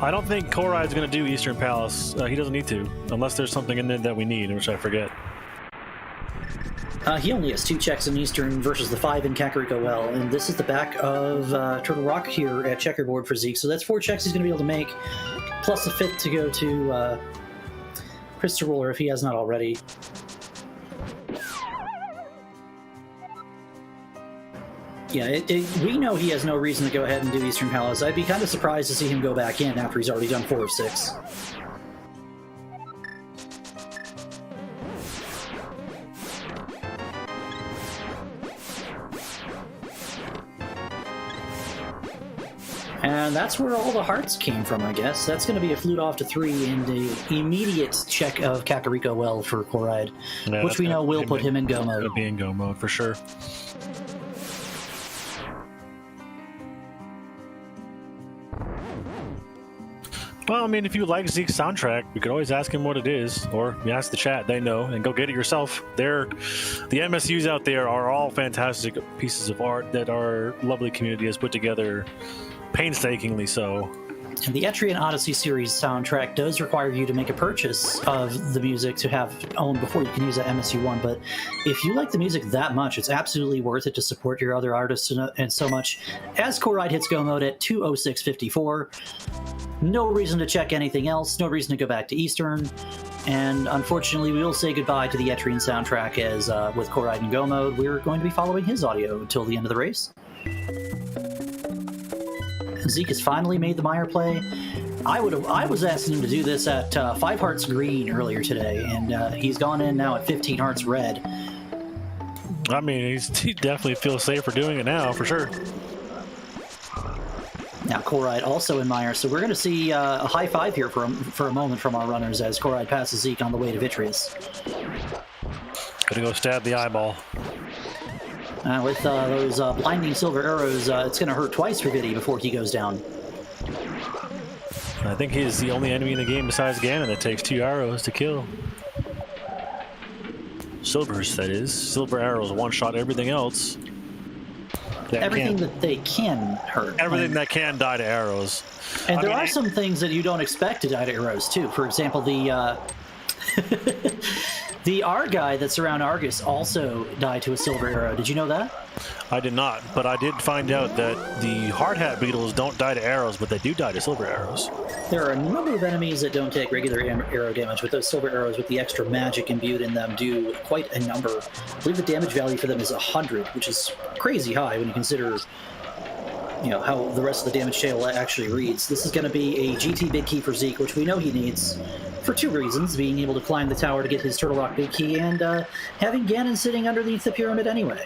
I don't think Corride's going to do Eastern Palace. He doesn't need to, unless there's something in there that we need, which I forget. He only has 2 checks in Eastern versus the 5 in Kakariko Well, and this is the back of Turtle Rock here at checkerboard for Zeke, so that's 4 checks he's going to be able to make, plus a 5th to go to Crystal Roller if he has not already. Yeah, we know he has no reason to go ahead and do Eastern Palace. I'd be kind of surprised to see him go back in after he's already done 4 of 6. And that's where all the hearts came from, I guess. That's going to be a flute off to 3 and the immediate check of Kakariko Well for Corride, Yeah, which we know will put him in go mode. He'll be in go mode for sure. Well, I mean, if you like Zeke's soundtrack, you could always ask him what it is, or you ask the chat, they know, and go get it yourself. The MSUs out there are all fantastic pieces of art that our lovely community has put together painstakingly so. And the Etrian Odyssey series soundtrack does require you to make a purchase of the music to have owned before you can use that MSU1. But if you like the music that much, it's absolutely worth it to support your other artists and so much. As Corride hits go mode at 2:06:54, no reason to check anything else, no reason to go back to Eastern. And unfortunately, we will say goodbye to the Etrian soundtrack as with Corride in go mode, we're going to be following his audio until the end of the race. Zeke has finally made the Mire play. I was asking him to do this at 5 hearts green earlier today, and he's gone in now at 15 hearts red. I mean, he definitely feels safer doing it now, for sure. Now Corride also in Mire, so we're going to see a high five here for a moment from our runners as Corride passes Zeke on the way to Vitreous. Gonna go stab the eyeball. With those blinding silver arrows, it's going to hurt twice for Vitty before he goes down. I think he's the only enemy in the game besides Ganon that takes 2 arrows to kill. Silvers, that is. Silver arrows one-shot everything else. Everything that they can hurt. Everything that can die to arrows. And there are some things that you don't expect to die to arrows, too. For example, the... The Argai that's around Argus also died to a silver arrow. Did you know that? I did not, but I did find out that the hard hat beetles don't die to arrows, but they do die to silver arrows. There are a number of enemies that don't take regular arrow damage, but those silver arrows with the extra magic imbued in them do quite a number. I believe the damage value for them is 100, which is crazy high when you consider how the rest of the damage table actually reads. This is going to be a GT big key for Zeke, which we know he needs for 2 reasons: being able to climb the tower to get his Turtle Rock big key, and having Ganon sitting underneath the pyramid anyway.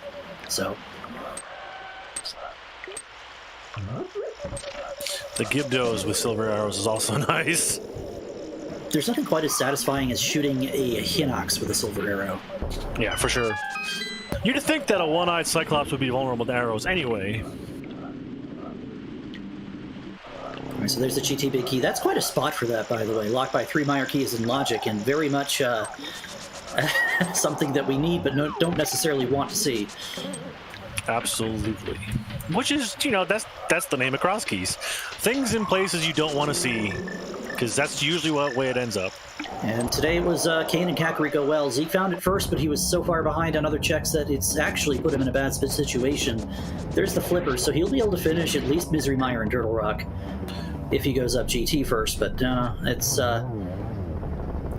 So the Gibdos with silver arrows is also nice. There's nothing quite as satisfying as shooting a Hinox with a silver arrow. Yeah, for sure. You'd think that a one-eyed Cyclops would be vulnerable to arrows anyway. Alright, so there's the GT big key. That's quite a spot for that, by the way. Locked by 3 Mire keys in logic, and very much something that we need but don't necessarily want to see. Absolutely. Which is, that's the name of Crosskeys. Things in places you don't want to see, because that's usually what way it ends up. And today it was Kane and Kakariko well. Zeke found it first, but he was so far behind on other checks that it's actually put him in a bad situation. There's the flipper, so he'll be able to finish at least Misery Mire and Turtle Rock if he goes up GT first, but it's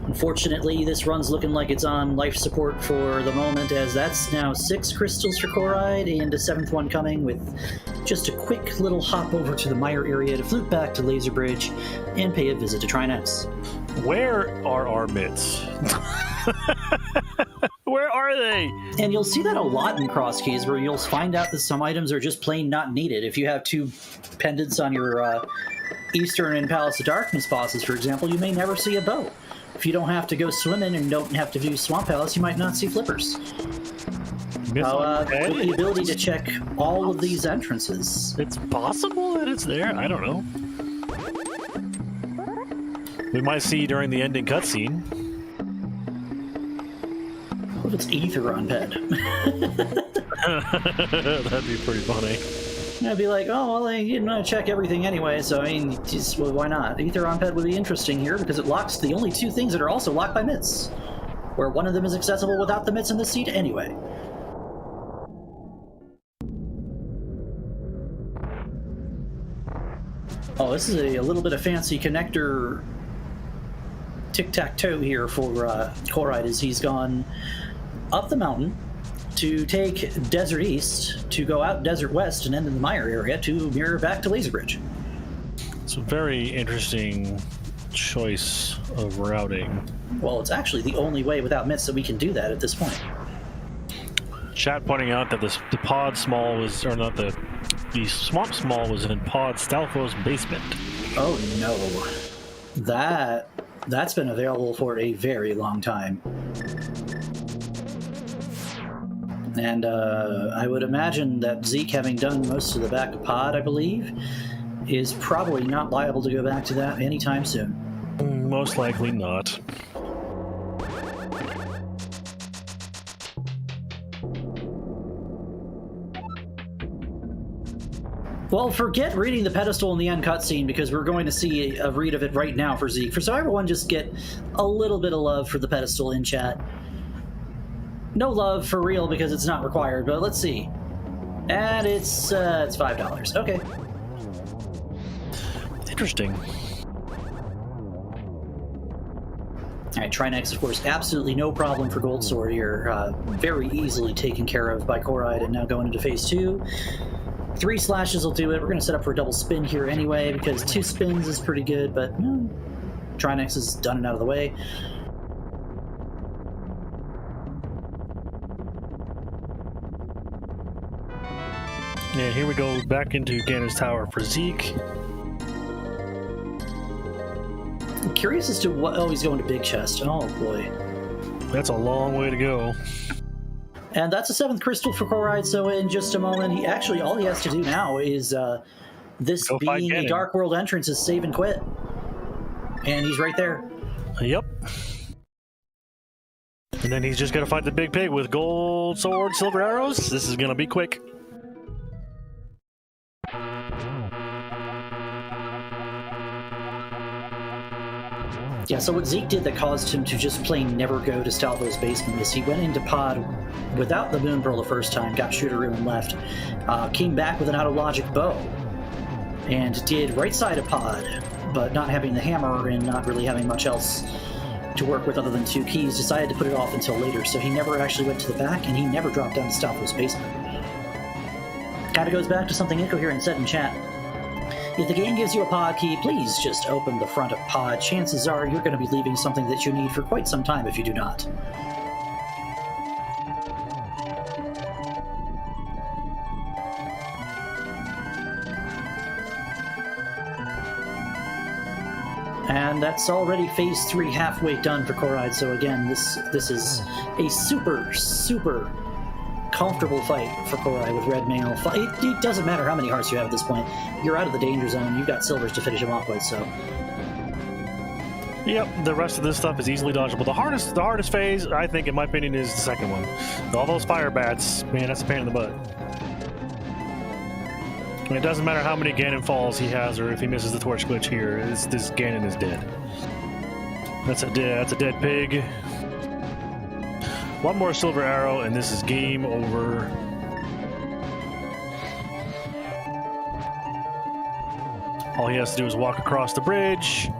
unfortunately this run's looking like it's on life support for the moment, as that's now 6 crystals for Corride and a 7th one coming, with just a quick little hop over to the Mire area to flute back to Laser Bridge and pay a visit to Trinex. Where are our mitts? Where are they? And you'll see that a lot in Crosskeys, where you'll find out that some items are just plain not needed. If you have 2 pendants on your Eastern and Palace of Darkness bosses, for example, you may never see a bow. If you don't have to go swimming and don't have to do Swamp Palace, you might not see flippers. With the ability to check all of these entrances. It's possible that it's there. I don't know. We might see during the ending cutscene. What if it's Ether on Ped? That'd be pretty funny. I'd be like, oh, well, you know, check everything anyway, so I mean, just, well, why not? Ether on Ped would be interesting here because it locks the only 2 things that are also locked by mitts, where one of them is accessible without the mitts in the seat anyway. Oh, this is a little bit of fancy connector tic-tac-toe here for Corride, as he's gone up the mountain to take Desert East, to go out Desert West and end in the Mire area to mirror back to Laser Bridge. It's a very interesting choice of routing. Well, it's actually the only way without mitts that we can do that at this point. Chat pointing out that the pod small was, or not the swamp small was in pod Stalfo's basement. Oh no. That's been available for a very long time. And I would imagine that Zeke, having done most of the back of pod, I believe, is probably not liable to go back to that anytime soon. Most likely not. Well, forget reading the pedestal in the end cutscene because we're going to see a read of it right now for Zeke. So everyone just get a little bit of love for the pedestal in chat. No love for real because it's not required, but let's see. And it's $5. Okay. Interesting. All right, Trinex, of course, absolutely no problem for Gold Sword here. Very easily taken care of by Corride, and now going into phase 2. 3 slashes will do it. We're going to set up for a double spin here anyway, because 2 spins is pretty good, but Trinex has done it out of the way. Yeah, here we go back into Ganon's Tower for Zeke. I'm curious as to what... Oh, he's going to Big Chest. Oh, boy. That's a long way to go. And that's a 7th crystal for Corride, so in just a moment, he actually, all he has to do now is, this Go being a Dark World entrance, is save and quit. And he's right there. Yep. And then he's just going to fight the big pig with gold sword, silver arrows. This is going to be quick. Yeah, so what Zeke did that caused him to just plain never go to Stalvo's basement is he went into pod without the Moon Pearl the first time, got Shooteroo and left, came back with an out-of-logic bow, and did right side of pod, but not having the hammer and not really having much else to work with other than 2 keys, decided to put it off until later, so he never actually went to the back, and he never dropped down to Stalvo's basement. Kind of goes back to something Incoherent said in chat. If the game gives you a pod key, please just open the front of pod. Chances are you're going to be leaving something that you need for quite some time if you do not. And that's already phase 3 halfway done for Corride. So again, this is a super comfortable fight for Corride with red mail. It doesn't matter how many hearts you have at this point. You're out of the danger zone. You've got silvers to finish him off with, so... Yep, the rest of this stuff is easily dodgeable. The hardest phase, I think, in my opinion, is the second one. All those fire bats, man, that's a pain in the butt. And it doesn't matter how many Ganon falls he has or if he misses the torch glitch here. This Ganon is dead. That's a dead pig. One more silver arrow, and this is game over. All he has to do is walk across the bridge.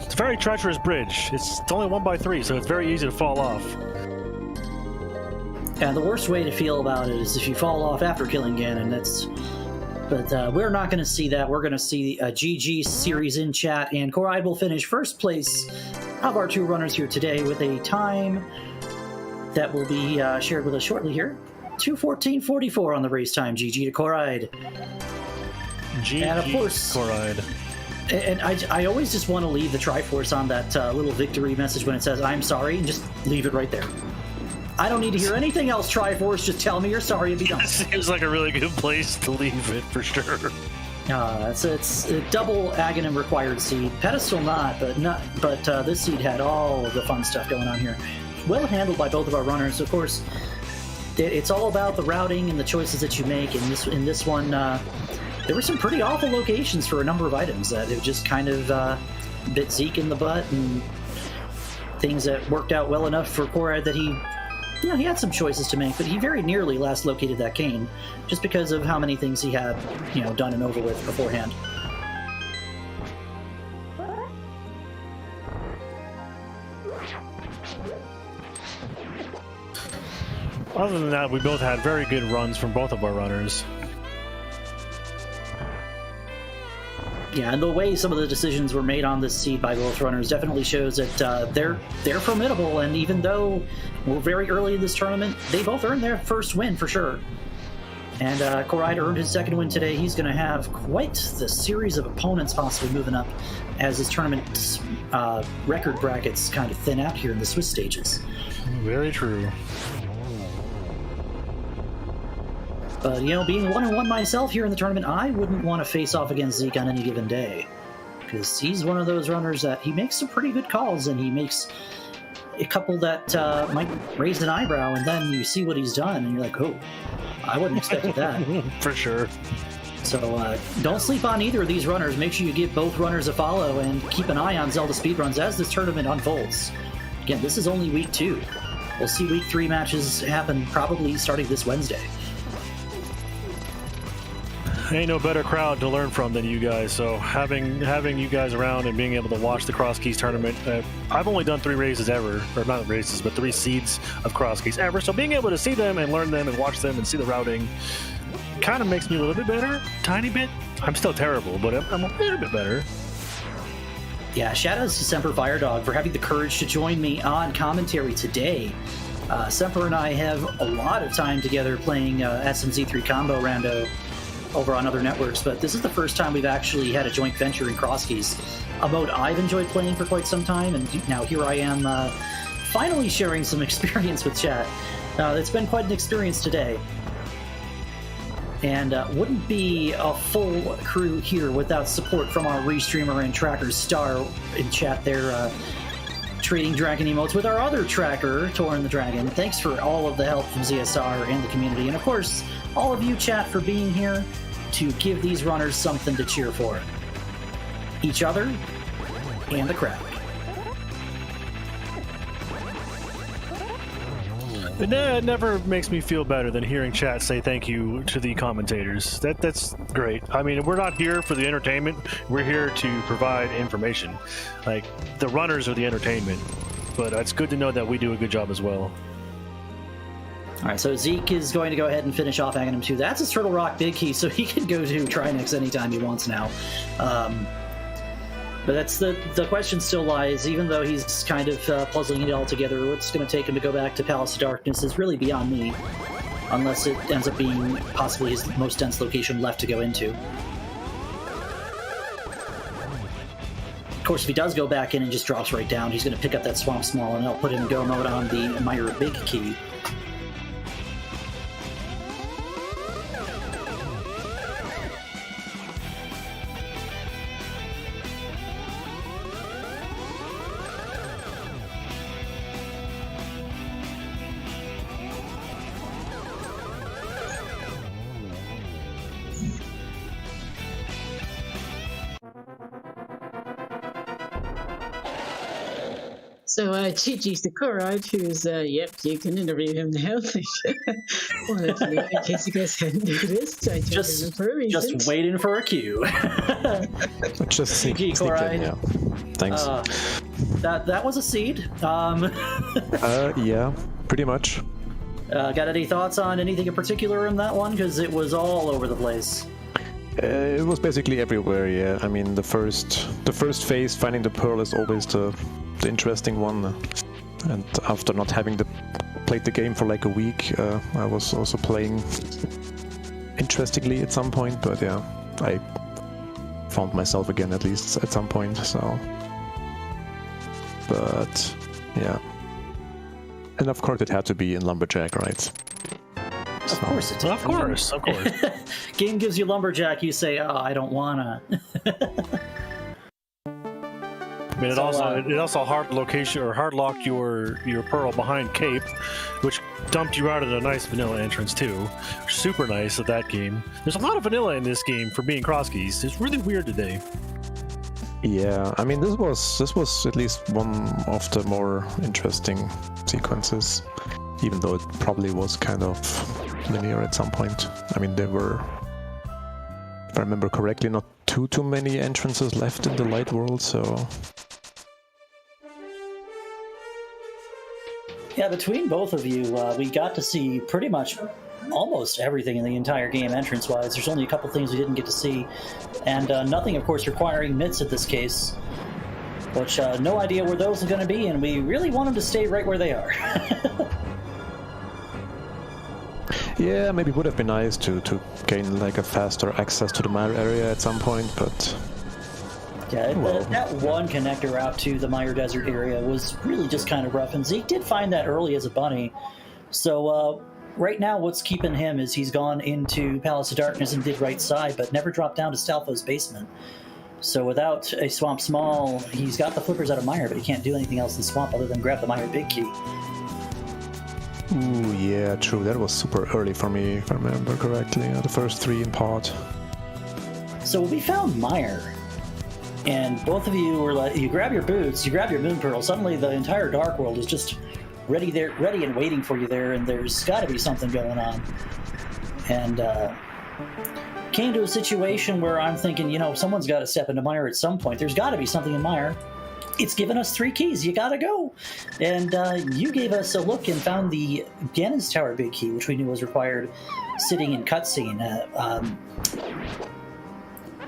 It's a very treacherous bridge. It's only 1x3, so it's very easy to fall off. And the worst way to feel about it is if you fall off after killing Ganon. But we're not going to see that. We're going to see a GG series in chat, and Corride will finish first place of our 2 runners here today with a time that will be shared with us shortly here. 2:14.44 on the race time. GG to Corride. GG, and of course, Corride. And I always just want to leave the Triforce on that little victory message when it says, I'm sorry, and just leave it right there. I don't need to hear anything else, Triforce. Just tell me you're sorry and be done. It seems like a really good place to leave it, for sure. It's a double Aghanim required seed. Pedestal not, but this seed had all of the fun stuff going on here. Well handled by both of our runners. Of course, it's all about the routing and the choices that you make. In this one, there were some pretty awful locations for a number of items that have just kind of bit Zeke in the butt, and things that worked out well enough for Corride that he had some choices to make, but he very nearly last located that cane just because of how many things he had, done and over with beforehand. Other than that, we both had very good runs from both of our runners. Yeah, and the way some of the decisions were made on this seed by both runners definitely shows that they're formidable, and even though we're very early in this tournament, they both earned their first win for sure. And Corride earned his second win today. He's going to have quite the series of opponents possibly moving up as his tournament record brackets kind of thin out here in the Swiss stages. Very true. But, being 1-1 myself here in the tournament, I wouldn't want to face off against Zeke on any given day. Because he's one of those runners that he makes some pretty good calls, and he makes a couple that might raise an eyebrow, and then you see what he's done, and you're like, oh, I wouldn't expect that. For sure. So don't sleep on either of these runners. Make sure you give both runners a follow and keep an eye on Zelda Speedruns as this tournament unfolds. Again, this is only week 2. We'll see week 3 matches happen probably starting this Wednesday. Ain't no better crowd to learn from than you guys. So having you guys around and being able to watch the Crosskeys tournament, I've only done 3 races ever, or not races, but 3 seeds of Crosskeys ever. So being able to see them and learn them and watch them and see the routing kind of makes me a little bit better, tiny bit. I'm still terrible, but I'm a little bit better. Yeah, shout out to Semper Firedog for having the courage to join me on commentary today. Semper and I have a lot of time together playing SMZ3 Combo Rando over on other networks, but this is the first time we've actually had a joint venture in Crosskeys, a mode I've enjoyed playing for quite some time, and now here I am finally sharing some experience with chat. It's been quite an experience today. And wouldn't be a full crew here without support from our restreamer and tracker Star in chat there, trading dragon emotes with our other tracker, Torin the Dragon. Thanks for all of the help from ZSR and the community. And of course, all of you chat for being here to give these runners something to cheer for. Each other and the crowd. It never makes me feel better than hearing chat say thank you to the commentators. That's great. I mean, we're not here for the entertainment. We're here to provide information. Like, the runners are the entertainment. But it's good to know that we do a good job as well. All right, so Zeke is going to go ahead and finish off Aghanim 2. That's his Turtle Rock Big Key, so he can go to Trinex anytime he wants now. But that's the question still lies, even though he's kind of puzzling it all together, what's going to take him to go back to Palace of Darkness is really beyond me, unless it ends up being possibly his most dense location left to go into. Of course, if he does go back in and just drops right down, he's going to pick up that Swamp Small, and it'll put him in go mode on the Myra Big Key. So, GG's to Corride, who's, yep, you can interview him now. Wanted to know, in case you guys hadn't noticed, I took him for a reason. Just waiting for a cue. Just sneak in, yeah. Thanks. That was a seed. Yeah, pretty much. Got any thoughts on anything in particular in that one? Because it was all over the place. It was basically everywhere, yeah. I mean, the first phase, finding the pearl, is always the interesting one. And after not having played the game for like a week, I was also playing interestingly at some point. But yeah, I found myself again at least at some point. So, but yeah, and of course it had to be in Lumberjack, right? Of course it did. Of course. Game gives you Lumberjack, you say, oh, I don't wanna. I mean, it also hard locked your pearl behind Cape, which dumped you out at a nice vanilla entrance too. Super nice at that game. There's a lot of vanilla in this game for being Crosskeys. It's really weird today. Yeah, I mean, this was at least one of the more interesting sequences, even though it probably was kind of linear at some point. I mean, there were, if I remember correctly, not too many entrances left in the light world, so. Yeah, between both of you, we got to see pretty much almost everything in the entire game entrance-wise. There's only a couple things we didn't get to see, and nothing, of course, requiring mitts at this case, which no idea where those are going to be, and we really want them to stay right where they are. Yeah, maybe it would have been nice to gain like a faster access to the Mire area at some point, but yeah, that one connector out to the Mire Desert area was really just kind of rough, and Zeke did find that early as a bunny. So right now what's keeping him is he's gone into Palace of Darkness and did right side, but never dropped down to Stalfo's basement. So without a Swamp Small, he's got the flippers out of Mire, but he can't do anything else in Swamp other than grab the Mire Big Key. Ooh, yeah, true. That was super early for me, if I remember correctly. The first 3 in pod. So we found Mire, and both of you were like, you grab your boots, you grab your moon pearl. Suddenly, the entire Dark World is just ready and waiting for you there, and there's got to be something going on. And came to a situation where I'm thinking, someone's got to step into Mire at some point. There's got to be something in Mire. It's given us 3 keys. You gotta go. And you gave us a look and found the Ganon's Tower big key, which we knew was required sitting in cutscene.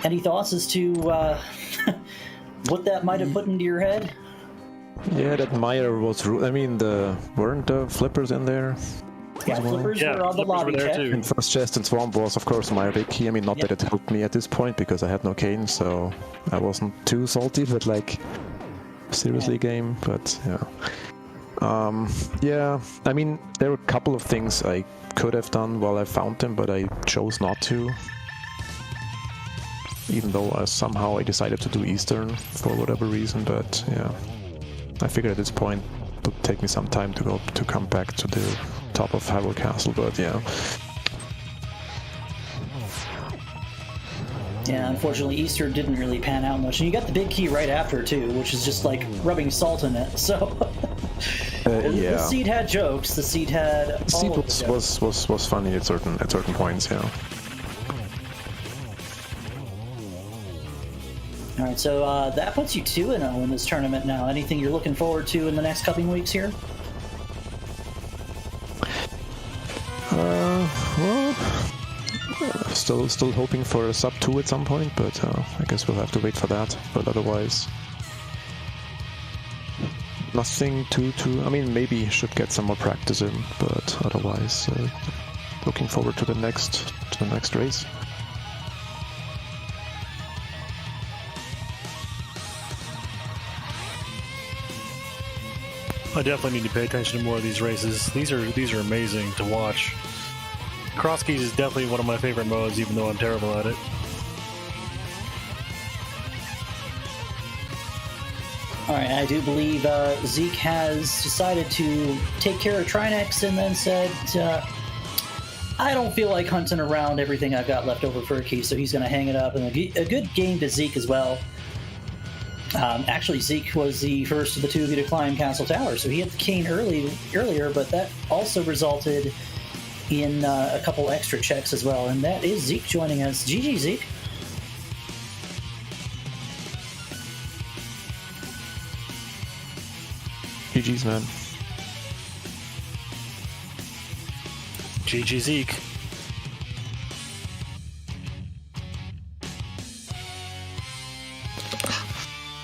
Any thoughts as to what that might have put into your head? Yeah, that Mire was... weren't the flippers in there? Yeah, flippers were on the lobby check. And first chest and swamp was, of course, Mire big key. Not that it helped me at this point, because I had no cane, so I wasn't too salty, but seriously game, but yeah. There were a couple of things I could have done while I found them, but I chose not to. Even though I decided to do Eastern for whatever reason, but yeah. I figured at this point it would take me some time to come back to the top of Hyrule Castle, but yeah. Yeah, unfortunately, Easter didn't really pan out much. And you got the big key right after, too, which is just like rubbing salt in it. So, yeah. The seed had jokes. The seed had. The seed was funny at certain points, yeah. All right, so that puts you 2-0 in this tournament now. Anything you're looking forward to in the next couple weeks here? Well, still hoping for a sub 2 at some point, but I guess we'll have to wait for that. But otherwise, nothing too. Maybe should get some more practice in, but otherwise, looking forward to the next race. I definitely need to pay attention to more of these races. These are amazing to watch. Crosskeys is definitely one of my favorite modes, even though I'm terrible at it. All right, I do believe Zeke has decided to take care of Trinex and then said, I don't feel like hunting around everything I've got left over for a key, so he's going to hang it up. And a good game to Zeke as well. Actually, Zeke was the first of the 2 of you to climb Castle Tower, so he had the cane earlier, but that also resulted in a couple extra checks as well, and that is Zeke joining us. GG, Zeke. GG's, man. GG, Zeke.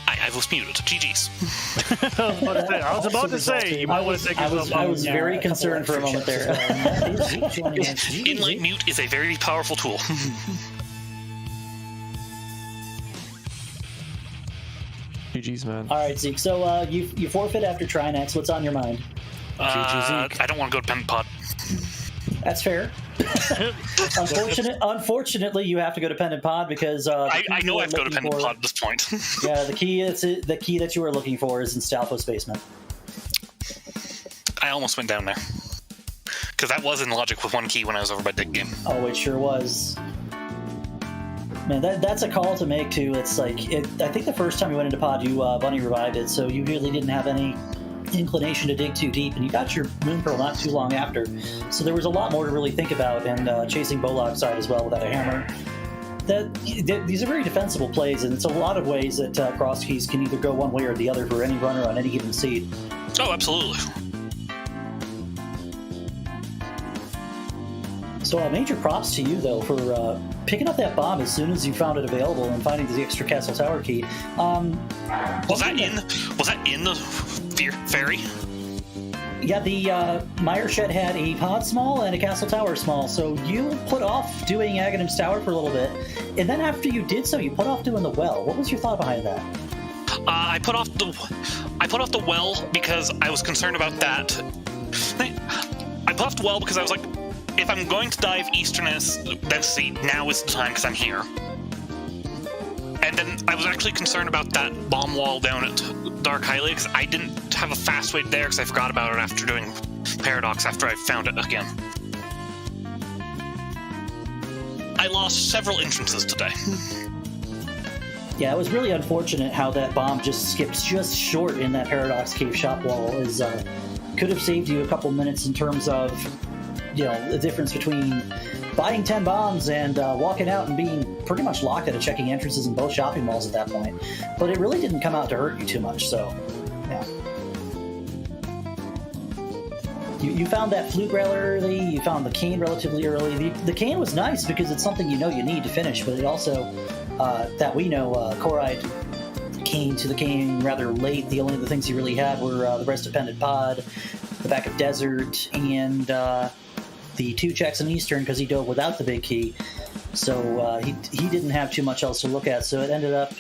I was muted. GG's. I was about to say, you might want to take yourself I was very concerned for a moment there. Inline mute is a very powerful tool. GG's, man. All right, Zeke. So you forfeit after Trinex. What's on your mind? I don't want to go to Pendant Pod. That's fair. Unfortunately, you have to go to Pendant Pod because I know I have to go to Pendant Pod at this point. Yeah, the key that you were looking for is in Stalfos' basement. I almost went down there because that was in logic with 1 key when I was over by Dig Game. Oh, it sure was. Man, that's a call to make too. It's like I think the first time you went into Pod, you Bunny revived it, so you really didn't have any inclination to dig too deep, and you got your Moon Pearl not too long after. So there was a lot more to really think about, and chasing Bolog's side as well without a hammer. These are very defensible plays, and it's a lot of ways that Crosskeys can either go one way or the other for any runner on any given seed. Oh, absolutely. So major props to you, though, for picking up that bomb as soon as you found it available and finding the extra Castle Tower key. Was that in the ferry? Yeah, the Mire Shed had a pod small and a Castle Tower small, so you put off doing Aghanim's Tower for a little bit, and then after you did so, you put off doing the well. What was your thought behind that? I put off the well because I was concerned about that. I put off the well because I was like, if I'm going to dive Easterness, let's see, now is the time because I'm here. And then I was actually concerned about that bomb wall down at Dark Highway because I didn't have a fast way there because I forgot about it after doing paradox after I found it again. I lost several entrances today. Yeah, it was really unfortunate how that bomb just skipped just short in that Paradox Cave shop wall. Could have saved you a couple minutes in terms of, the difference between buying 10 bombs and walking out and being pretty much locked out of checking entrances in both shopping malls at that point. But it really didn't come out to hurt you too much, so, yeah. You found that flute rail early, you found the cane relatively early. The cane was nice because it's something you need to finish, but it also, that we know, Corride came to the cane rather late. The only other things he really had were the Rest Dependent Pod, the Back of Desert, and the 2 checks in Eastern because he dove without the big key. So he didn't have too much else to look at, so it ended up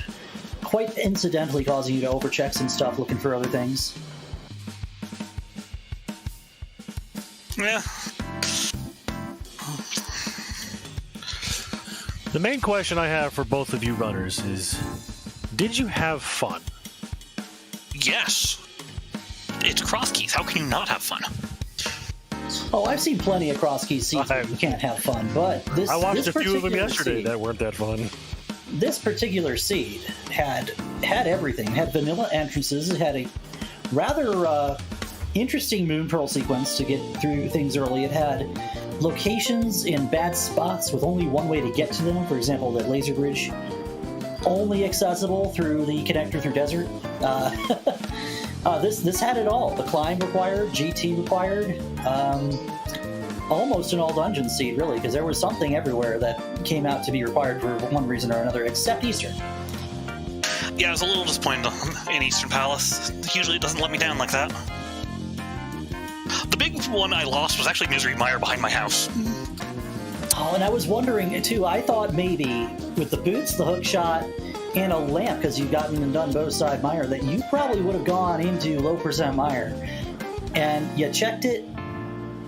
quite incidentally causing you to overcheck some stuff looking for other things. Yeah. The main question I have for both of you runners is, did you have fun? Yes. It's Crosskeys. How can you not have fun? Oh, I've seen plenty of Crosskeys seeds where you can't have fun, but this I watched this a few of them yesterday seed, that weren't that fun. This particular seed had everything. It had vanilla entrances. It had a rather interesting moon pearl sequence to get through things early. It had locations in bad spots with only one way to get to them. For example, the laser bridge, only accessible through the connector through desert. This had it all. The climb required, GT required, almost an all dungeon seed, really, because there was something everywhere that came out to be required for one reason or another, except Eastern. Yeah, I was a little disappointed in Eastern Palace. Usually it doesn't let me down like that. The big one I lost was actually Misery Mire behind my house. Oh, and I was wondering, too, I thought maybe with the boots, the hook shot, and a lamp, because you've gotten and done both side mire, that you probably would have gone into low percent mire. And you checked it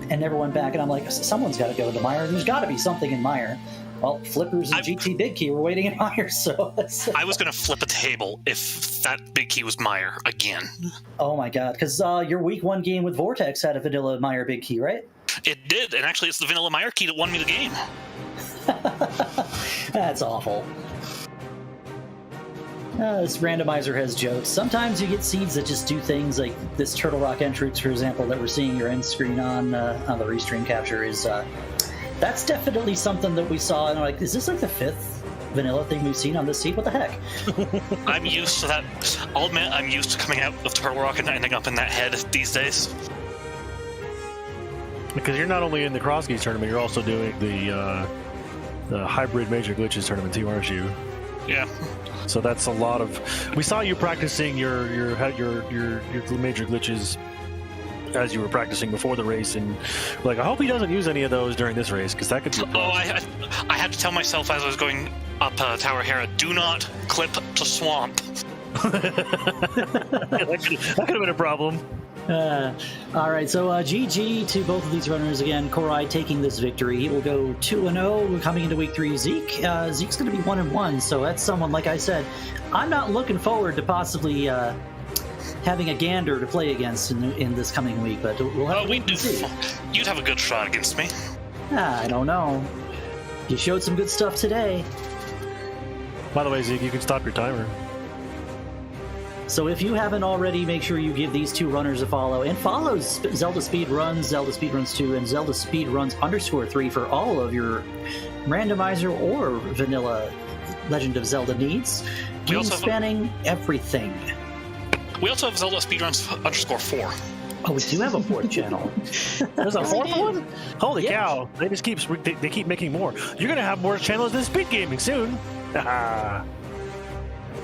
and never went back, and I'm like, someone's got to go into mire. There's got to be something in mire. Well, Flippers and GT Big Key were waiting in mire, so... I was going to flip a table if that Big Key was mire again. Oh my god, because your week 1 game with Vortex had a vanilla mire Big Key, right? It did, and actually it's the vanilla mire key that won me the game. That's awful. This randomizer has jokes. Sometimes you get seeds that just do things like this Turtle Rock entrance, for example, that we're seeing your end screen on the restream capture is... that's definitely something that we saw, and I'm like, is this like the 5th vanilla thing we've seen on this seed? What the heck? I'm used to that. I'll admit, I'm used to coming out of Turtle Rock and ending up in that head these days. Because you're not only in the Crosskeys tournament, you're also doing the hybrid major glitches tournament too, aren't you? Yeah. So that's a lot of. We saw you practicing your major glitches as you were practicing before the race, and like, I hope he doesn't use any of those during this race, because that could be a problem. I had to tell myself as I was going up Tower Hera, do not clip to swamp. that could have been a problem. All right, so GG to both of these runners again. Corride taking this victory. He will go 2-0 coming into week 3. Zeke, Zeke's going to be 1-1, so that's someone, like I said, I'm not looking forward to possibly having a gander to play against in this coming week, but we'll have to see. You'd have a good shot against me. I don't know. You showed some good stuff today. By the way, Zeke, you can stop your timer. So if you haven't already, make sure you give these 2 runners a follow, and follow ZeldaSpeedRuns, ZeldaSpeedRuns 2, and ZeldaSpeedRuns_3 for all of your randomizer or vanilla Legend of Zelda needs. Game spanning everything. We also have ZeldaSpeedRuns_4. Oh, we do have a 4th channel. There's a 4th one? Holy cow! They just keep making more. You're gonna have more channels than Speed Gaming soon.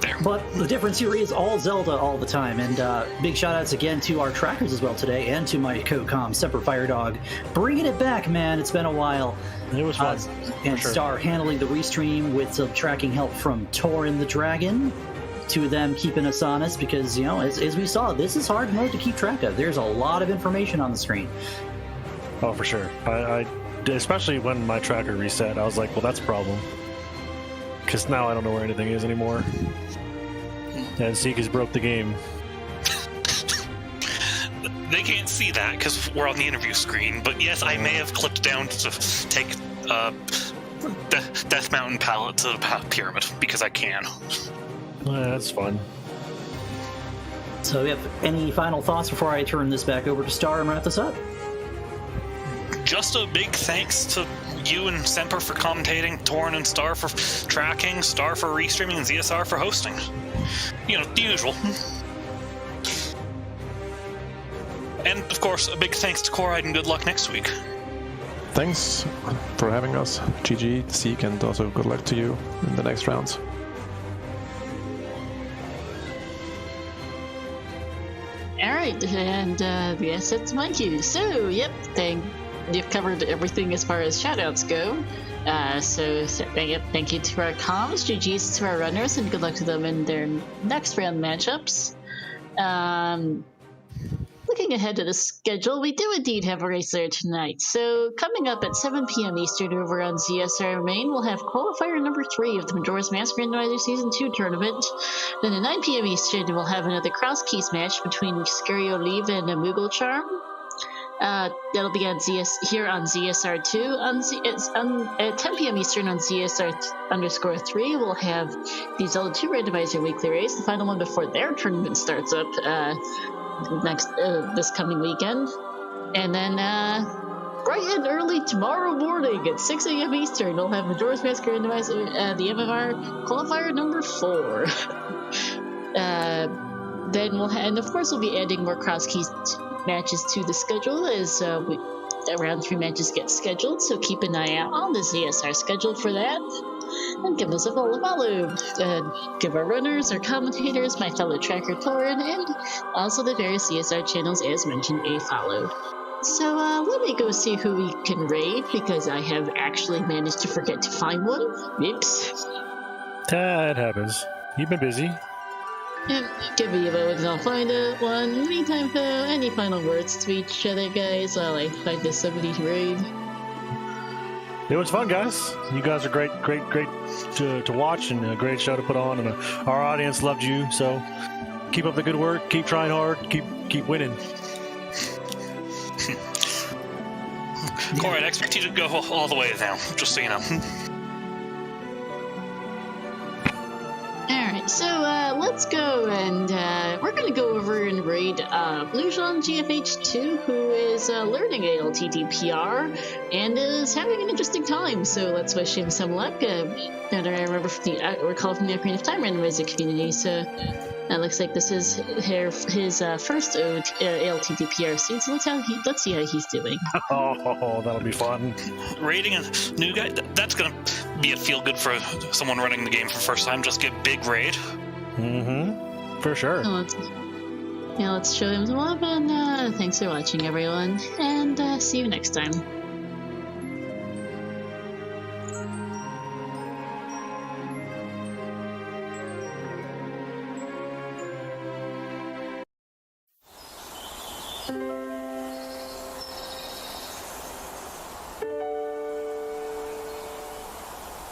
There. But the difference here is all Zelda all the time, and big shout-outs again to our trackers as well today, and to my co-com, Semper Firedog, bringing it back, man. It's been a while. It was fun. And sure. Star handling the restream with some tracking help from Torin the Dragon. 2 of them keeping us honest, because, you know, as we saw, this is hard mode to keep track of. There's a lot of information on the screen. Oh, for sure. I especially when my tracker reset, I was like, well, that's a problem. Because now I don't know where anything is anymore. And Zeke has broke the game. they can't see that because we're on the interview screen, but yes, I may have clipped down to take Death Mountain palette to the pyramid, because I can. That's fun. So, any final thoughts before I turn this back over to Star and wrap this up? Just a big thanks to you and Semper for commentating, Torn and Star for tracking, Star for restreaming, and ZSR for hosting. You know, the usual. And, of course, a big thanks to Corride and good luck next week. Thanks for having us, GG, Zeke, and also good luck to you in the next rounds. Alright, and yes, that's my cue. So, yep, you've covered everything as far as shoutouts go. So thank you to our comms, GG's to our runners, and good luck to them in their next round matchups. Looking ahead to the schedule, we do indeed have a race there tonight. So coming up at 7 p.m. Eastern over on ZSR Main, we'll have qualifier number 3 of the Majora's Mask Randomizer Season 2 tournament. Then at 9 p.m. Eastern, we'll have another Crosskeys match between Scario Leave and Moogle Charm. That'll be on here on ZSR2. At 10 p.m. Eastern on ZSR_3, we'll have the Zelda 2 Randomizer Weekly Race, the final one before their tournament starts up this coming weekend. And then bright and early tomorrow morning at 6 a.m. Eastern, we'll have Majora's Mask Randomizer, the MMR qualifier number 4. Then and of course we'll be adding more Crosskeys matches to the schedule as round 3 matches get scheduled, so keep an eye out on the ZSR schedule for that. And give us a follow. Give our runners, our commentators, my fellow tracker Torin, and also the various ZSR channels as mentioned a follow. So let me go see who we can raid, because I have actually managed to forget to find one. Oops. That happens. You've been busy. Yep, give me a moment and I'll find one. In the meantime, though, any final words to each other, guys, while I find this somebody to raid? It was fun, guys. You guys are great to watch, and a great show to put on, and our audience loved you, so keep up the good work, keep trying hard, keep winning. Corride, I expect you to go all the way now, just so you know. Alright, so let's go, and we're going to go over and raid Bluejean GFH2, who is learning ALttPR and is having an interesting time, so let's wish him some luck. That I remember from the recall from the Ocarina of Time Randomizer community, so it looks like this is his first ALttPR seed, so let's see how he's doing. Oh, that'll be fun. Raiding a new guy, that's gonna be a feel-good for someone running the game for the first time. Just get big raid. Mm-hmm. For sure. So let's show him some love, and thanks for watching, everyone, and see you next time.